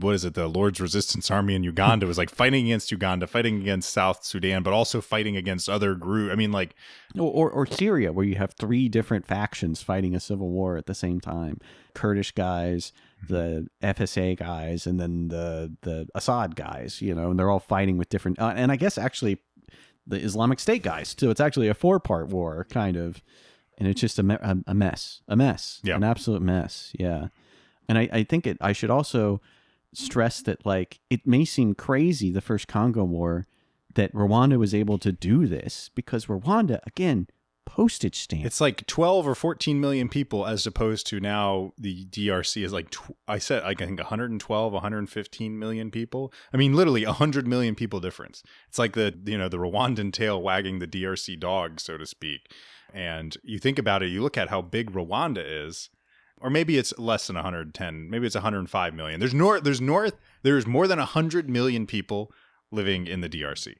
Lord's Resistance Army in Uganda was like fighting against Uganda, fighting against South Sudan, but also fighting against other groups. I mean, like... Or Syria, where you have 3 different factions fighting a civil war at the same time. Kurdish guys, the FSA guys, and then the Assad guys, and they're all fighting with different, and I guess actually the Islamic State guys too. It's actually a 4-part war, kind of, and it's just a mess, an absolute mess. Yeah. And I think I should also stress that, like, it may seem crazy, the first Congo War, that Rwanda was able to do this, because Rwanda, again, postage stamp. It's like 12 or 14 million people, as opposed to now the DRC is like, I think 112, 115 million people. I mean, literally 100 million people difference. It's like the Rwandan tail wagging the DRC dog, so to speak. And you think about it, you look at how big Rwanda is, or maybe it's less than 110, maybe it's 105 million. There's more than 100 million people living in the DRC.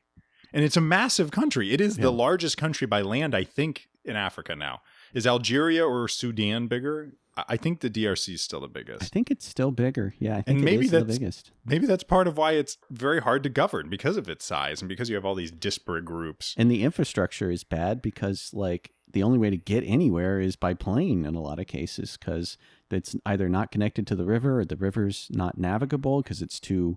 And it's a massive country. It is the largest country by land, I think, in Africa now. Is Algeria or Sudan bigger? I think the DRC is still the biggest. I think it's still bigger. Yeah, I think and maybe it is the biggest. Maybe that's part of why it's very hard to govern, because of its size and because you have all these disparate groups. And the infrastructure is bad because, like, the only way to get anywhere is by plane in a lot of cases, because it's either not connected to the river or the river's not navigable because it's too...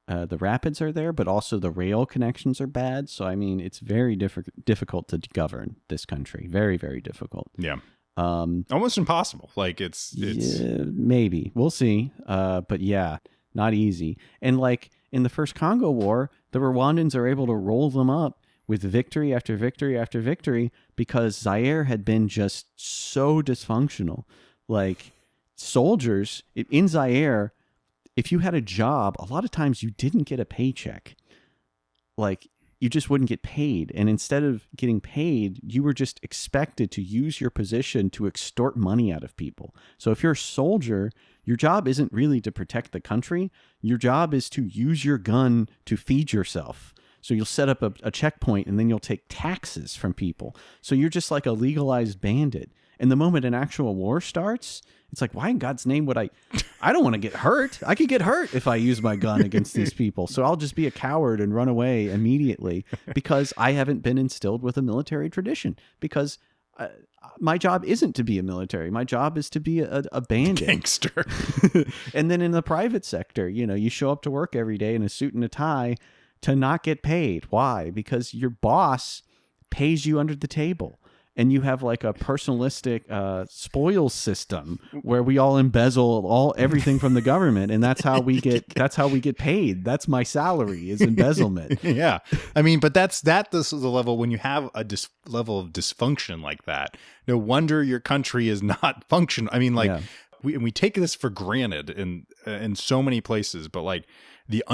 the rapids are there, but also the rail connections are bad. So, I mean, it's very difficult to govern this country. Very, very difficult. Yeah. Almost impossible. Like it's yeah, maybe we'll see. But yeah, not easy. And like in the first Congo War, the Rwandans are able to roll them up with victory after victory after victory because Zaire had been just so dysfunctional. Like soldiers in Zaire, if you had a job, a lot of times you didn't get a paycheck. Like, you just wouldn't get paid. And instead of getting paid, you were just expected to use your position to extort money out of people. So if you're a soldier, your job isn't really to protect the country. Your job is to use your gun to feed yourself. So you'll set up a checkpoint and then you'll take taxes from people. So you're just like a legalized bandit. And the moment an actual war starts, it's like, why in God's name would I don't want to get hurt. I could get hurt if I use my gun against these people. So I'll just be a coward and run away immediately because I haven't been instilled with a military tradition, because my job isn't to be a military. My job is to be a bandit. Gangster. And then in the private sector, you show up to work every day in a suit and a tie to not get paid. Why? Because your boss pays you under the table. And you have like a personalistic spoils system where we all embezzle everything from the government, and that's how we get paid. That's my salary, is embezzlement. Yeah, I mean, but this is the level when you have a level of dysfunction like that. No wonder your country is not functional. I mean, like we take this for granted in so many places, but like the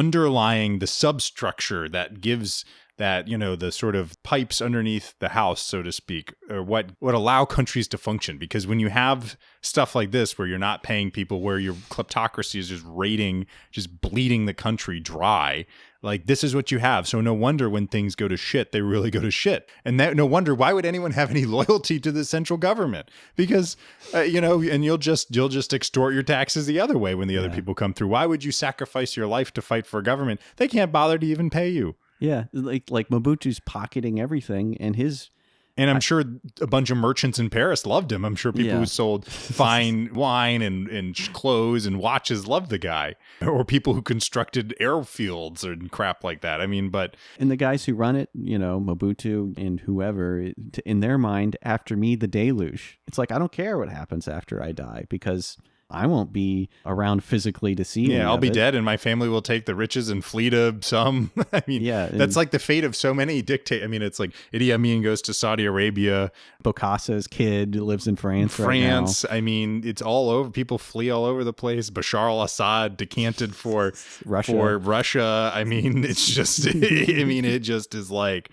substructure that gives that, the sort of pipes underneath the house, so to speak, or what allow countries to function. Because when you have stuff like this, where you're not paying people, where your kleptocracy is just bleeding the country dry, like this is what you have. So no wonder when things go to shit, they really go to shit. And no wonder, why would anyone have any loyalty to the central government? Because, and you'll just extort your taxes the other way when the other people come through. Why would you sacrifice your life to fight for a government? They can't bother to even pay you. Yeah, like Mobutu's pocketing everything, and I'm sure a bunch of merchants in Paris loved him. I'm sure people who sold fine wine and clothes and watches loved the guy, or people who constructed airfields and crap like that. I mean, and the guys who run it, Mobutu and whoever, in their mind, after me the deluge. It's like, I don't care what happens after I die, because I won't be around physically to see. Yeah, I'll be dead, and my family will take the riches and flee to some. I mean, that's like the fate of so many dictators. I mean, it's like Idi Amin goes to Saudi Arabia. Bokassa's kid lives in France. Right now. I mean, it's all over. People flee all over the place. Bashar al-Assad decanted for Russia. I mean, it's just. It just is like.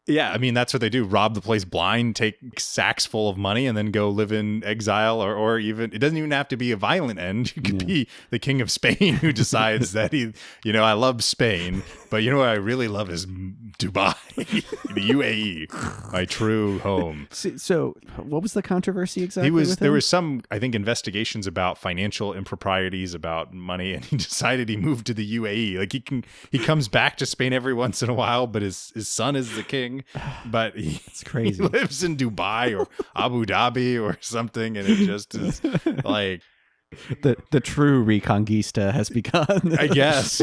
Yeah, I mean, that's what they do. Rob the place blind, take sacks full of money, and then go live in exile, or even, it doesn't even have to be a violent end. You could be the king of Spain who decides that I love Spain, but what I really love is Dubai, the UAE, my true home. So what was the controversy exactly? There was some, I think, investigations about financial improprieties about money, and he decided he moved to the UAE. Like he comes back to Spain every once in a while, but his son is the king. But it's crazy. He lives in Dubai or Abu Dhabi or something, and it just is like the true Reconquista has begun. I guess.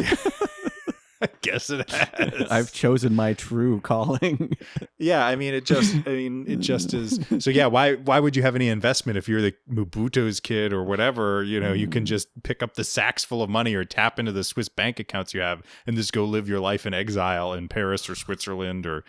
I guess it has. I've chosen my true calling. Yeah, I mean, it just is. So yeah, why would you have any investment if you're the Mobutu's kid or whatever? You know, you can just pick up the sacks full of money or tap into the Swiss bank accounts you have and just go live your life in exile in Paris or Switzerland or.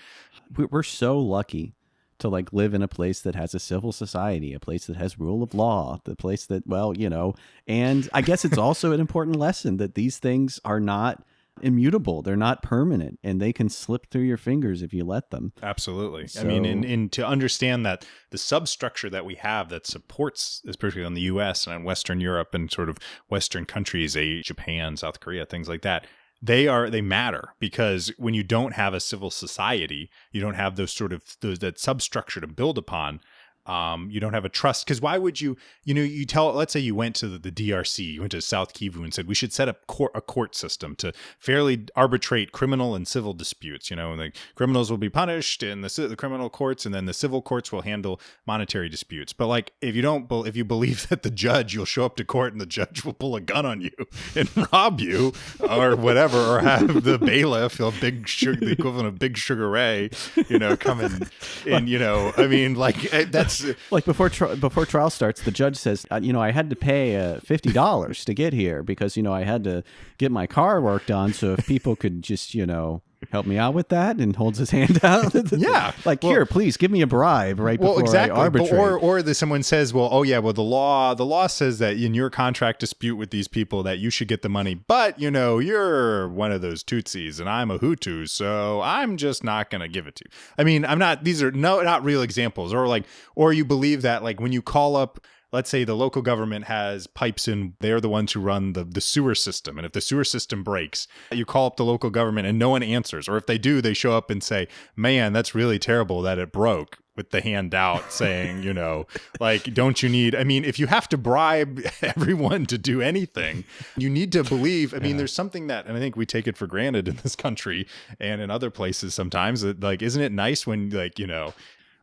We're so lucky to like live in a place that has a civil society, a place that has rule of law, the place that, well, you know, and I guess it's also an important lesson that these things are not immutable. They're not permanent, and they can slip through your fingers if you let them. Absolutely. So, I mean, in to understand that the substructure that we have that supports, especially on the U.S. and on Western Europe and sort of Western countries, Japan, South Korea, things like that, they matter, because when you don't have a civil society, you don't have that substructure to build upon. You don't have a trust, because why would you let's say you went to the DRC, you went to South Kivu and said, we should set up a court system to fairly arbitrate criminal and civil disputes. You know, the criminals will be punished in the criminal courts, and then the civil courts will handle monetary disputes. But like, if you believe that you'll show up to court and the judge will pull a gun on you and rob you or whatever, or have the bailiff, the equivalent of Big Sugar Ray, you know, come and you know, I mean, like, that's like before trial starts, the judge says, you know, I had to pay $50 to get here because, you know, I had to get my car worked on. So if people could just, you know, help me out with that, and holds his hand out. Yeah. Like, here, please give me a bribe before I arbitrate. Or someone says, well, oh yeah, well, the law says that in your contract dispute with these people that you should get the money, but you know, you're one of those Tutsis and I'm a Hutu, so I'm just not going to give it to you. I mean, these are not real examples. Or you believe that, like, when you call up, let's say the local government has pipes in, they're the ones who run the sewer system. And if the sewer system breaks, you call up the local government and no one answers. Or if they do, they show up and say, man, that's really terrible that it broke, with the hand out saying, you know, like, don't you need, I mean, if you have to bribe everyone to do anything, you need to believe, I mean, there's something that, and I think we take it for granted in this country and in other places sometimes, that, like, isn't it nice when, like, you know,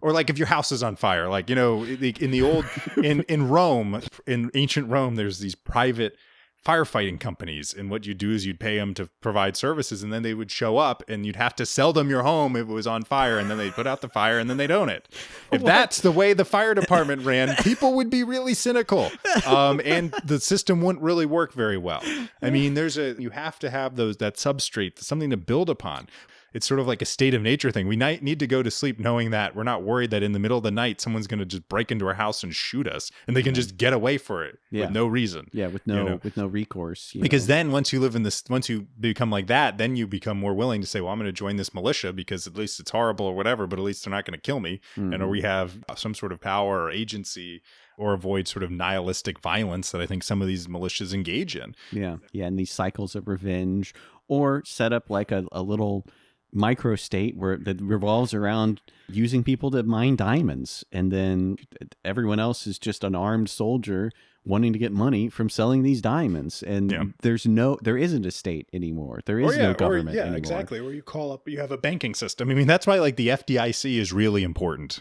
or like if your house is on fire, like, you know, in the old, in Rome, in ancient Rome, there's these private firefighting companies. And what you do is you'd pay them to provide services, and then they would show up and you'd have to sell them your home if it was on fire. And then they'd put out the fire and then they'd own it. If that's the way the fire department ran, people would be really cynical. And the system wouldn't really work very well. I mean, you have to have that substrate, something to build upon. It's sort of like a state of nature thing. We need to go to sleep knowing that we're not worried that in the middle of the night, someone's going to just break into our house and shoot us, and they can just get away for it with no reason. Yeah. With no recourse. Because then once you become like that, then you become more willing to say, well, I'm going to join this militia because at least it's horrible or whatever, but at least they're not going to kill me. Mm-hmm. And or we have some sort of power or agency, or avoid sort of nihilistic violence that I think some of these militias engage in. Yeah. Yeah. And these cycles of revenge, or set up like a little microstate where that revolves around using people to mine diamonds, and then everyone else is just an armed soldier wanting to get money from selling these diamonds, and there isn't a state anymore. There is no government anymore. Exactly. Where you call up, you have a banking system. I mean, that's why, like, the FDIC is really important.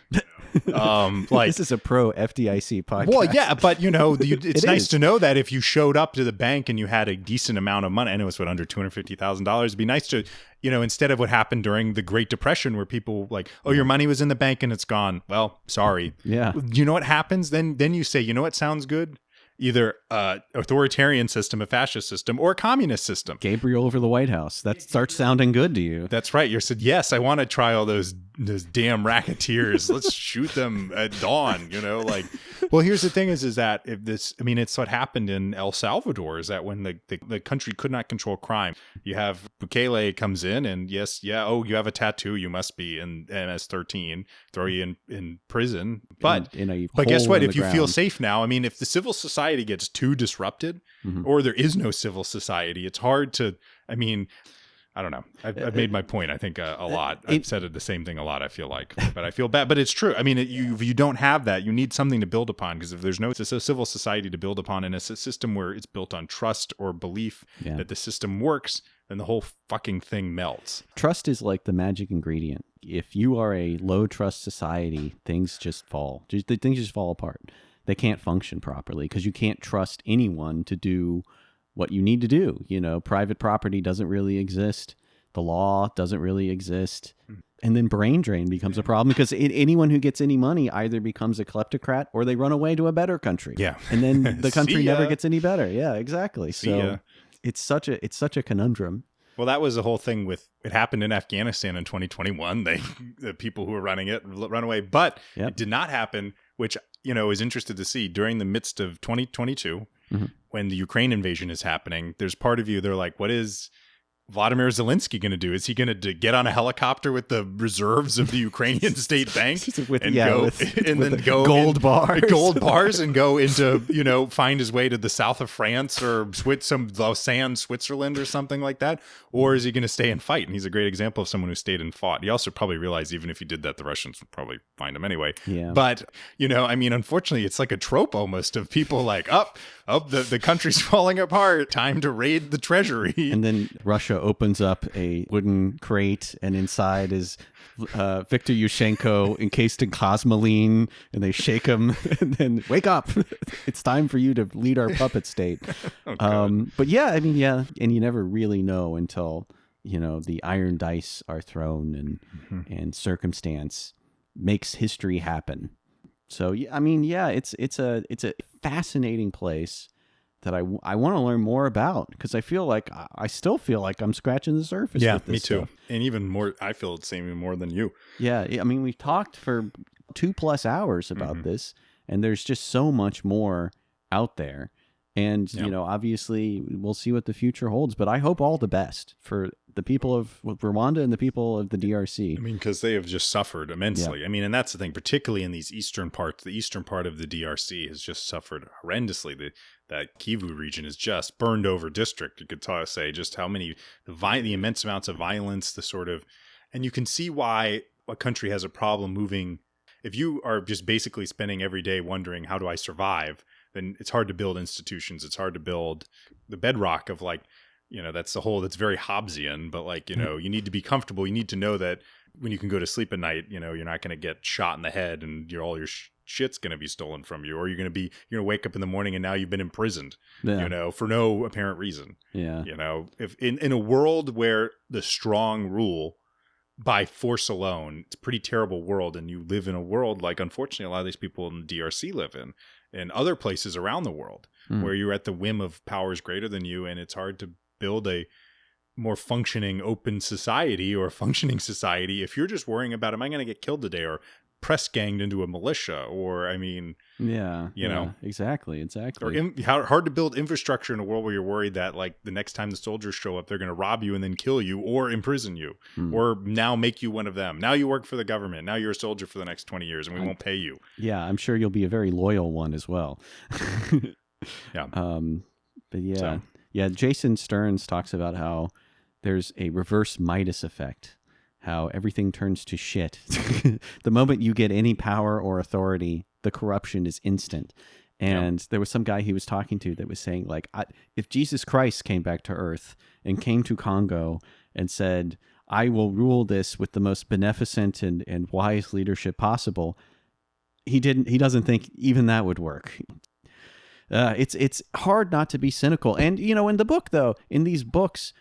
Like, this is a pro FDIC podcast. Well, yeah, but you know, it's nice to know that if you showed up to the bank and you had a decent amount of money, I know it's under $250,000. It'd be nice to, you know, instead of what happened during the Great Depression, where people like, oh, your money was in the bank and it's gone. Well, sorry. Yeah. You know what happens? Then you say, you know what sounds good? Either authoritarian system, a fascist system, or a communist system. Gabriel over the White House. That starts sounding good to you. That's right. You said, yes, I want to try all those damn racketeers. Let's shoot them at dawn, you know, like, well, here's the thing is that it's what happened in El Salvador, is that when the country could not control crime, you have Bukele comes in and you have a tattoo, you must be in MS-13, throw you in prison. But guess what? If you feel safe now, I mean, if the civil society gets too disrupted, or there is no civil society, it's hard to, I mean, I don't know. I've made my point, I think, a lot. I've said the same thing a lot, I feel like. But I feel bad. But it's true. I mean, if you don't have that, you need something to build upon. Because if there's no civil society to build upon, and it's a system where it's built on trust or belief that the system works, then the whole fucking thing melts. Trust is like the magic ingredient. If you are a low trust society, things just fall. Things just fall apart. They can't function properly because you can't trust anyone to do what you need to do. You know, private property doesn't really exist. The law doesn't really exist. And then brain drain becomes a problem because anyone who gets any money either becomes a kleptocrat or they run away to a better country. Yeah. And then the country See ya. never gets any better. Yeah, exactly. See So ya. it's such a conundrum. Well, that was the whole thing with it happened in Afghanistan in 2021. The people who were running it run away, but it did not happen, which, you know, is interested to see during the midst of 2022 when the Ukraine invasion is happening. There's part of you, they're like, what is Vladimir Zelensky going to do? Is he going to get on a helicopter with the reserves of the Ukrainian state bank and go gold bars and go into, you know, find his way to the south of France or some Lausanne, Switzerland or something like that? Or is he going to stay and fight? And he's a great example of someone who stayed and fought. He also probably realized even if he did that, the Russians would probably find him anyway. Yeah. But, you know, I mean, unfortunately, it's like a trope almost of people like, the country's falling apart. Time to raid the treasury. And then Russia opens up a wooden crate, and inside is Viktor Yushchenko encased in cosmoline, and they shake him, and then wake up! It's time for you to lead our puppet state. But yeah, I mean, yeah, and you never really know until, you know, the iron dice are thrown and circumstance makes history happen. So yeah, I mean, yeah, it's a fascinating place that I want to learn more about, because I still feel like I'm scratching the surface. Yeah, with this me too. stuff. And even more, I feel the same, even more than you. Yeah, I mean, we've talked for 2+ hours about this, and there's just so much more out there. And, you know, obviously we'll see what the future holds, but I hope all the best for the people of Rwanda and the people of the DRC. I mean, because they have just suffered immensely. Yeah. I mean, and that's the thing, particularly in these eastern parts, the eastern part of the DRC has just suffered horrendously. That Kivu region is just burned over district. You could say just how many, the immense amounts of violence, and you can see why a country has a problem moving. If you are just basically spending every day wondering, how do I survive? Then it's hard to build institutions. It's hard to build the bedrock of, like, you know, that's very Hobbesian, but, like, you know, you need to be comfortable. You need to know that when you can go to sleep at night, you know, you're not going to get shot in the head and all your shit's going to be stolen from you, or you're going to wake up in the morning and now you've been imprisoned, you know, for no apparent reason. Yeah. You know, if in a world where the strong rule by force alone, it's a pretty terrible world. And you live in a world like, unfortunately, a lot of these people in the DRC live in, and other places around the world where you're at the whim of powers greater than you. And it's hard to build a more functioning open society or a functioning society if you're just worrying about, am I going to get killed today, or press ganged into a militia, or, I mean, you know, exactly. Or hard to build infrastructure in a world where you're worried that, like, the next time the soldiers show up, they're going to rob you and then kill you or imprison you, or now make you one of them. Now you work for the government. Now you're a soldier for the next 20 years and we won't pay you. Yeah, I'm sure you'll be a very loyal one as well. Yeah. But yeah. Yeah, Jason Stearns talks about how there's a reverse Midas effect, how everything turns to shit. The moment you get any power or authority, the corruption is instant. And there was some guy he was talking to that was saying, like, if Jesus Christ came back to earth and came to Congo and said, I will rule this with the most beneficent and wise leadership possible, he doesn't think even that would work. It's hard not to be cynical. And, you know, in the book, though, in these books,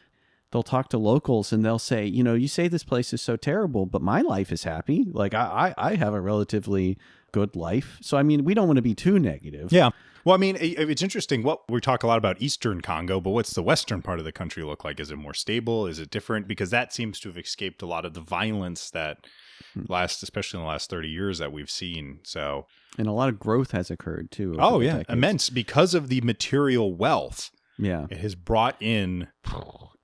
they'll talk to locals and they'll say, you know, you say this place is so terrible, but my life is happy. Like, I have a relatively good life. So, I mean, we don't want to be too negative. Yeah. Well, I mean, it's interesting. We talk a lot about Eastern Congo, but what's the Western part of the country look like? Is it more stable? Is it different? Because that seems to have escaped a lot of the violence that especially in the last 30 years that we've seen. So, and a lot of growth has occurred too. Oh yeah. Immense, because of the material wealth. Yeah. It has brought in.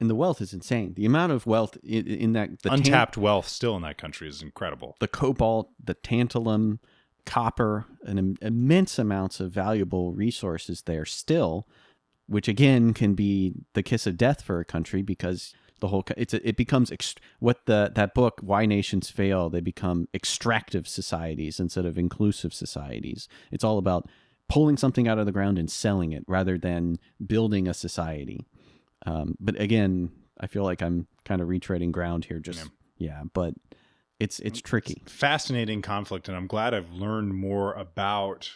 And the wealth is insane. The amount of wealth in that. Untapped wealth still in that country is incredible. The cobalt, the tantalum, copper, and immense amounts of valuable resources there still, which again can be the kiss of death for a country, because the whole it becomes that book Why Nations Fail, they become extractive societies instead of inclusive societies. It's all about pulling something out of the ground and selling it rather than building a society. But again, I feel like I'm kind of retreading ground here. But it's tricky. Fascinating conflict, and I'm glad I've learned more about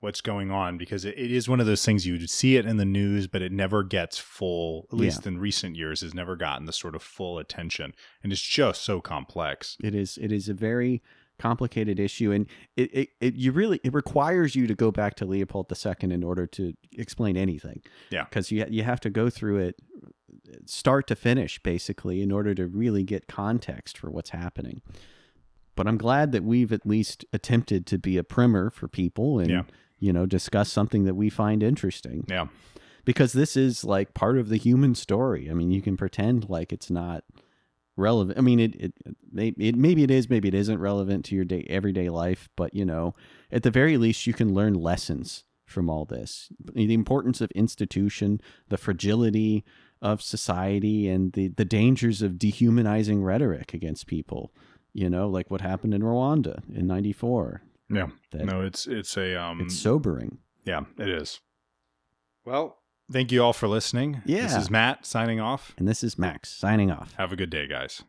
what's going on, because it is one of those things you see it in the news, but it never gets full, at least in recent years, has never gotten the sort of full attention. And it's just so complex. It is a very complicated issue, and it requires you to go back to Leopold II in order to explain anything. Yeah. Because you have to go through it start to finish, basically, in order to really get context for what's happening. But I'm glad that we've at least attempted to be a primer for people and, discuss something that we find interesting. Yeah. Because this is like part of the human story. I mean, you can pretend like it's not relevant. I mean, maybe it is, maybe it isn't relevant to your everyday life, but at the very least, you can learn lessons from all this. The importance of institution, the fragility of society, and the dangers of dehumanizing rhetoric against people. Like what happened in Rwanda in '94. Yeah. It's sobering. Yeah, it is. Well, thank you all for listening. Yeah. This is Matt signing off. And this is Max signing off. Have a good day, guys.